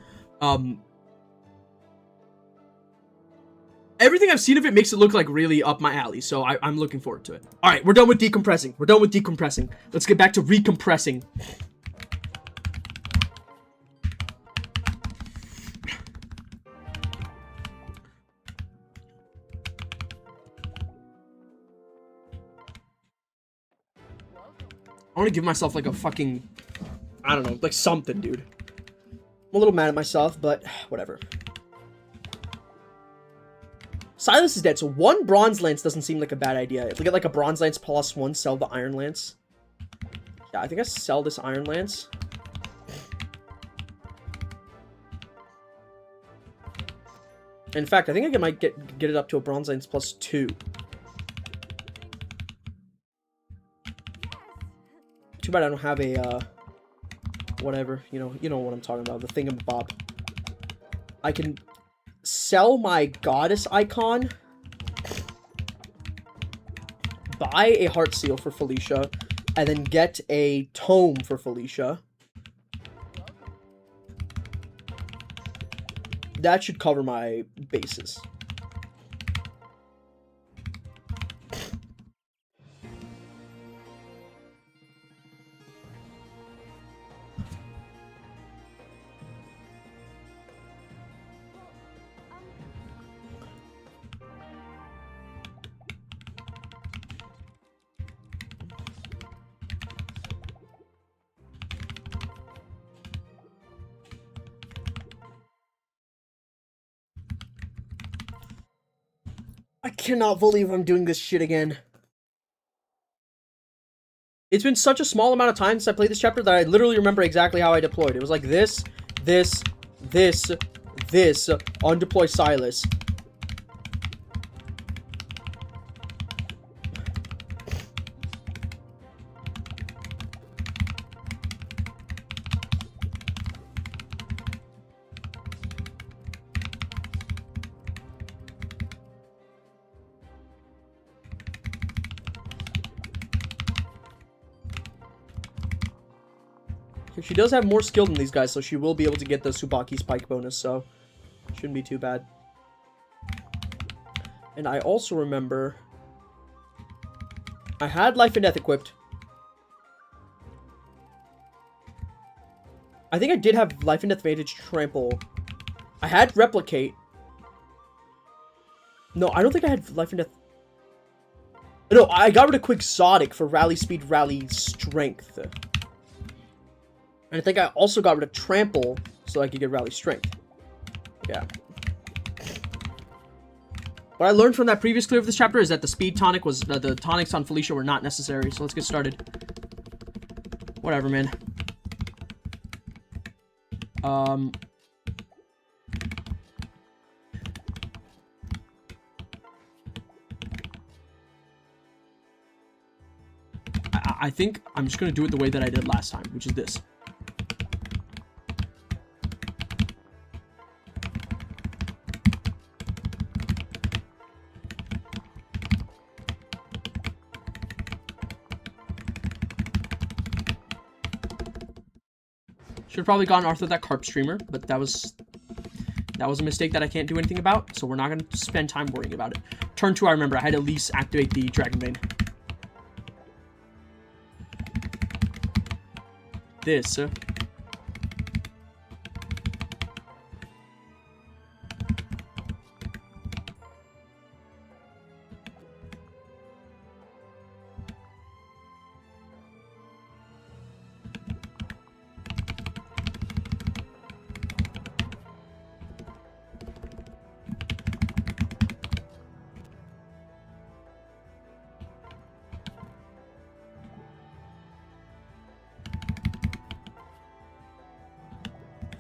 Everything I've seen of it makes it look like really up my alley, so I'm looking forward to it. Alright, we're done with decompressing. Let's get back to recompressing. I want to give myself like a fucking, I don't know, like something, dude. I'm a little mad at myself, but whatever. Silas is dead, so 1 bronze lance doesn't seem like a bad idea. If we get like a bronze lance plus 1, sell the iron lance. Yeah, I think I sell this iron lance. In fact, I think I might get it up to a bronze lance plus 2. Too bad I don't have a, whatever, you know what I'm talking about, the thingamabob. I can sell my goddess icon, buy a heart seal for Felicia, and then get a tome for Felicia. That should cover my bases. I cannot believe I'm doing this shit again. It's been such a small amount of time since I played this chapter that I literally remember exactly how I deployed. It was like this, on deploy Silas. She does have more skill than these guys, so she will be able to get the Tsubaki Spike bonus, so shouldn't be too bad. And I also remember I had Life and Death equipped. I think I did have Life and Death Vantage Trample. I had Replicate. No, I don't think I had Life and Death. No, I got rid of Quixotic for Rally Speed, Rally Strength. And I think I also got rid of Trample so I could get Rally Strength. Yeah. What I learned from that previous clear of this chapter is that the speed tonic was... the tonics on Felicia were not necessary, so let's get started. Whatever, man. I think I'm just going to do it the way that I did last time, which is this. Should have probably gone Arthur that carp streamer, but that was a mistake that I can't do anything about, so we're not going to spend time worrying about it. Turn 2, I remember, I had to at least activate the Dragon Vein. This.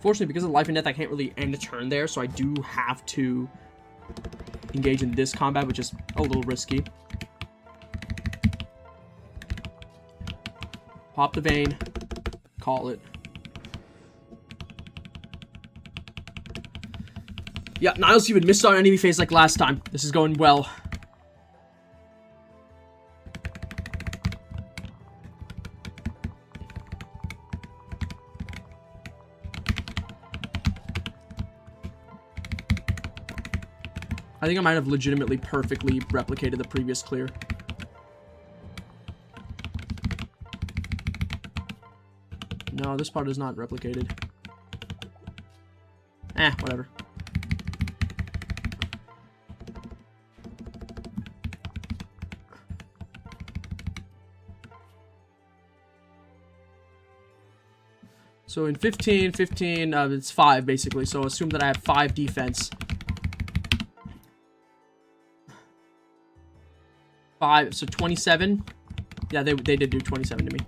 Fortunately, because of life and death, I can't really end a turn there, so I do have to engage in this combat, which is a little risky. Pop the vein. Call it. Yeah, Niles even missed on enemy phase like last time. This is going well. I think I might have legitimately perfectly replicated the previous clear. No, this part is not replicated. Whatever. So in 15, it's 5 basically. So assume that I have 5 defense. 5, so 27. Yeah, they did do 27 to me.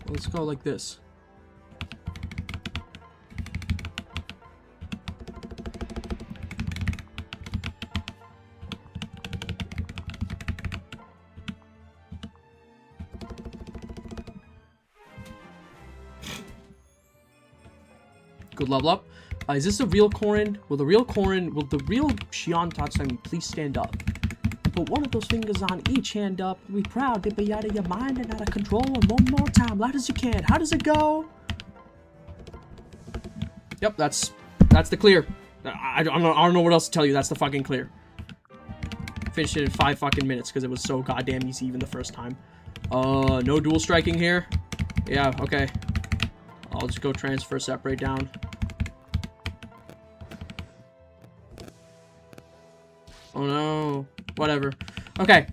Let's go like this. Good level up. Is this a real Corrin? Will the real Shion Tatsumi please stand up? And put one of those fingers on each hand up. Be proud to be out of your mind and out of control. And one more time, loud as you can. How does it go? Yep, that's the clear. I don't know what else to tell you. That's the fucking clear. Finished it in 5 fucking minutes because it was so goddamn easy even the first time. No dual striking here. Yeah, okay. I'll just go transfer, separate down. Oh no. Whatever. Okay.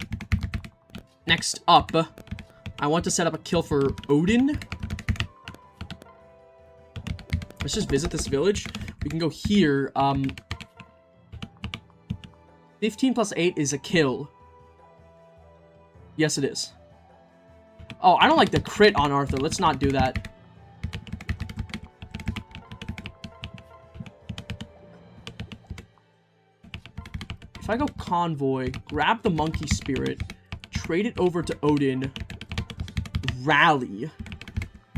Next up, I want to set up a kill for Odin. Let's just visit this village. We can go here. 15 plus 8 is a kill. Yes, it is. Oh, I don't like the crit on Arthur. Let's not do that. If I go convoy, grab the monkey spirit, trade it over to Odin, rally.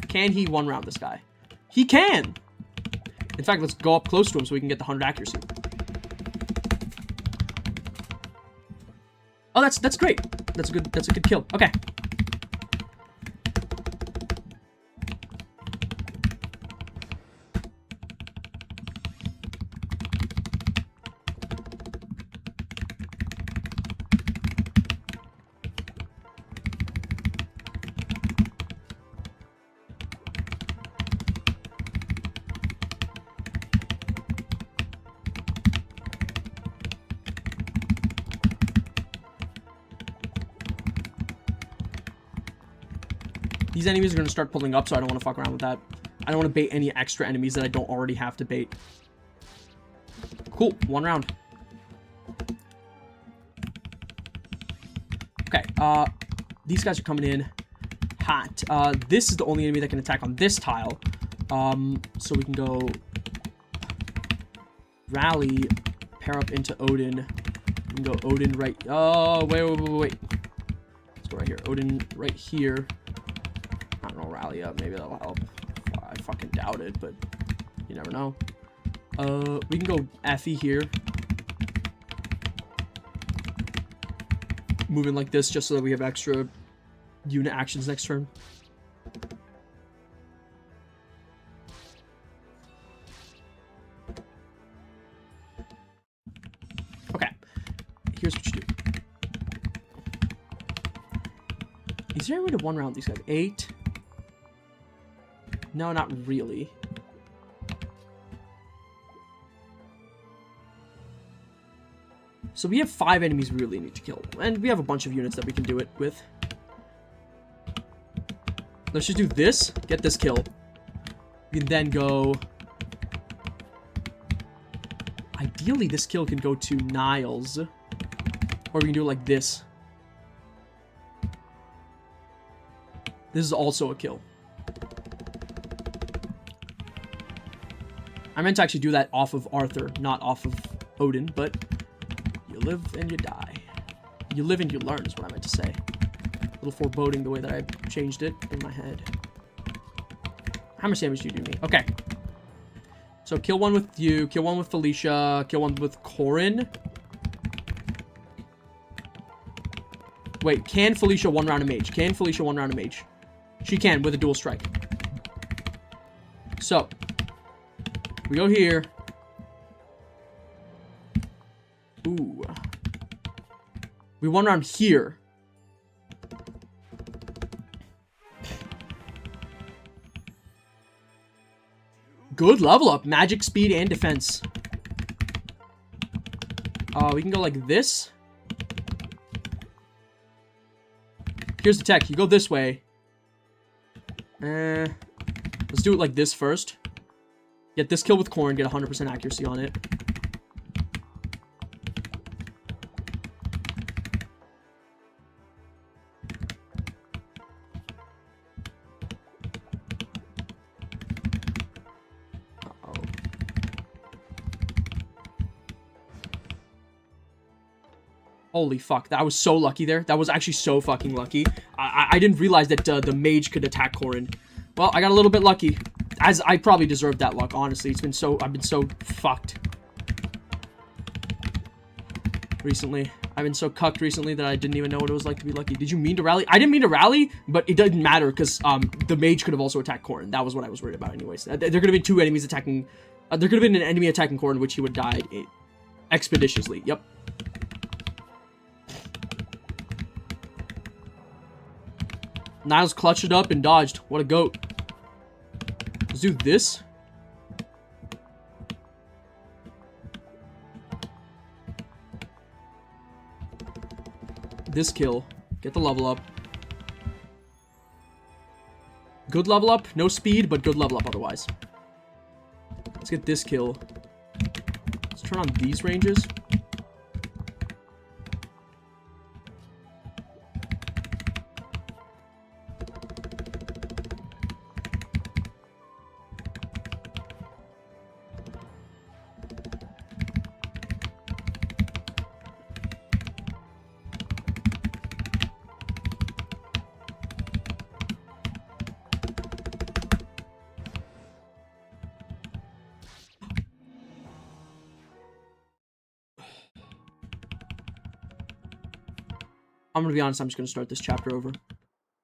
Can he one round this guy? He can! In fact, let's go up close to him so we can get the 100 accuracy. Oh, that's great. That's a good kill. Okay. These enemies are going to start pulling up, so I don't want to fuck around with that. I don't want to bait any extra enemies that I don't already have to bait. Cool. 1 round. Okay. These guys are coming in hot. This is the only enemy that can attack on this tile. So we can go rally, pair up into Odin. We can go Odin right... Oh, wait. Let's go right here. Odin right here. I don't know, rally up. Maybe that'll help. I fucking doubt it, but you never know. We can go Effie here. Moving like this just so that we have extra unit actions next turn. Okay. Here's what you do. Is there any way to one round these guys? 8. No, not really. So we have 5 enemies we really need to kill. And we have a bunch of units that we can do it with. Let's just do this. Get this kill. We can then go... Ideally, this kill can go to Niles. Or we can do it like this. This is also a kill. I meant to actually do that off of Arthur, not off of Odin, but you live and you die. You live and you learn is what I meant to say. A little foreboding the way that I changed it in my head. How much damage do you do me? Okay. So kill one with you, kill one with Felicia, kill one with Corrin. Wait, can Felicia one round a mage? Can Felicia one round a mage? She can with a dual strike. So, we go here. Ooh. We one round here. Good level up. Magic, speed, and defense. We can go like this. Here's the tech. You go this way. Let's do it like this first. Get this kill with Corrin. Get 100% accuracy on it. Holy fuck, that was so lucky there. That was actually so fucking lucky. I didn't realize that the mage could attack Corrin. Well, I got a little bit lucky. As I probably deserved that luck, honestly. I've been so fucked. Recently. I've been so cucked recently that I didn't even know what it was like to be lucky. Did you mean to rally? I didn't mean to rally, but it doesn't matter because the mage could have also attacked Corrin. That was what I was worried about anyways. There could have been two enemies attacking... there could have been an enemy attacking Corrin, which he would die expeditiously. Yep. Niles clutched it up and dodged. What a goat. Let's do this. This kill. Get the level up. Good level up. No speed, but good level up otherwise. Let's get this kill. Let's turn on these ranges. I'm gonna be honest, I'm just gonna start this chapter over.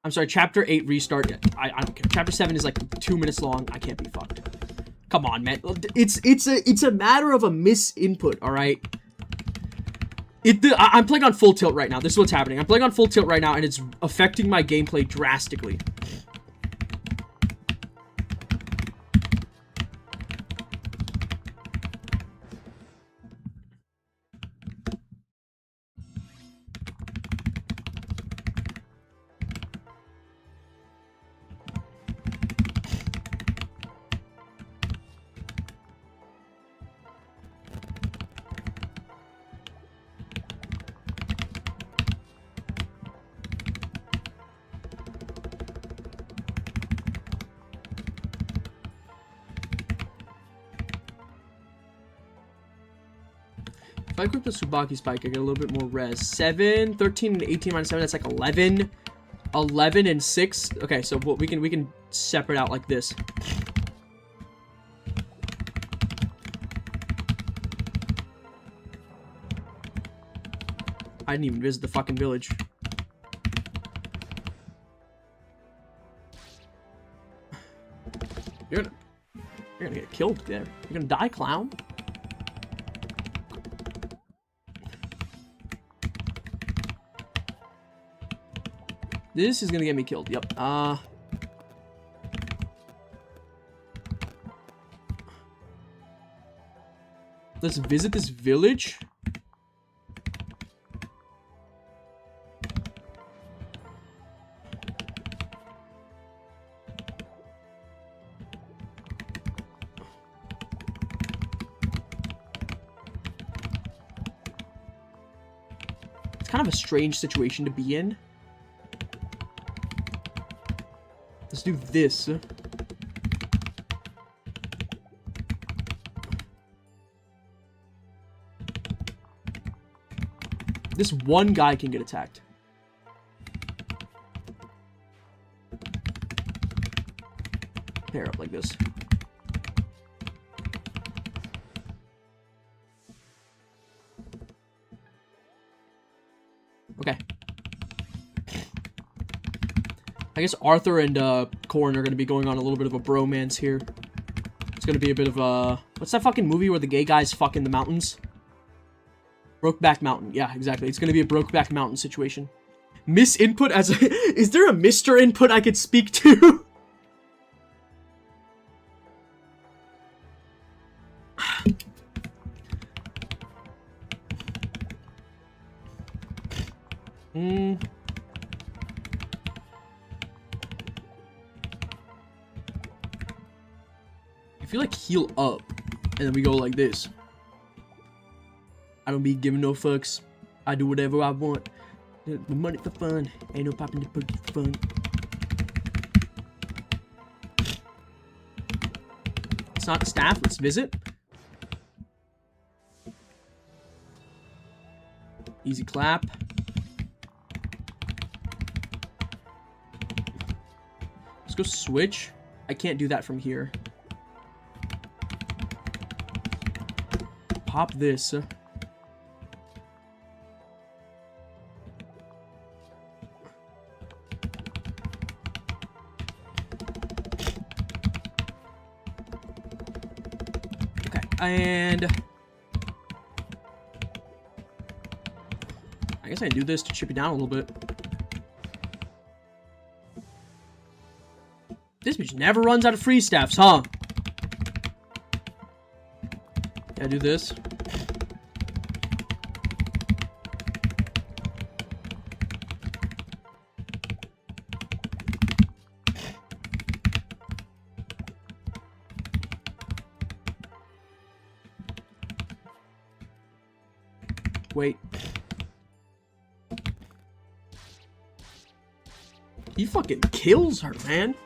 I'm sorry, chapter 8 restart. I don't care. Chapter 7 is like 2 minutes long. I can't be fucked. Come on, man. It's a matter of a misinput, alright? I'm playing on full tilt right now. This is what's happening. I'm playing on full tilt right now, and it's affecting my gameplay drastically. If I equip the Tsubaki Spike, I get a little bit more res. 7, 13, and 18 minus 7, that's like 11. 11 and 6. Okay, so we can separate out like this. I didn't even visit the fucking village. You're gonna get killed there. You're gonna die, clown. This is gonna get me killed. Yep. Let's visit this village. It's kind of a strange situation to be in. Let's do this. This one guy can get attacked. Pair up like this. Okay. I guess Arthur and Corrin are going to be going on a little bit of a bromance here. It's going to be a bit of a... What's that fucking movie where the gay guys fuck in the mountains? Brokeback Mountain. Yeah, exactly. It's going to be a Brokeback Mountain situation. Miss Input as a... Is there a Mr. Input I could speak to? If you like heal up, and then we go like this. I don't be giving no fucks. I do whatever I want. The money for fun. Ain't no popping the perky for fun. It's not the staff. Let's visit. Easy clap. Let's go switch. I can't do that from here. Pop this. Okay, and I guess I do this to chip it down a little bit. This bitch never runs out of free staffs, huh? I do this. Wait. He fucking kills her, man.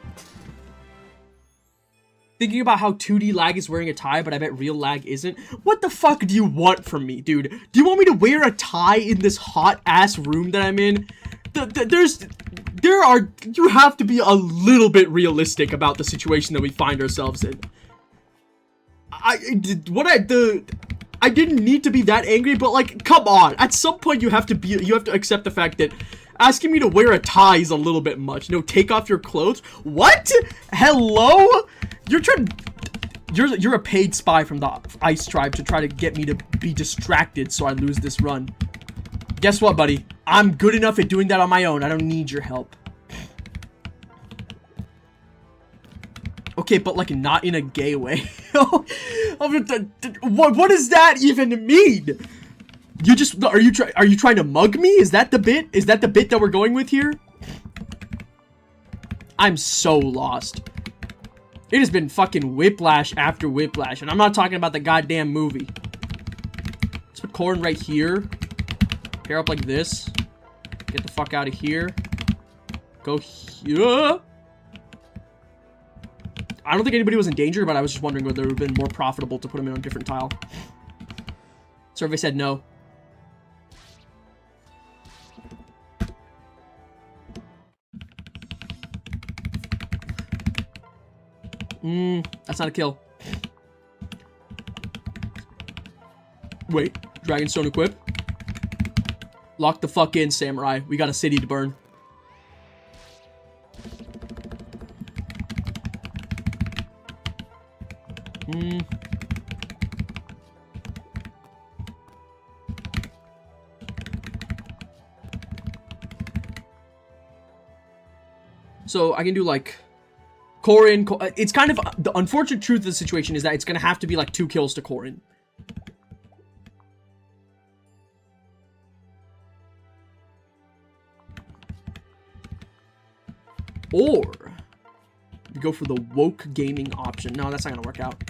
Thinking about how 2D lag is wearing a tie, but I bet real lag isn't. What the fuck do you want from me, dude? Do you want me to wear a tie in this hot-ass room that I'm in? You have to be a little bit realistic about the situation that we find ourselves in. I didn't need to be that angry, but like, come on. At some point, you have to accept the fact that asking me to wear a tie is a little bit much. No, take off your clothes. What? Hello? You're a paid spy from the Ice Tribe to try to get me to be distracted so I lose this run. Guess what, buddy? I'm good enough at doing that on my own. I don't need your help. Okay, but like not in a gay way. What does that even mean? Are you trying to mug me? Is that the bit? Is that the bit that we're going with here? I'm so lost. It has been fucking whiplash after whiplash, and I'm not talking about the goddamn movie. Let's put Corrin right here. Pair up like this. Get the fuck out of here. Go here. I don't think anybody was in danger, but I was just wondering whether it would have been more profitable to put him in on a different tile. Survey said no. That's not a kill. Wait, Dragonstone equip. Lock the fuck in, Samurai. We got a city to burn. So I can do like Corrin. It's kind of the unfortunate truth of the situation is that it's gonna have to be like 2 kills to Corrin. Or we go for the woke gaming option. No, that's not gonna work out.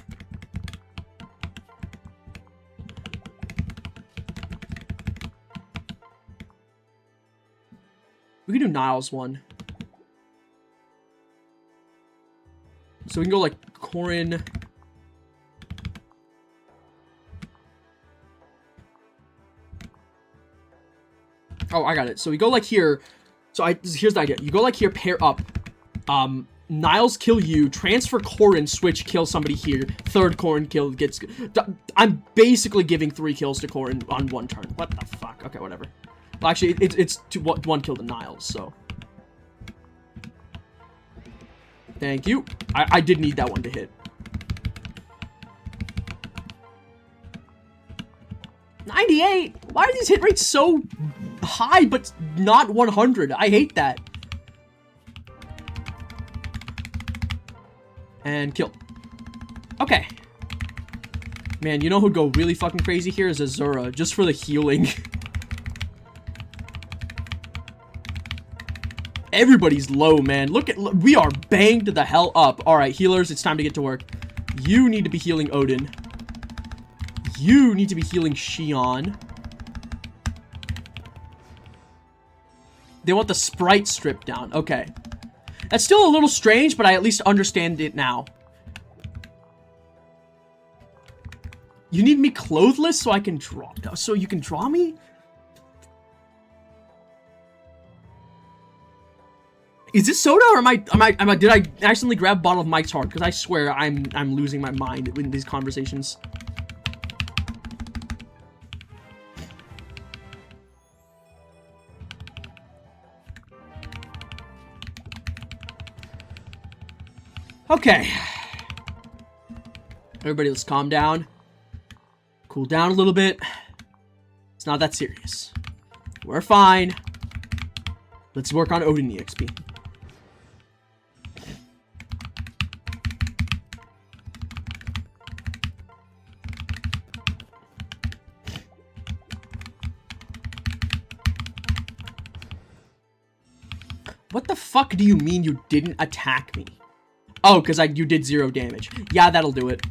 We can do Niles one. So we can go like Corrin. Oh, I got it. So we go like here. So here's the idea. You go like here, pair up. Niles kill you, transfer Corrin, switch, kill somebody here. Third Corrin kill gets... I'm basically giving 3 kills to Corrin on 1 turn. What the fuck? Okay, whatever. Well, actually, it's 1 kill to Niles, so... Thank you. I did need that one to hit. 98? Why are these hit rates so high, but not 100? I hate that. And kill. Okay. Man, you know who'd go really fucking crazy here is Azura, just for the healing. Everybody's low, man. Look, we are banged the hell up. Alright, healers, it's time to get to work. You need to be healing Odin. You need to be healing Xion. They want the sprite stripped down. Okay. That's still a little strange, but I at least understand it now. You need me clothless so I can draw... So you can draw me? Is this soda or did I accidentally grab a bottle of Mike's Hard? Because I swear I'm losing my mind in these conversations. Okay. Everybody, let's calm down. Cool down a little bit. It's not that serious. We're fine. Let's work on Odin EXP. What the fuck do you mean you didn't attack me? Oh, because you did 0 damage. Yeah, that'll do it.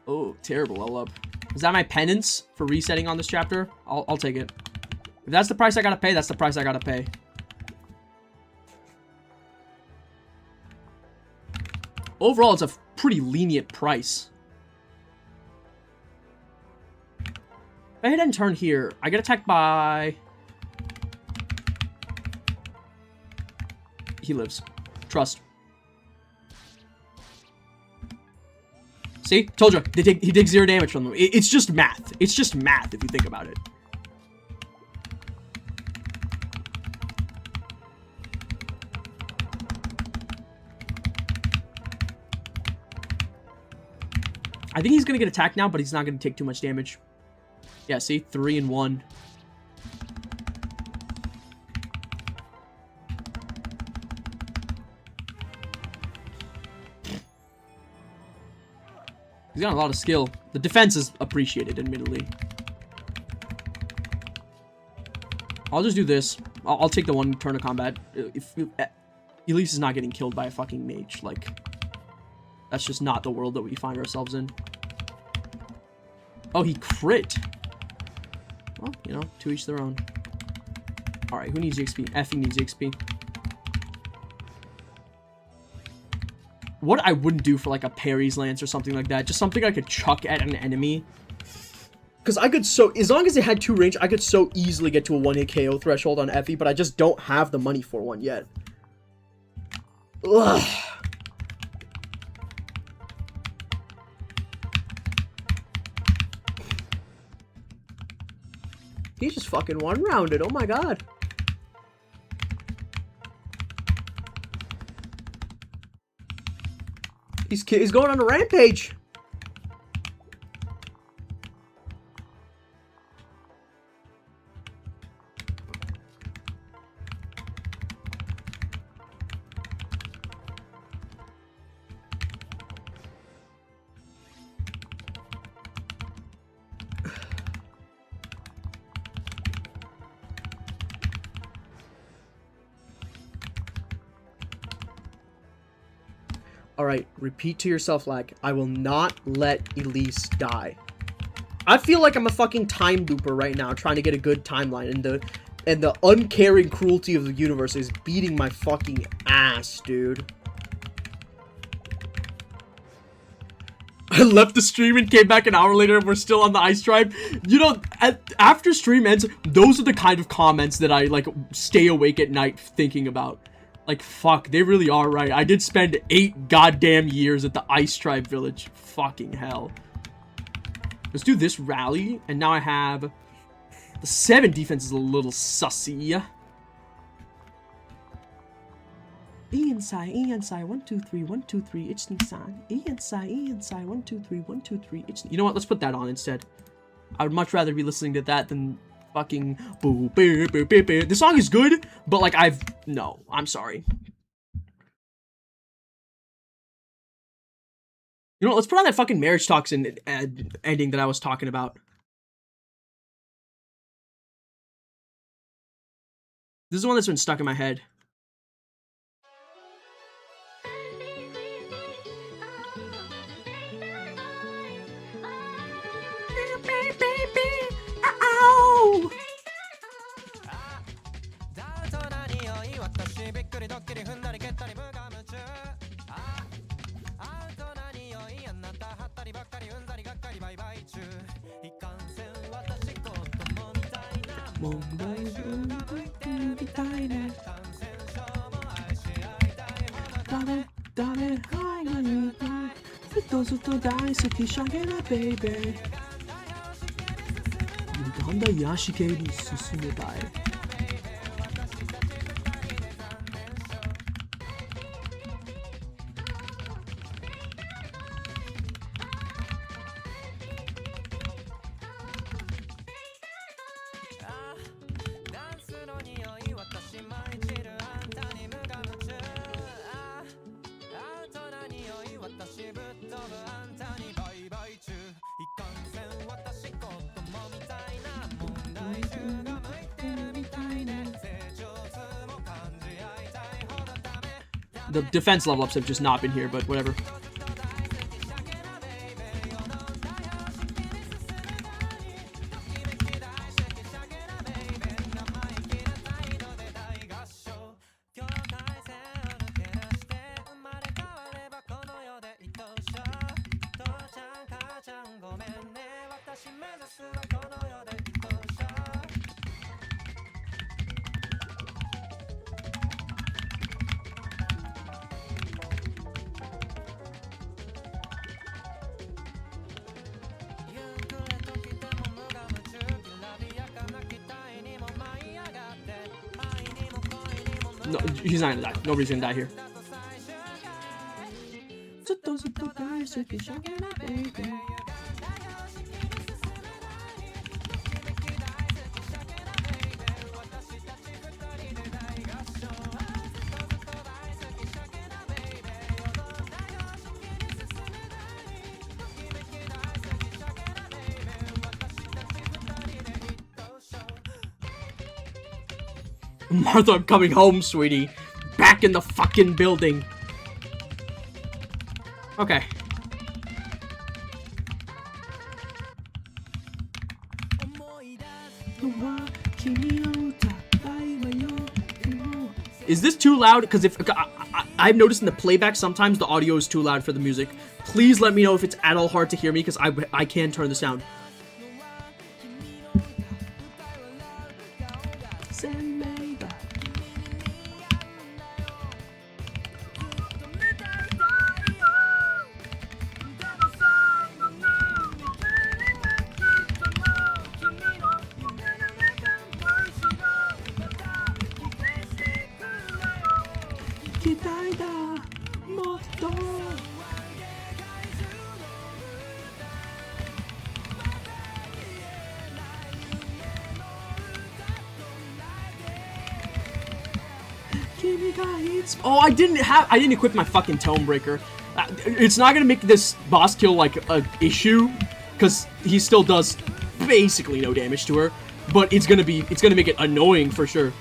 Oh, terrible level up. Is that my penance for resetting on this chapter? I'll take it. If that's the price I gotta pay, that's the price I gotta pay. Overall, it's a pretty lenient price. If I hit and turn here, I get attacked by... He lives. Trust. See? Told you. He takes 0 damage from them. It's just math. It's just math if you think about it. I think he's going to get attacked now, but he's not going to take too much damage. Yeah, see? 3 and 1. He's got a lot of skill. The defense is appreciated, admittedly. I'll just do this. I'll take the 1 turn of combat. If Elise is not getting killed by a fucking mage, like... That's just not the world that we find ourselves in. Oh, he crit. Well, you know, to each their own. Alright, who needs XP? Effie needs XP. What I wouldn't do for like a Parry's Lance or something like that. Just something I could chuck at an enemy. Because I could so... As long as it had 2 range, I could so easily get to a 1-hit KO threshold on Effie. But I just don't have the money for one yet. Ugh. He's just fucking one-rounded. Oh my god. He's going on a rampage. Alright, repeat to yourself, like, I will not let Elise die. I feel like I'm a fucking time looper right now, trying to get a good timeline, and the uncaring cruelty of the universe is beating my fucking ass, dude. I left the stream and came back an hour later and we're still on the ice tribe. You know, after stream ends, those are the kind of comments that I, like, stay awake at night thinking about. Like, fuck, they really are right. I did spend 8 goddamn years at the ice tribe village. Fucking hell. Let's do this rally, and now I have... The 7 defense is a little sussy. Ian Sai, 1, 2, 3, 1, 2, 3, Ichni-san. Ian Sai, 1, 2, 3, 1, 2, 3, Ichni. You know what? Let's put that on instead. I would much rather be listening to that than fucking boo, boo, boo, boo, boo. The song is good, but like no, I'm sorry. You know what? Let's put on that fucking marriage talks and ending that I was talking about. This is the one that's been stuck in my head. The defense level ups have just not been here, but whatever. No, he's not gonna die. Nobody's gonna die here. Martha, I'm coming home, sweetie. Back in the fucking building. Okay. Is this too loud? Because if I've noticed in the playback sometimes the audio is too loud for the music. Please let me know if it's at all hard to hear me, because I can turn this down. Oh, I didn't equip my fucking Tome Breaker. It's not gonna make this boss kill like an issue, because he still does basically no damage to her, but it's gonna make it annoying for sure.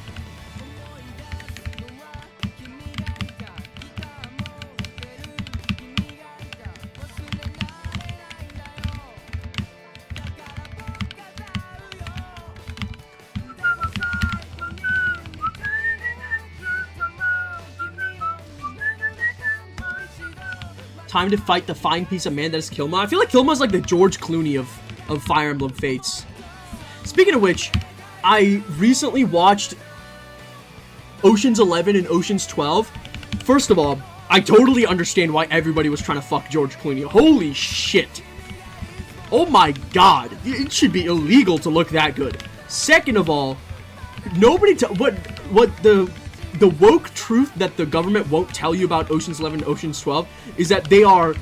Time to fight the fine piece of man that is Kilma. I feel like Kilma's like the George Clooney of Fire Emblem Fates. Speaking of which, I recently watched Ocean's 11 and Ocean's 12. First of all, I totally understand why everybody was trying to fuck George Clooney. Holy shit. Oh my god. It should be illegal to look that good. Second of all, nobody what the woke truth that the government won't tell you about Ocean's 11 and Ocean's 12 is that they are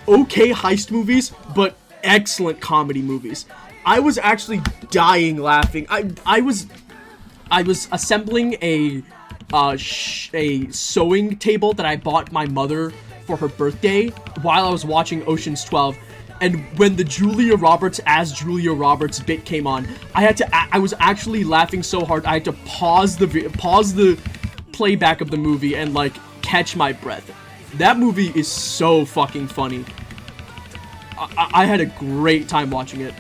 okay heist movies, but excellent comedy movies. I was actually dying laughing. I was assembling a sewing table that I bought my mother for her birthday while I was watching Ocean's 12. And when the Julia Roberts as Julia Roberts bit came on, I was actually laughing so hard I had to pause the playback of the movie and like catch my breath. That movie is so fucking funny. I had a great time watching it.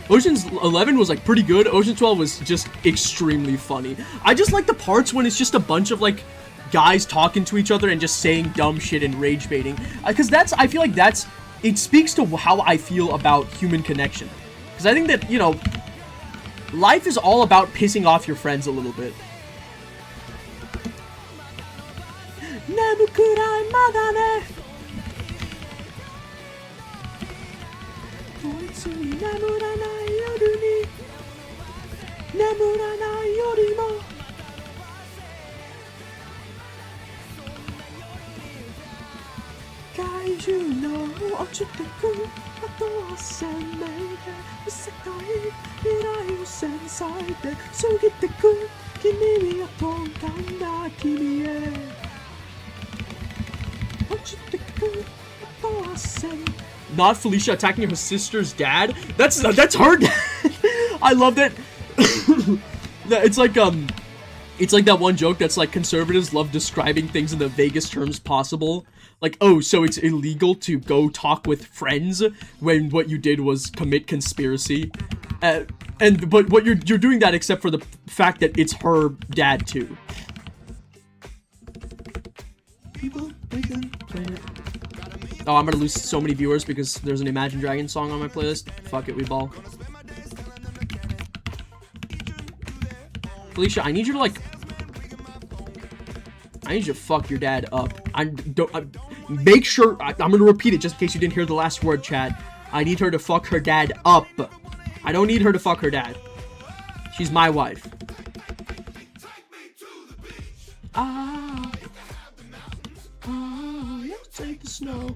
Ocean's 11 was like pretty good. Ocean 12 was just extremely funny. I just like the parts when it's just a bunch of like guys talking to each other and just saying dumb shit and rage baiting, because I feel like it speaks to how I feel about human connection, because I think that, you know, life is all about pissing off your friends a little bit. Not Felicia attacking her sister's dad. That's her dad. I love that. It's like that one joke that's like, conservatives love describing things in the vaguest terms possible. Like, oh, so it's illegal to go talk with friends when what you did was commit conspiracy. But what you're doing that except for the fact that it's her dad too. Oh, I'm gonna lose so many viewers because there's an Imagine Dragons song on my playlist. Fuck it, we ball. Felicia, I need you to fuck your dad up. Make sure, I'm gonna repeat it just in case you didn't hear the last word, chat. I need her to fuck her dad up. I don't need her to fuck her dad. She's my wife. Let's take the snow.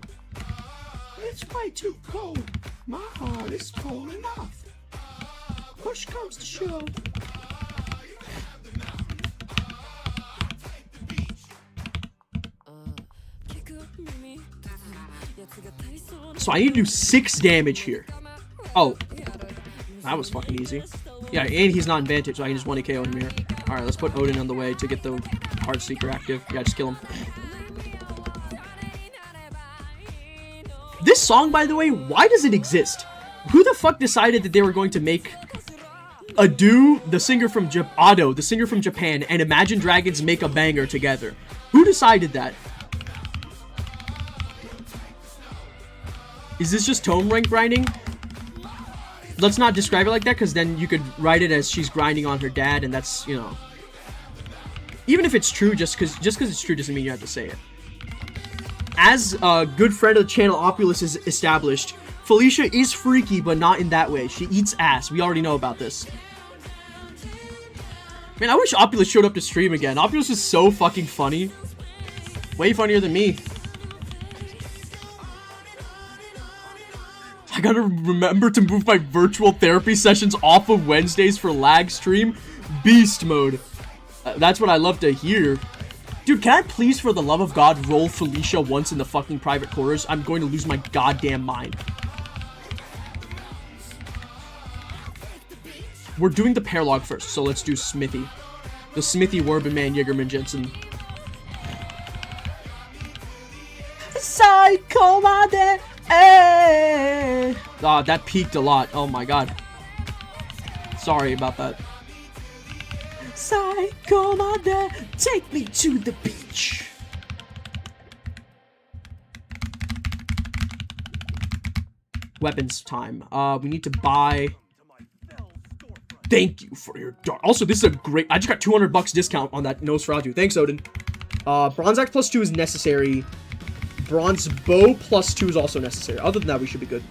It's way too cold. My heart is cold enough. Push comes to shove. So I need to do 6 damage here. Oh, that was fucking easy. Yeah, and he's not in Vantage, so I can just 1-KO him here. Alright, let's put Odin on the way to get the Heart Seeker active. Yeah, just kill him. This song, by the way, why does it exist? Who the fuck decided that they were going to make Ado, the singer from Japan, and Imagine Dragons make a banger together? Who decided that? Is this just tone rank grinding? Let's not describe it like that, because then you could write it as she's grinding on her dad, and that's, you know. Even if it's true, just because it's true doesn't mean you have to say it. As a good friend of the channel, Opulus, is established, Felicia is freaky, but not in that way. She eats ass. We already know about this. Man, I wish Opulus showed up to stream again. Opulus is so fucking funny. Way funnier than me. I gotta remember to move my virtual therapy sessions off of Wednesdays for lag stream. Beast mode. That's what I love to hear. Dude, can I please, for the love of God, roll Felicia once in the fucking private quarters? I'm going to lose my goddamn mind. We're doing the pair log first, so let's do Smithy. The Smithy Werbenman Jägerman Jensen. Psycho Made. Ah, that peaked a lot. Oh my god. Sorry about that. Psycho Made, take me to the beach. weapons time. We need to buy... Thank you for your dart. Also, this is a great... I just got $200 discount on that Nosferatu. Thanks, Odin. Bronze Axe +2 is necessary. Bronze Bow +2 is also necessary. Other than that, we should be good.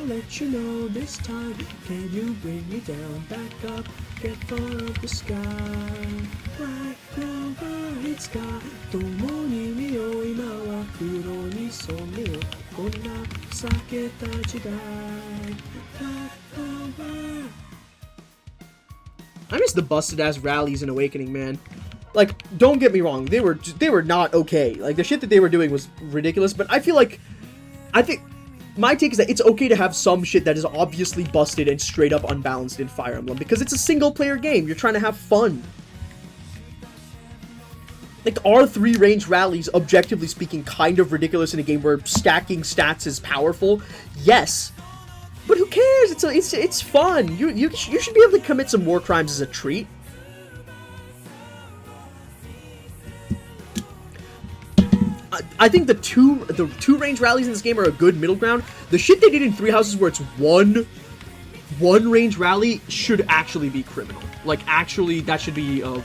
Let you know this time. Can you bring me down, back up, get far up the sky? Black clover, it's got 共に見よう今は黒に染めようこんな避けた時代 Black clover. I miss the busted ass rallies in Awakening, man. Like, don't get me wrong, they were not okay. Like, the shit that they were doing was ridiculous, but I think my take is that it's okay to have some shit that is obviously busted and straight up unbalanced in Fire Emblem, because it's a single-player game. You're trying to have fun. Like, are 3 range rallies, objectively speaking, kind of ridiculous in a game where stacking stats is powerful? Yes. But who cares? It's fun. You should be able to commit some war crimes as a treat. I think the two range rallies in this game are a good middle ground. The shit they did in Three Houses where it's one range rally should actually be criminal. Like, actually, that should be an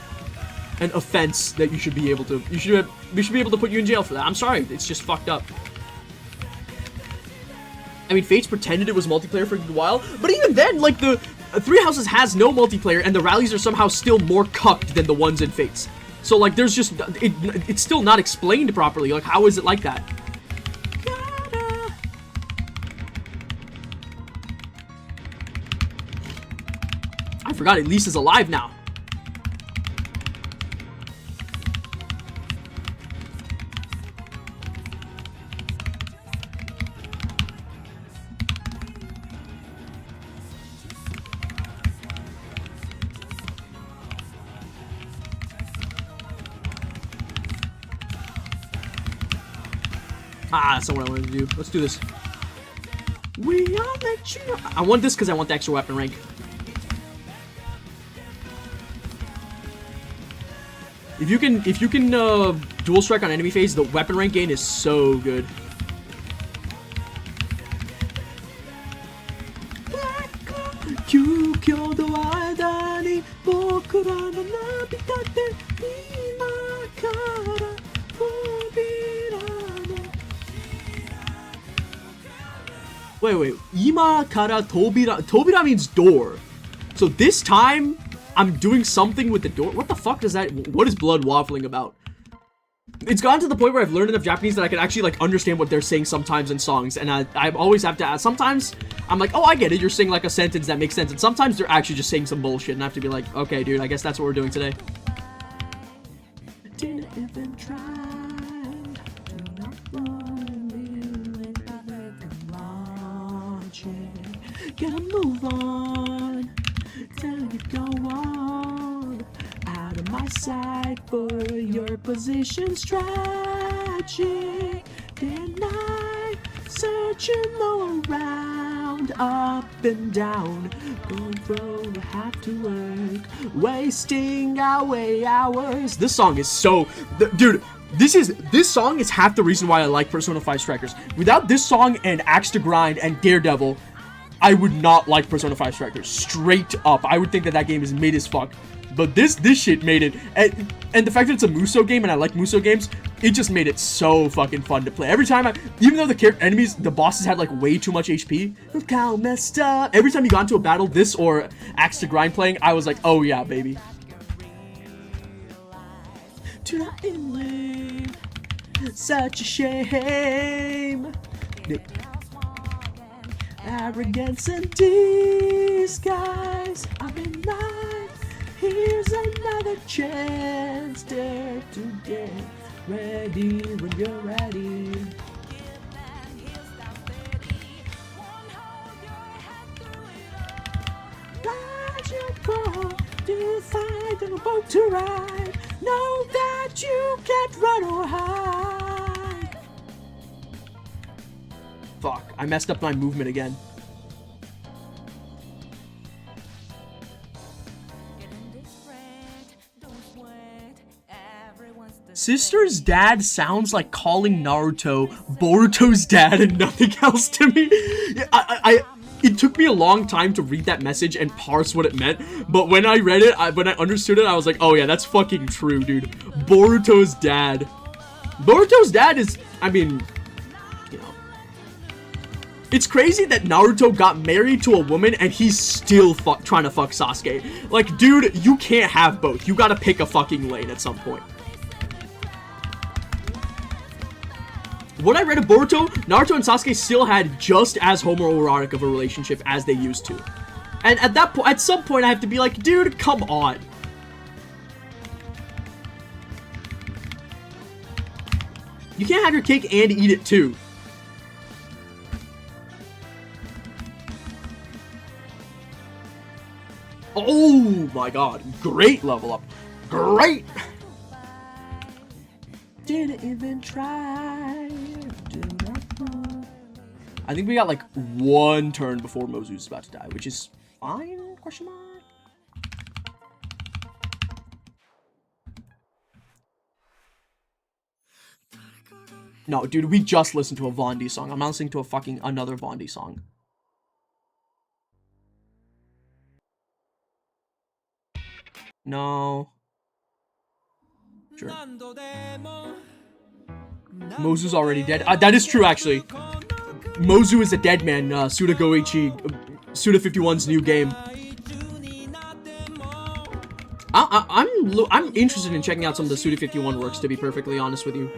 offense that you should be able to... We should be able to put you in jail for that. I'm sorry. It's just fucked up. I mean, Fates pretended it was multiplayer for a good while, but even then, like, the Three Houses has no multiplayer, and the rallies are somehow still more cucked than the ones in Fates. So, like, there's just... It's still not explained properly. Like, how is it like that? I forgot Elisa's alive now. Ah, that's not what I wanted to do. Let's do this. We all let you know. I want this because I want the extra weapon rank. If you can dual strike on enemy phase, the weapon rank gain is so good. Wait. Ima kara tobira. Tobira means door. So this time, I'm doing something with the door. What the fuck does that... What is blood waffling about? It's gotten to the point where I've learned enough Japanese that I can actually, like, understand what they're saying sometimes in songs. And I always have to ask. Sometimes, I'm like, oh, I get it. You're saying, like, a sentence that makes sense. And sometimes they're actually just saying some bullshit. And I have to be like, okay, dude, I guess that's what we're doing today. Didn't even try. Gotta move on, till you go on, out of my sight for your position's tragic. Then I searching all around, up and down, going from have to work, wasting away hours. This song is so, dude. This song is half the reason why I like Persona 5 Strikers. Without this song and Axe to Grind and Daredevil, I would not like Persona 5 Strikers. Straight up. I would think that game is mid as fuck. But this shit made it. And the fact that it's a Muso game and I like Muso games, it just made it so fucking fun to play. Every time even though the bosses had like way too much HP, look how messed up. Every time you got into a battle, this or Axe to Grind playing, I was like, oh yeah, baby. To the inland, such a shame. Arrogance and disguise. I've been lying Here's another chance. Dare to get ready when you're ready. Ride your boat to find a boat to ride. Know that you can't run or hide. Fuck, I messed up my movement again. Sister's dad sounds like calling Naruto Boruto's dad and nothing else to me. It took me a long time to read that message and parse what it meant, but when I read it, when I understood it, I was like, oh yeah, that's fucking true, dude. Boruto's dad. Boruto's dad is, I mean, you know. It's crazy that Naruto got married to a woman and he's still trying to fuck Sasuke. Like, dude, you can't have both. You gotta pick a fucking lane at some point. What I read of Boruto, Naruto and Sasuke still had just as homoerotic of a relationship as they used to. And at that point, at some point, I have to be like, dude, come on. You can't have your cake and eat it too. Oh my god, great level up. Great! Didn't even try. I think we got like one turn before Mozu's about to die, which is fine, question mark. No, dude, we just listened to a Vondi song. I'm not listening to a fucking another Vondi song. No. Sure. Mozu's already dead. That is true, actually. Mozu is a dead man. Suda Goichi, Suda 51's new game. I'm interested in checking out some of the Suda 51 works, to be perfectly honest with you.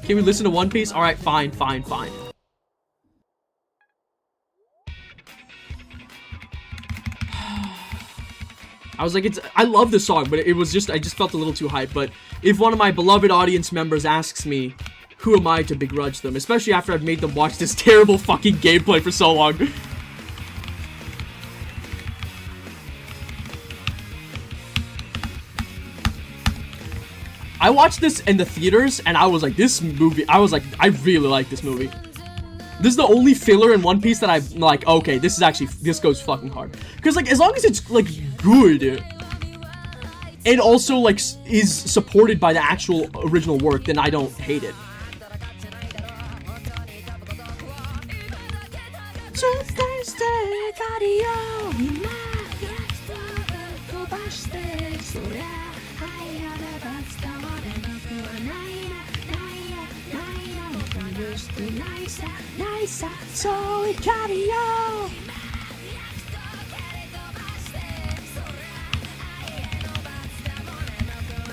Can we listen to One Piece? Alright, fine. I was like, I love this song, but it was just, I just felt a little too hyped. But if one of my beloved audience members asks me, who am I to begrudge them? Especially after I've made them watch this terrible fucking gameplay for so long. I watched this in the theaters, and I was like, I really like this movie. This is the only filler in One Piece that I'm like, okay, this goes fucking hard. Because, like, as long as it's, like, good, and also, like, is supported by the actual original work, then I don't hate it.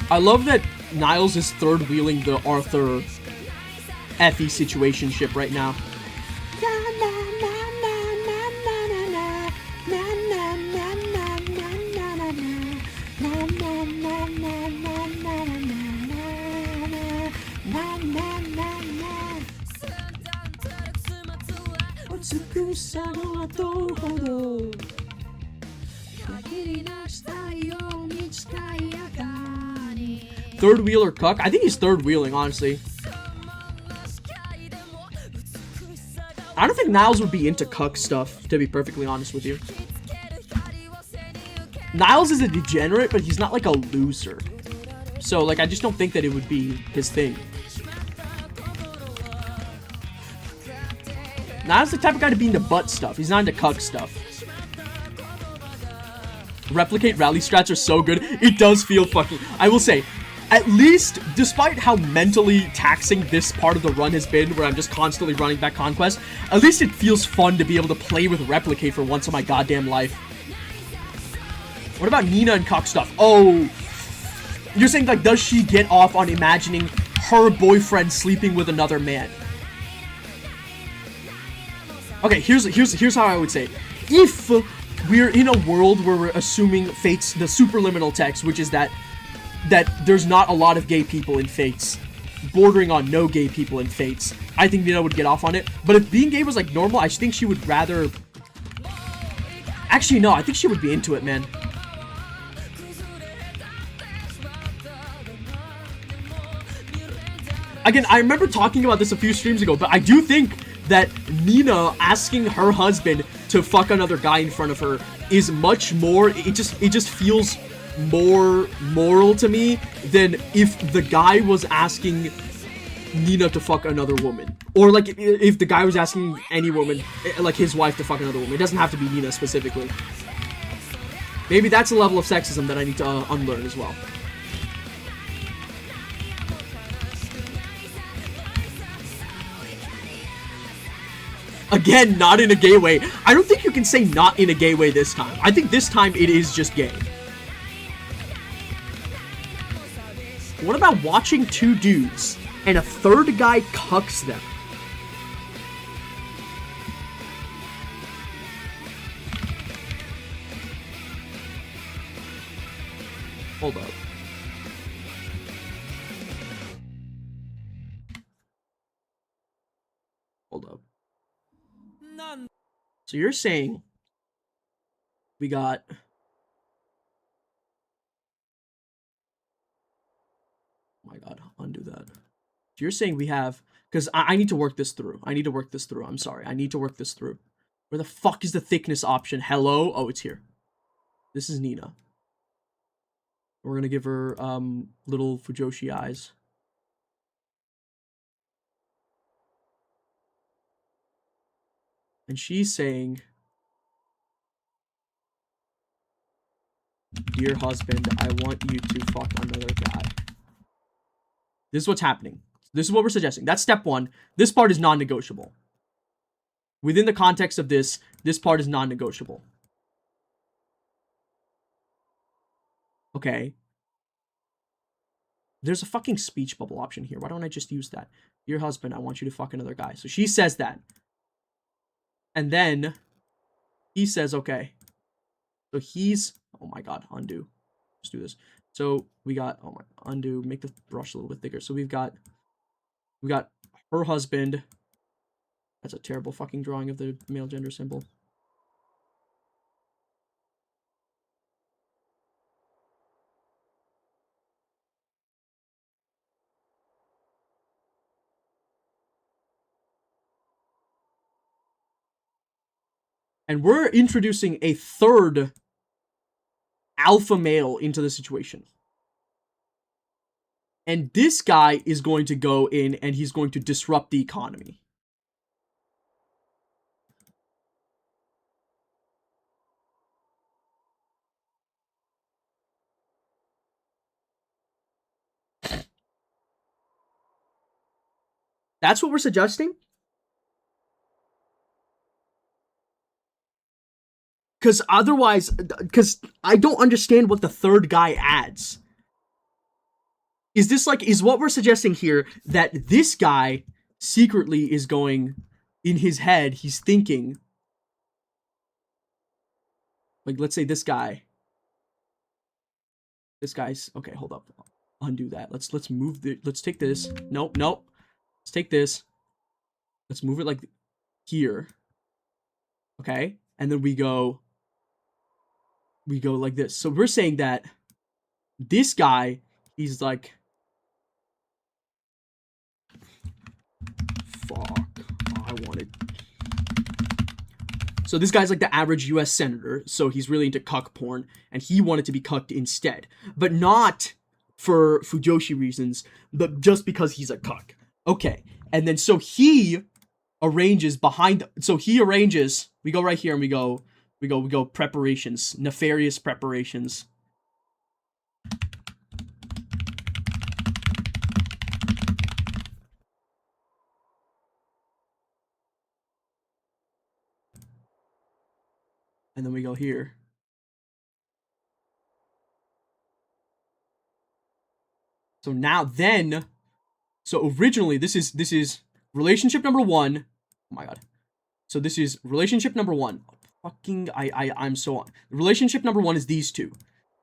I love that Niles is third wheeling the Arthur Effie situationship right now. Third wheel or cuck? I think he's third wheeling, honestly. I don't think Niles would be into cuck stuff, to be perfectly honest with you. Niles is a degenerate, but he's not like a loser. So, like, I just don't think that it would be his thing. Niles the type of guy to be into butt stuff. He's not into cuck stuff. Replicate rally strats are so good. It does feel fucking... I will say, at least, despite how mentally taxing this part of the run has been, where I'm just constantly running back Conquest, at least it feels fun to be able to play with Replicate for once in my goddamn life. What about Nina and cuck stuff? Oh... You're saying, like, does she get off on imagining her boyfriend sleeping with another man? Okay, here's how I would say it. If we're in a world where we're assuming Fates, the superliminal text, which is that there's not a lot of gay people in Fates, bordering on no gay people in Fates, I think Nina would get off on it. But if being gay was, like, normal, I think she would rather... Actually, no, I think she would be into it, man. Again, I remember talking about this a few streams ago, but I do think that Nina asking her husband to fuck another guy in front of her is much more, it just feels more moral to me than if the guy was asking Nina to fuck another woman. Or, like, if the guy was asking any woman, like his wife, to fuck another woman. It doesn't have to be Nina specifically. Maybe that's a level of sexism that I need to unlearn as well. Again, not in a gay way. I don't think you can say not in a gay way this time. I think this time it is just gay. What about watching two dudes and a third guy cucks them? Hold up. Hold up. So you're saying we got... Oh my god, undo that. So you're saying we have... Because I need to work this through. I'm sorry. I need to work this through. Where the fuck is the thickness option? Hello? Oh, it's here. This is Nina. We're going to give her little Fujoshi eyes. And she's saying, "Dear husband, I want you to fuck another guy." This is what's happening. This is what we're suggesting. That's step one. This part is non-negotiable. Within the context of this part is non-negotiable. Okay. There's a fucking speech bubble option here. Why don't I just use that? "Dear husband, I want you to fuck another guy." So she says that. And then he says, okay. So he's, oh my god, undo. Let's do this. So we got, oh my, undo, make the brush a little bit thicker. So we got her husband. That's a terrible fucking drawing of the male gender symbol. And we're introducing a third alpha male into the situation. And this guy is going to go in and he's going to disrupt the economy. That's what we're suggesting? Because otherwise, because I don't understand what the third guy adds. Is this like, is what we're suggesting here that this guy secretly is going, in his head, he's thinking, like, let's say this guy's, okay, hold up, undo that. Let's move let's take this. Nope. Let's take this. Let's move it like here. Okay. And then we go like this. So we're saying that this guy, he's like, fuck, I wanted So this guy's like the average US senator, so he's really into cuck porn, and he wanted to be cucked instead. But not for Fujoshi reasons, but just because he's a cuck. Okay, and then so he arranges we go right here and we go preparations, nefarious preparations. And then we go here. So originally this is relationship number 1. Oh my god. So this is relationship number 1. I'm so on. Relationship number 1 is these two.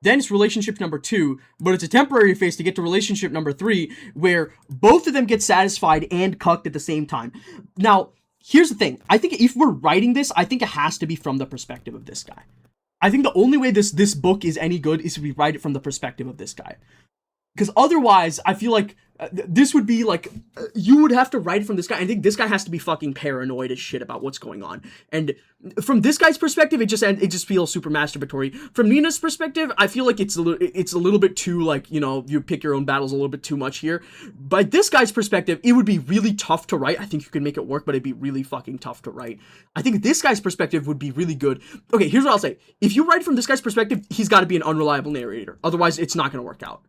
Then it's relationship number 2, but it's a temporary phase to get to relationship number 3, where both of them get satisfied and cucked at the same time. Now, here's the thing. I think if we're writing this, I think it has to be from the perspective of this guy. I think the only way this book is any good is if we write it from the perspective of this guy. Because otherwise, I feel like this would be like, you would have to write it from this guy. I think this guy has to be fucking paranoid as shit about what's going on. And from this guy's perspective, it just feels super masturbatory. From Nina's perspective, I feel like it's a little bit too, like, you know, you pick your own battles a little bit too much here. By this guy's perspective, it would be really tough to write. I think you could make it work, but it'd be really fucking tough to write. I think this guy's perspective would be really good. Okay, here's what I'll say. If you write from this guy's perspective, he's got to be an unreliable narrator. Otherwise, it's not going to work out.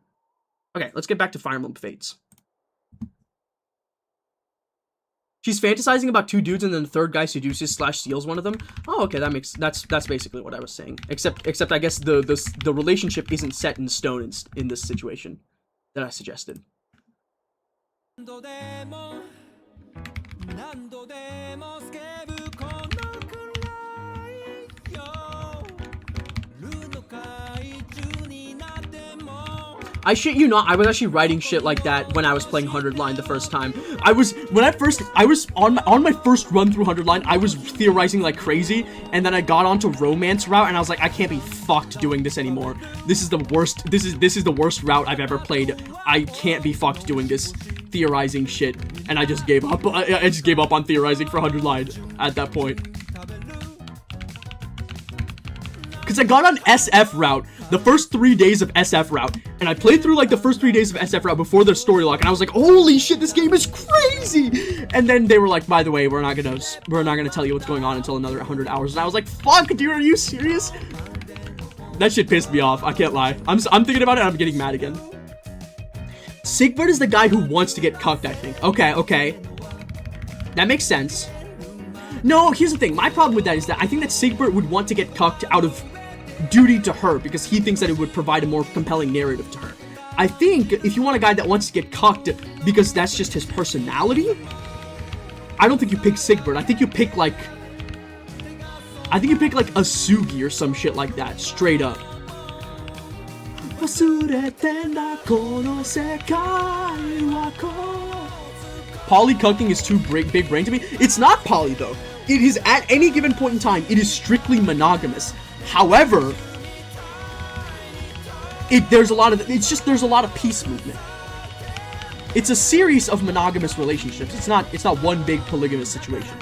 Okay, let's get back to Fire Emblem Fates. She's fantasizing about 2 dudes and then the third guy seduces / steals one of them. Oh, okay, that's basically what I was saying. Except I guess the relationship isn't set in stone in this situation that I suggested. I shit you not, I was actually writing shit like that when I was playing 100 Line the first time. I was on my first run through 100 Line, I was theorizing like crazy, and then I got onto romance route, and I was like, I can't be fucked doing this anymore. This is the worst, this is the worst route I've ever played. I can't be fucked doing this theorizing shit, and I just gave up. I just gave up on theorizing for 100 Line at that point. Because I got on SF route, the first 3 days of SF route, and I played through like the first 3 days of SF route before the story lock, and I was like, holy shit, this game is crazy! And then they were like, by the way, we're not gonna tell you what's going on until another 100 hours, and I was like, fuck, dude, are you serious? That shit pissed me off, I can't lie. I'm thinking about it, and I'm getting mad again. Sigbert is the guy who wants to get cucked, I think. Okay. That makes sense. No, here's the thing, my problem with that is that I think that Sigbert would want to get cucked out of duty to her because he thinks that it would provide a more compelling narrative to her. I think if you want a guy that wants to get cucked because that's just his personality, I don't think you pick Sigbert. I think you pick like Asugi or some shit like that, straight up. Poly cucking is too big brain to me. It's not poly though. It is at any given point in time, it is strictly monogamous. However, there's a lot of peace movement. It's a series of monogamous relationships. It's not one big polygamous situation.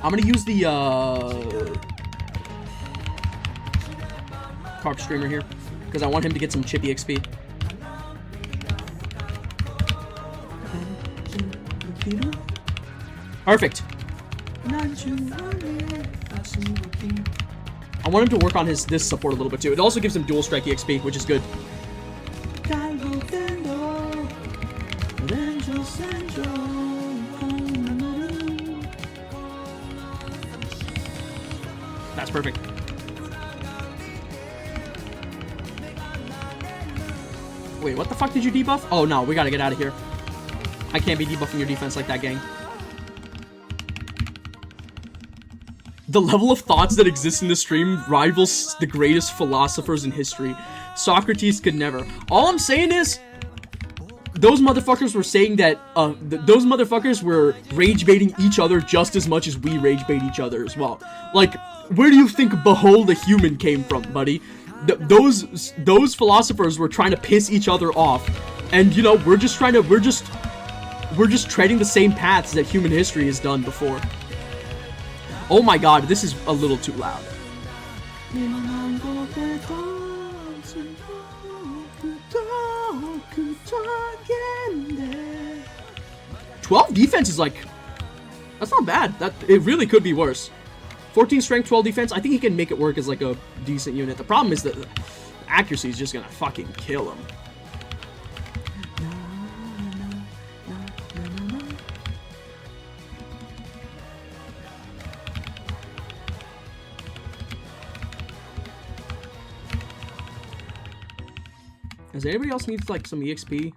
I'm gonna use the Carp Streamer here because I want him to get some chippy XP. Perfect. I want him to work on this support a little bit too. It also gives him dual strike EXP, which is good. That's perfect. Wait, what the fuck did you debuff? Oh no, we gotta get out of here. I can't be debuffing your defense like that, gang. The level of thoughts that exist in the stream rivals the greatest philosophers in history. Socrates could never. All I'm saying is, those motherfuckers were saying that those motherfuckers were rage baiting each other just as much as we rage bait each other as well. Like, where do you think "Behold a Human" came from, buddy? Those philosophers were trying to piss each other off, and you know, we're just treading the same paths that human history has done before. Oh my god, this is a little too loud. 12 defense is like, that's not bad. It really could be worse. 14 strength, 12 defense. I think he can make it work as like a decent unit. The problem is that accuracy is just gonna fucking kill him. Does anybody else need like some EXP?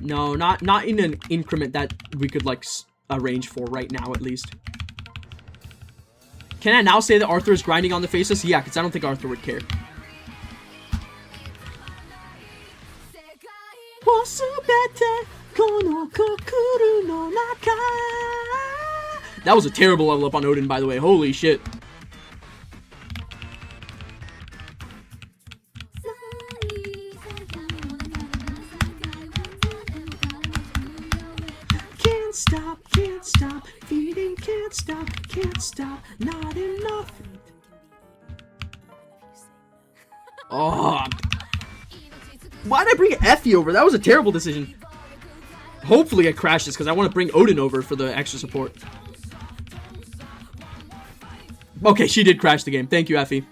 No, not in an increment that we could like arrange for right now, at least. Can I now say that Arthur is grinding on the faces? Yeah, because I don't think Arthur would care. That was a terrible level up on Odin, by the way. Holy shit. Can't stop, feeding, can't stop, not enough. Oh. Why did I bring Effie over? That was a terrible decision. Hopefully I crash this because I want to bring Odin over for the extra support. Okay, she did crash the game. Thank you, Effie.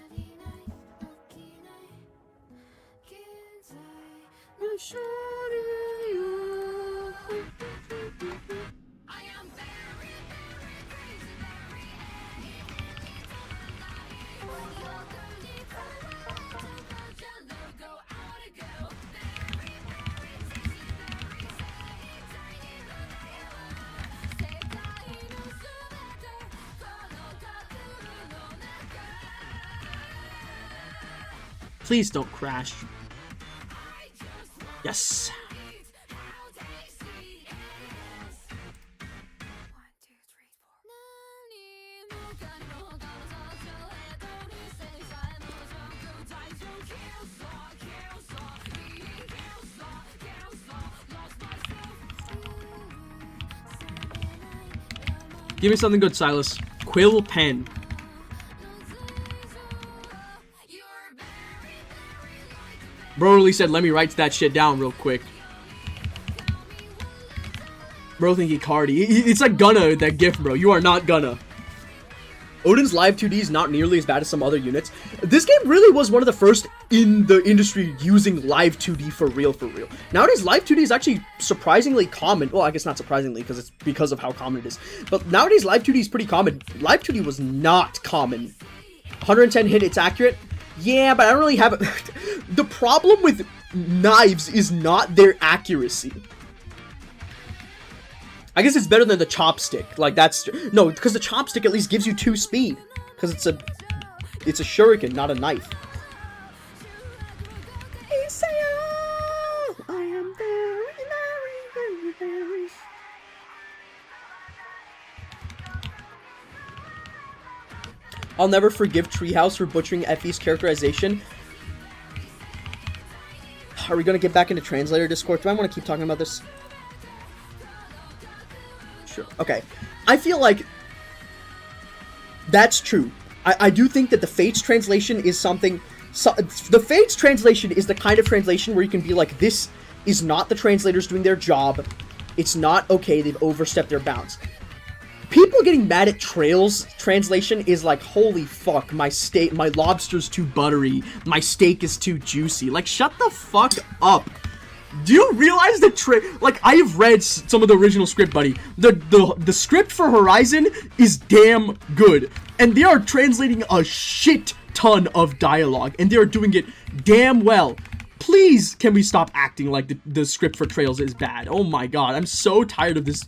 Please don't crash. Yes. Give me something good, Silas. Quill pen. Bro really said, let me write that shit down real quick. Bro think he cardi. It's like gonna, that gif, bro. You are not gonna. Odin's live 2D is not nearly as bad as some other units. This game really was one of the first in the industry using live 2D for real, for real. Nowadays, live 2D is actually surprisingly common. Well, I guess not surprisingly, because it's because of how common it is. But nowadays, live 2D is pretty common. Live 2D was not common. 110 hit, it's accurate. Yeah, but I don't really have it. The problem with knives is not their accuracy. I guess it's better than the chopstick. Like, that's... No, because the chopstick at least gives you 2 speed. Because it's a shuriken, not a knife. I'll never forgive Treehouse for butchering Effie's characterization. Are we going to get back into translator Discord? Do I want to keep talking about this? Sure. Okay. I feel like that's true. I do think that the Fates translation is something... the Fates translation is the kind of translation where you can be like, this is not the translators doing their job. It's not okay. They've overstepped their bounds. People getting mad at Trail's translation is like, holy fuck, my lobster's too buttery, my steak is too juicy. Like, shut the fuck up. Do you realize that like, I have read some of the original script, buddy. The script for Horizon is damn good. And they are translating a shit ton of dialogue, and they are doing it damn well. Please, can we stop acting like the script for Trails is bad? Oh my god, I'm so tired of this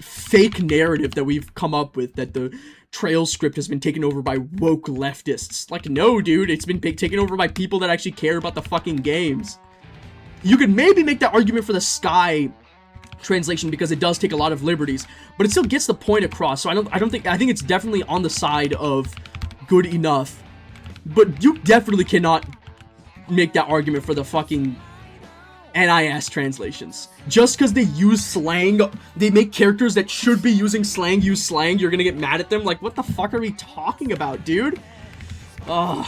fake narrative that we've come up with, that the Trails script has been taken over by woke leftists. Like, no, dude, it's been taken over by people that actually care about the fucking games. you could maybe make that argument for the Sky translation because it does take a lot of liberties, but it still gets the point across. So I think it's definitely on the side of good enough. But you definitely cannot make that argument for the fucking NIS translations. Just because they use slang, they make characters that should be using slang use slang, you're gonna get mad at them? Like, what the fuck are we talking about, dude? Ugh.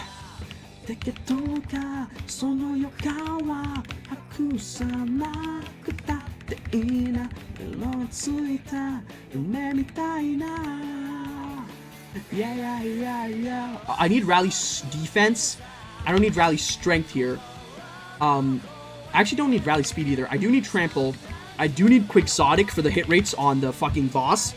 Yeah. I need rally defense. I don't need rally strength here. I actually don't need rally speed either. I do need trample. I do need quixotic for the hit rates on the fucking boss.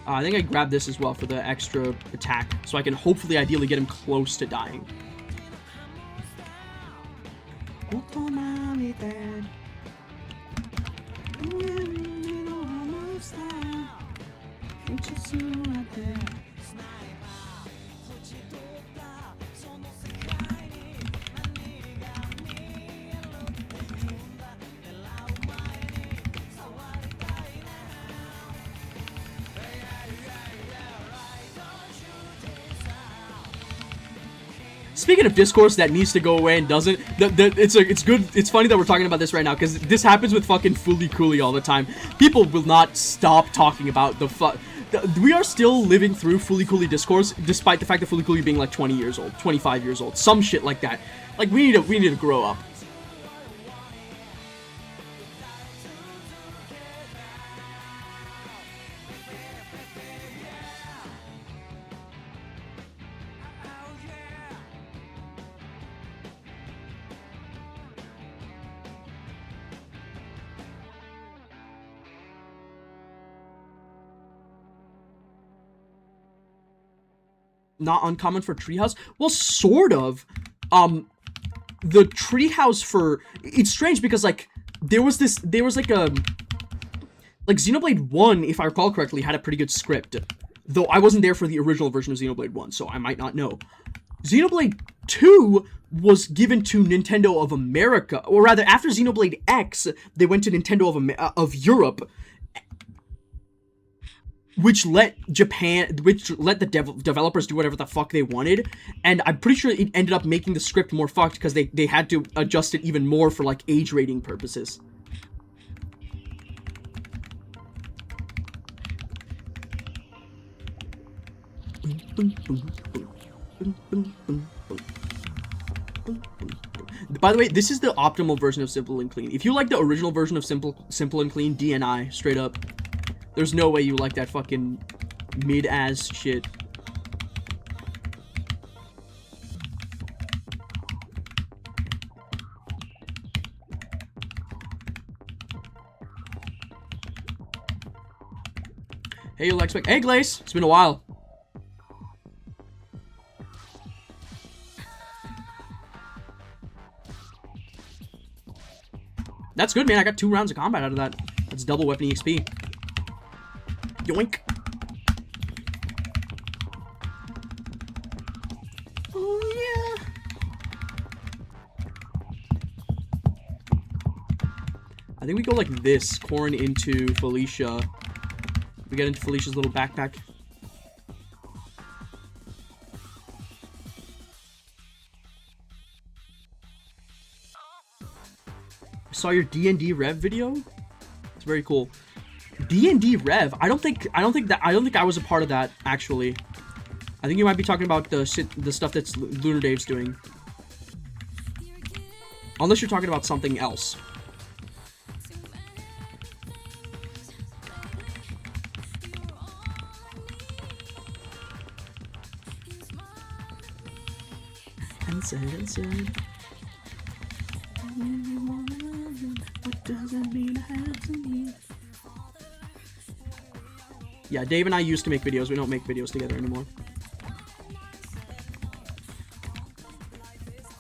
I think I grabbed this as well for the extra attack, so I can hopefully ideally get him close to dying. Speaking of discourse that needs to go away and doesn't, it's good. It's funny that we're talking about this right now because this happens with fucking Fooly Cooly all the time. People will not stop talking about we are still living through Fooly Cooly discourse despite the fact that Fooly Cooly being like 20 years old, 25 years old, some shit like that. Like we need to grow up. Not uncommon for treehouse? Well, sort of. The treehouse for... It's strange because, like, there was like a... Like, Xenoblade 1, if I recall correctly, had a pretty good script. Though I wasn't there for the original version of Xenoblade 1, so I might not know. Xenoblade 2 was given to Nintendo of America. Or rather, after Xenoblade X, they went to Nintendo of Europe, which let the developers do whatever the fuck they wanted, and I'm pretty sure it ended up making the script more fucked because they had to adjust it even more for, like, age rating purposes. By the way, this is the optimal version of Simple and Clean. If you like the original version of Simple and Clean, DNI, straight up. There's no way you like that fucking mid-ass shit. Hey, Lex. Hey, Glace. It's been a while. That's good, man. I got 2 rounds of combat out of that. That's double weapon EXP. Yoink. Oh, yeah. I think we go like this. Corrin into Felicia. We get into Felicia's little backpack. I saw your D&D Rev video. It's very cool. D&D Rev. I don't think I was a part of that, actually. I think you might be talking about the stuff that's Lunar Dave's doing. Unless you're talking about something else. Yeah, Dave and I used to make videos. We don't make videos together anymore.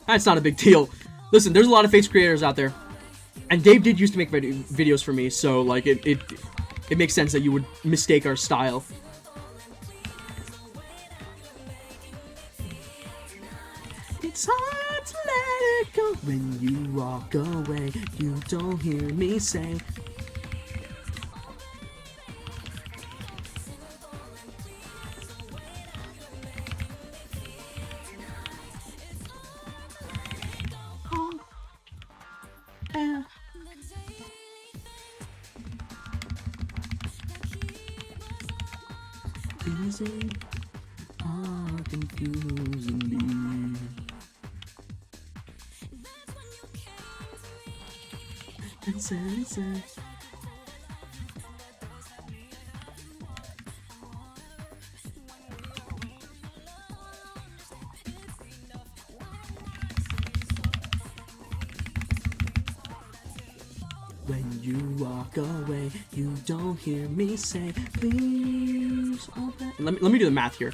That's not a big deal. Listen, there's a lot of Fates creators out there. And Dave did used to make videos for me, so like it makes sense that you would mistake our style. When you walk away, you don't hear me say. Busy, all confusing me. Listen. When you walk away, you don't hear me say, please open. Let me do the math here.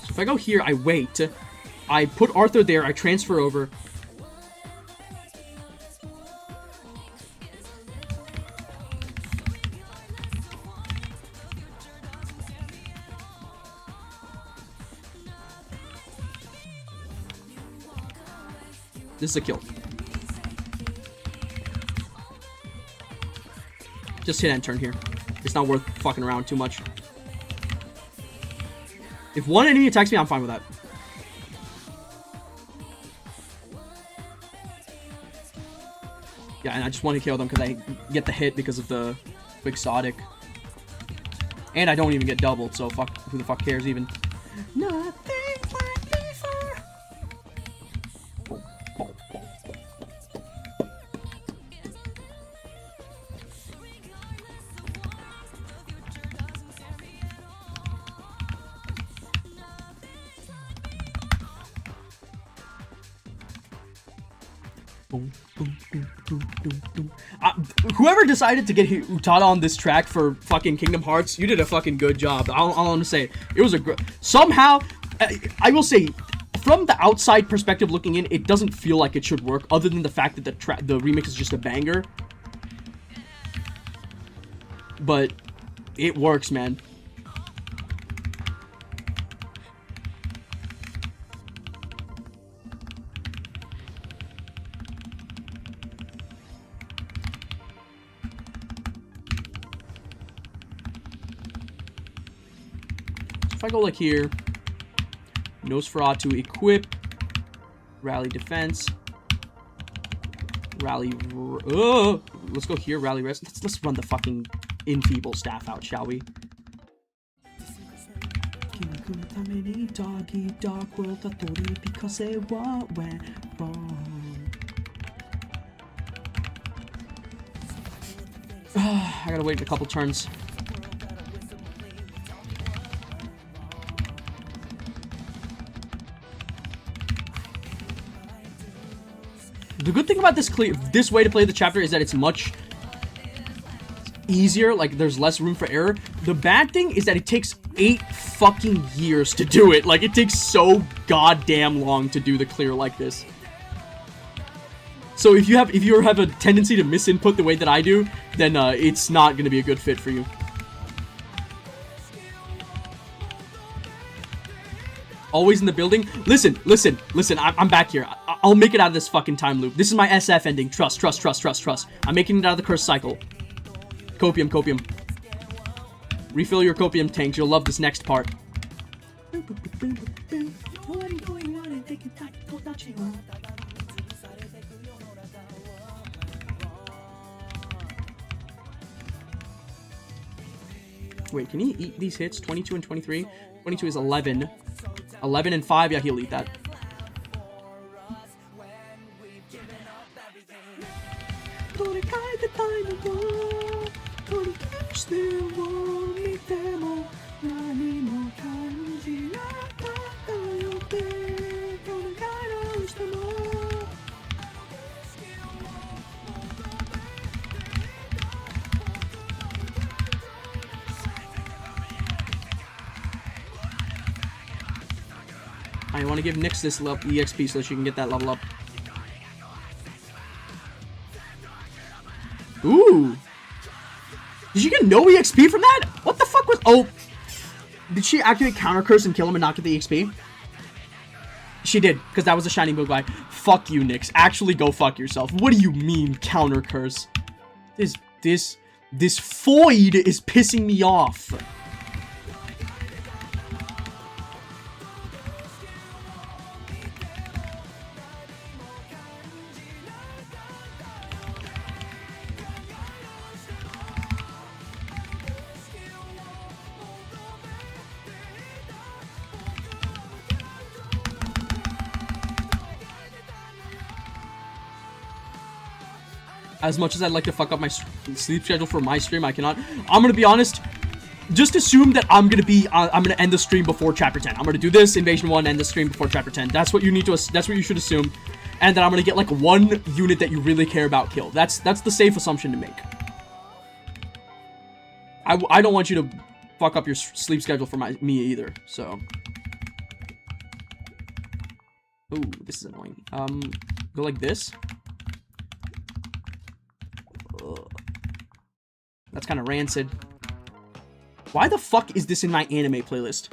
So if I go here, I wait. I put Arthur there, I transfer over. This is a kill. Just hit end turn here. It's not worth fucking around too much. If one enemy attacks me, I'm fine with that. Yeah, and I just want to kill them because I get the hit because of the exotic. And I don't even get doubled, so fuck, who the fuck cares even? Nothing like before. Boom, boom, boom, boom, boom, boom. Whoever decided to get Utada on this track for fucking Kingdom Hearts, you did a fucking good job. I'll want to say it was a somehow. I will say, from the outside perspective looking in, it doesn't feel like it should work, other than the fact that the remix is just a banger. But it works, man. If I go like here, Nosferatu equip, rally defense, rally. Let's go here, rally rest. Let's run the fucking enfeeble staff out, shall we? I gotta wait a couple turns. The good thing about this way to play the chapter is that it's much easier, like there's less room for error. The bad thing is that it takes 8 fucking years to do it. Like, it takes so goddamn long to do the clear like this. So if you have a tendency to misinput the way that I do, then it's not gonna be a good fit for you. Always in the building. Listen. I'm back here. I'll make it out of this fucking time loop. This is my SF ending. Trust. I'm making it out of the curse cycle. Copium. Refill your copium tanks. You'll love this next part. Wait, can he eat these hits? 22 and 23? 22 is 11. 11 and 5, yeah, he'll eat that. I want to give Nyx this EXP so that she can get that level up. Ooh! Did you get no EXP from that? What the fuck was... Oh! Did she activate counter curse and kill him and not get the XP? She did, because that was a shiny move guy. Fuck you, Nyx. Actually go fuck yourself. What do you mean, counter curse? This Foid is pissing me off. As much as I'd like to fuck up my sleep schedule for my stream, I cannot. I'm gonna be honest. Just assume that I'm gonna end the stream before chapter 10. I'm gonna do this Invasion 1, end the stream before chapter 10. That's what you need to. That's what you should assume. And then I'm gonna get like one unit that you really care about killed. That's the safe assumption to make. I don't want you to fuck up your sleep schedule for me either. So. Ooh, this is annoying. Go like this. That's kind of rancid. Why the fuck is this in my anime playlist?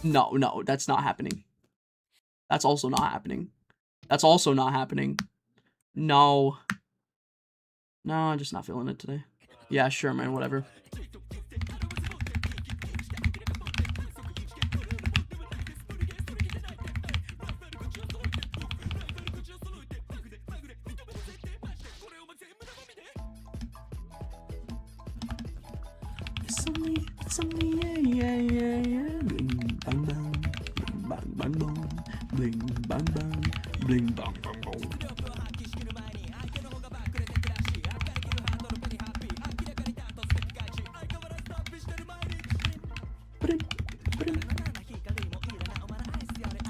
No, that's not happening. That's also not happening. That's also not happening. No. No, I'm just not feeling it today. Yeah, sure, man, whatever. It's only, yeah. Bling, bang, bang, bang, bang, bang, bling, bang, bang, bling, bang, bang, bang.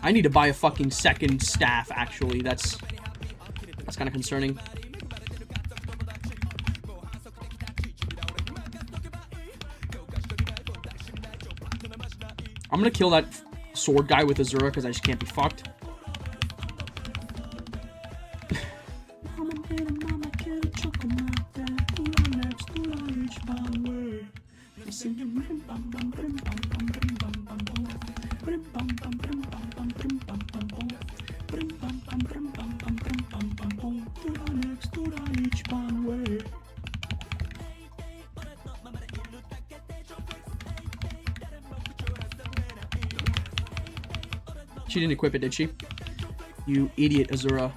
I need to buy a fucking second staff, actually. That's kind of concerning. I'm gonna kill that sword guy with Azura because I just can't be fucked. She didn't equip it, did she? You idiot, Azura.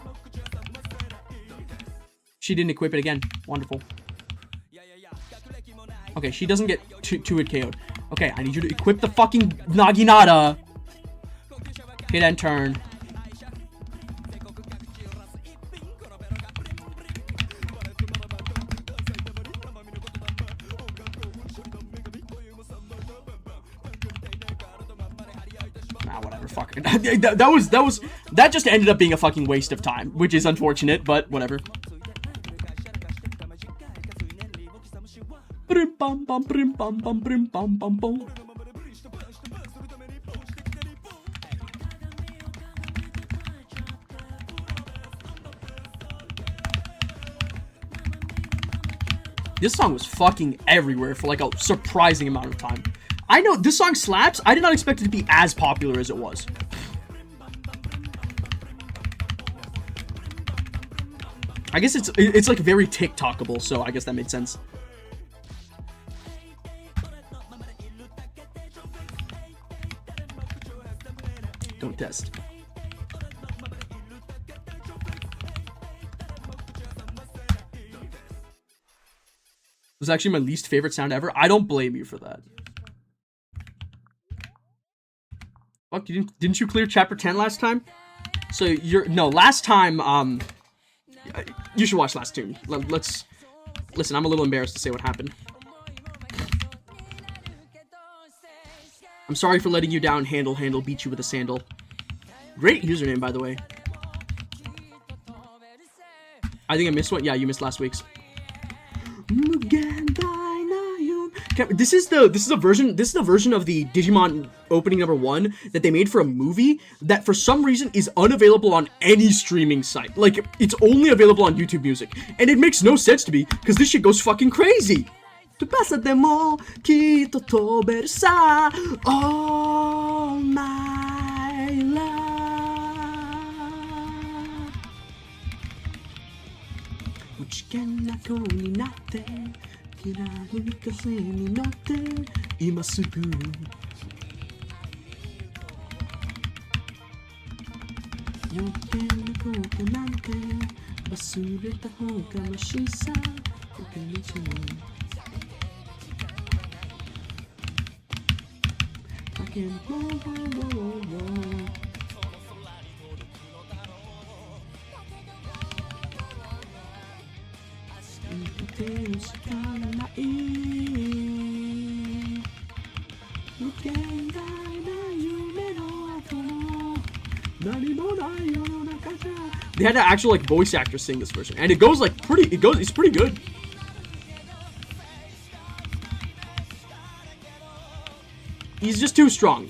She didn't equip it again. Wonderful. Okay, she doesn't get 2-hit KO'd. Okay, I need you to equip the fucking Naginata. Hit and turn. That just ended up being a fucking waste of time, which is unfortunate, but whatever. This song was fucking everywhere for like a surprising amount of time. I know this song slaps. I did not expect it to be as popular as it was. I guess it's like very TikTokable, so I guess that made sense. Don't test. It was actually my least favorite sound ever. I don't blame you for that. Fuck, didn't you clear chapter 10 last time? So last time, you should watch last tune. Let's listen, I'm a little embarrassed to say what happened. I'm sorry for letting you down, handle, beat you with a sandal. Great username, by the way. I think I missed one. Yeah, you missed last week's. This is the version of the Digimon opening number 1 that they made for a movie that for some reason is unavailable on any streaming site. Like, it's only available on YouTube Music. And it makes no sense to me, because this shit goes fucking crazy. 翼でもきっと飛べるさ All my love 無知見な子になってきらり風に乗って今すぐ余計なことなんて忘れた方がましさ手をしかない無限大な夢の後の何もない世の中じゃ They had an actual like voice actor sing this version and it goes like it's pretty good. He's just too strong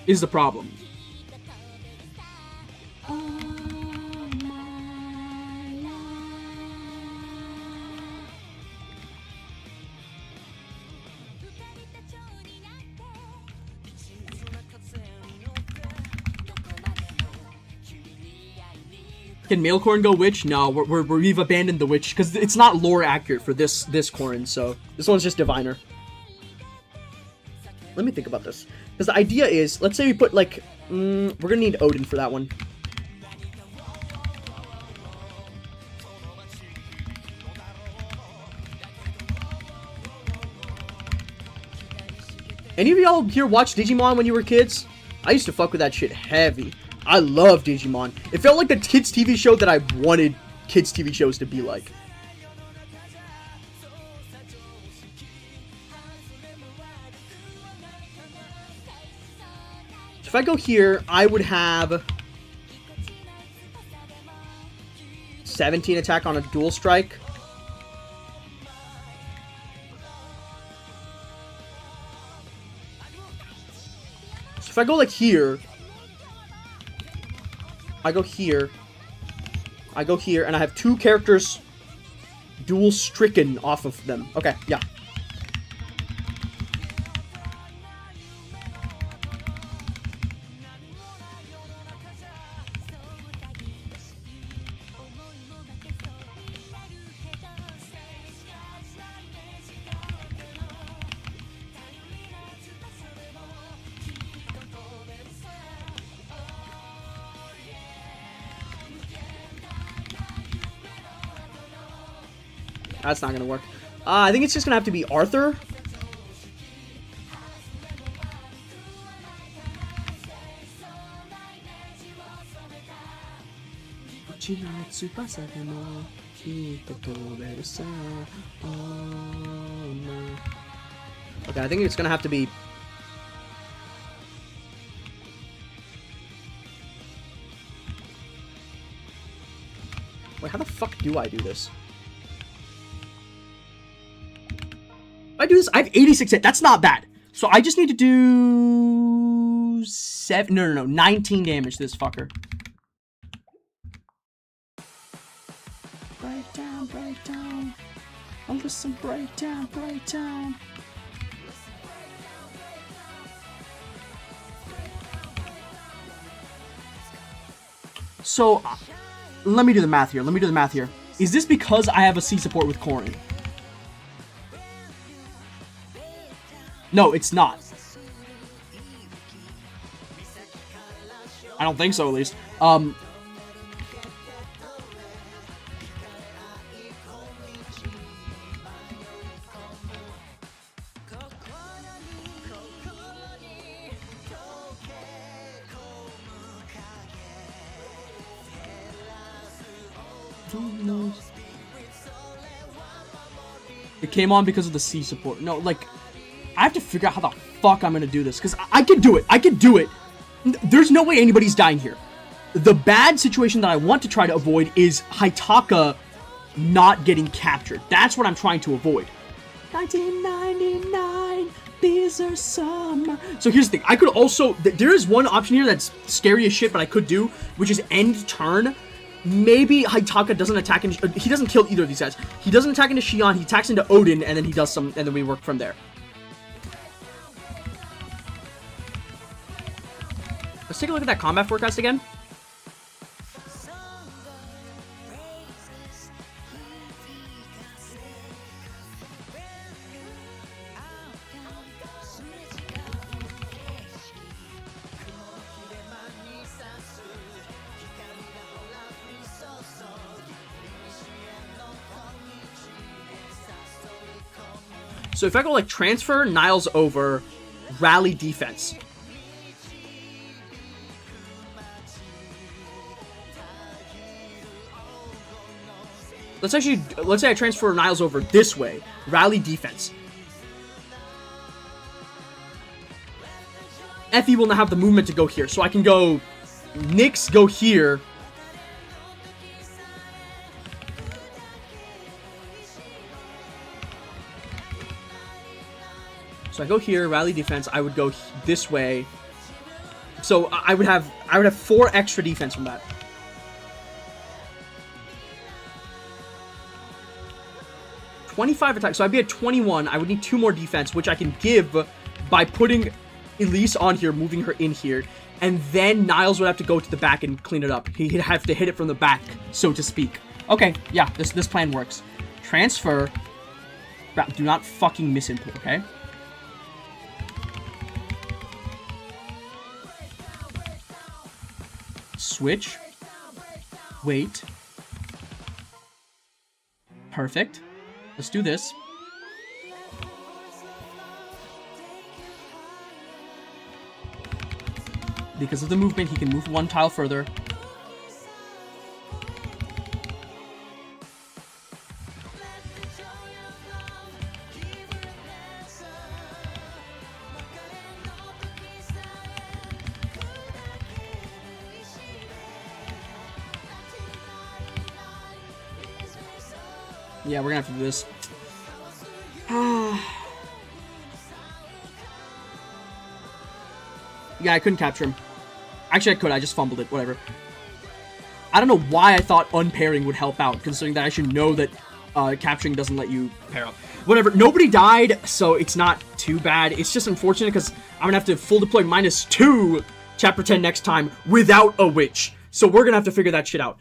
is the problem. Can male Corrin go witch? No, we've abandoned the witch because it's not lore accurate for this Corrin. So this one's just diviner. Let me think about this because the idea is, let's say we put like, we're gonna need Odin for that one. Any of y'all here watch Digimon when you were kids? I used to fuck with that shit heavy. I love Digimon. It felt like the kids TV show that I wanted kids TV shows to be like. So if I go here, I would have 17 attack on a dual strike. So if I go like here, I go here, and I have two characters dual stricken off of them. Okay, yeah. That's not gonna work. I think it's just gonna have to be Arthur. Okay, I think it's gonna have to be. Wait, how the fuck do I do this? I do this, I have 86 hit. That's not bad. So I just need to do 19 damage to this fucker. Break down, break down. I'll listen, break down, break down. So, let me do the math here. Is this because I have a C support with Corrin? No, it's not. I don't think so, at least. It came on because of the C support. No, like, I have to figure out how the fuck I'm gonna do this, because I can do it. I can do it. There's no way anybody's dying here. The bad situation that I want to try to avoid is Haitaka not getting captured. That's what I'm trying to avoid. 1999, these are summer. So here's the thing. I could also... There is one option here that's scary as shit, but I could do, which is end turn. Maybe Haitaka doesn't attack into... he doesn't kill either of these guys. He doesn't attack into Xion, he attacks into Odin, and then he does some... and then we work from there. Let's take a look at that combat forecast again. So if I go like transfer, Niles over, rally defense. Let's say I transfer Niles over this way, rally defense. Effie will now have the movement to go here, so I can go Nyx, go here. So I go here, rally defense. I would go this way. So I would have 4 extra defense from that. $25 attack. So I'd be at 21. I would need 2 more defense, which I can give by putting Elise on here, moving her in here. And then Niles would have to go to the back and clean it up. He'd have to hit it from the back, so to speak. Okay, yeah, this plan works. Transfer. Do not fucking miss input, okay? Switch. Wait. Perfect. Let's do this. Because of the movement, he can move 1 tile further. Yeah, we're gonna have to do this. Yeah, I couldn't capture him. Actually, I could. I just fumbled it. Whatever. I don't know why I thought unpairing would help out, considering that I should know that capturing doesn't let you pair up. Whatever. Nobody died, so it's not too bad. It's just unfortunate because I'm gonna have to full deploy -2 Chapter 10 next time without a witch. So we're gonna have to figure that shit out.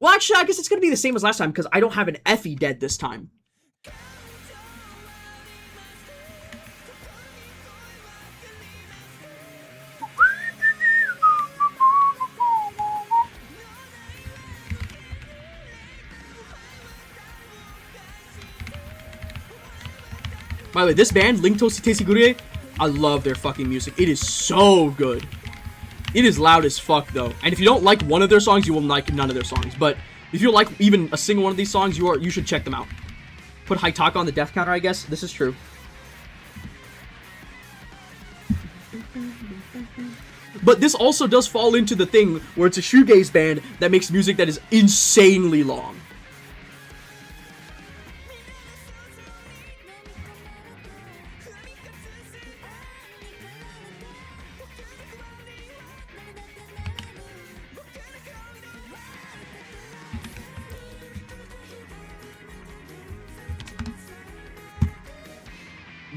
Well, actually, I guess it's gonna be the same as last time because I don't have an Effie dead this time. By the way, this band, Link Toshi Tesigure, I love their fucking music. It is so good. It is loud as fuck, though. And if you don't like one of their songs, you will like none of their songs. But if you like even a single one of these songs, you should check them out. Put Haitaka on the death counter, I guess. This is true. But this also does fall into the thing where it's a shoegaze band that makes music that is insanely long.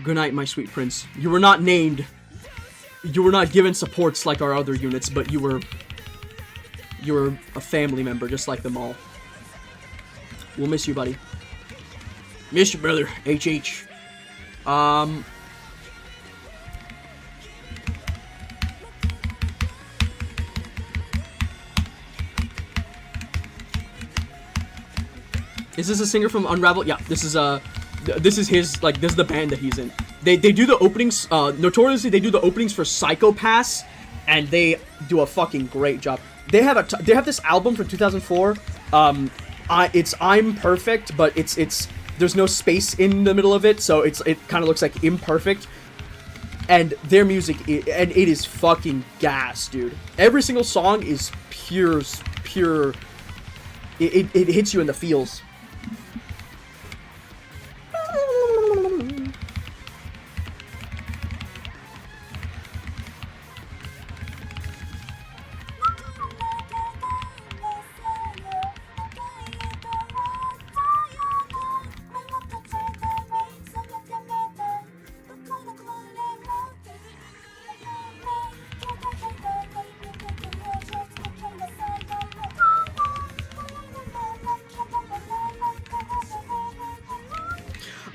Good night, my sweet prince. You were not named. You were not given supports like our other units, but you were a family member, just like them all. We'll miss you, buddy. Miss you, brother. HH. Is this a singer from Unravel? Yeah, this is his, like, this is the band that he's in. They do the openings, notoriously they do the openings for Psycho Pass, and they do a fucking great job. They have this album from 2004, it's I'm Perfect, but it's there's no space in the middle of it, so it kind of looks like Imperfect. And their music, and it is fucking gas, dude. Every single song is pure, it hits you in the feels.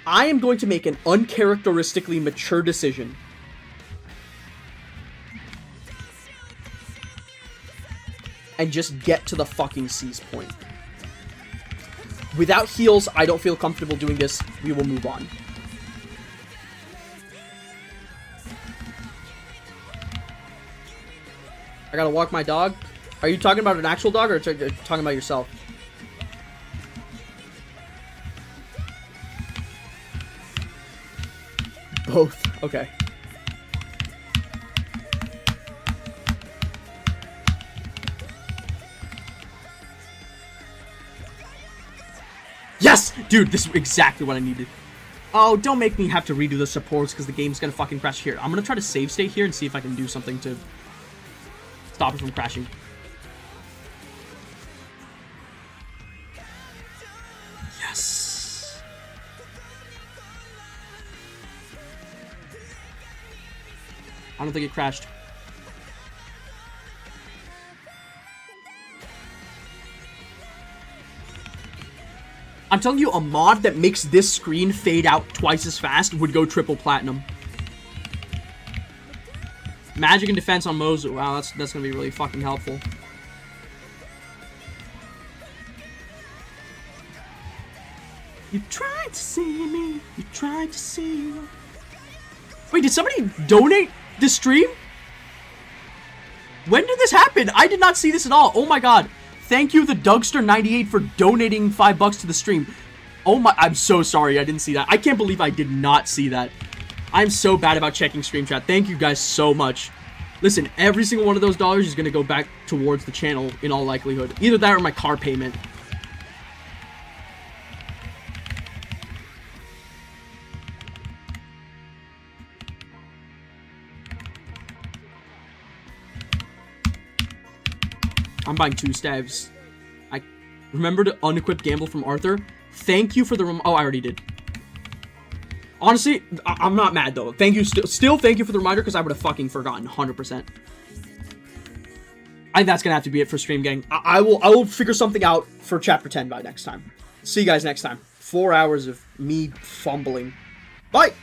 I am going to make an uncharacteristically mature decision. And just get to the fucking seize point. Without heals, I don't feel comfortable doing this. We will move on. I gotta walk my dog. Are you talking about an actual dog or talking about yourself? Both. Okay. Yes! Dude, this is exactly what I needed. Oh, don't make me have to redo the supports because the game's gonna fucking crash here. I'm gonna try to save state here and see if I can do something to stop it from crashing. Yes! I don't think it crashed. I'm telling you, a mod that makes this screen fade out twice as fast would go triple platinum. Magic and defense on Mozu. Wow, that's gonna be really fucking helpful. You tried to see me. You tried to see me. Wait, did somebody donate this stream? When did this happen? I did not see this at all. Oh my god. Thank you, the Dougster98, for donating $5 to the stream. Oh my, I'm so sorry I didn't see that. I can't believe I did not see that. I'm so bad about checking stream chat. Thank you guys so much. Listen, every single one of those dollars is going to go back towards the channel in all likelihood. Either that or my car payment. I'm buying 2 stabs. I remember to unequip gamble from Arthur. Thank you for the oh, I already did. Honestly, I'm not mad though. Thank you, still thank you for the reminder because I would have fucking forgotten 100%. I think that's gonna have to be it for stream, gang. I will figure something out for chapter 10 by next time. See you guys next time. 4 hours of me fumbling. Bye.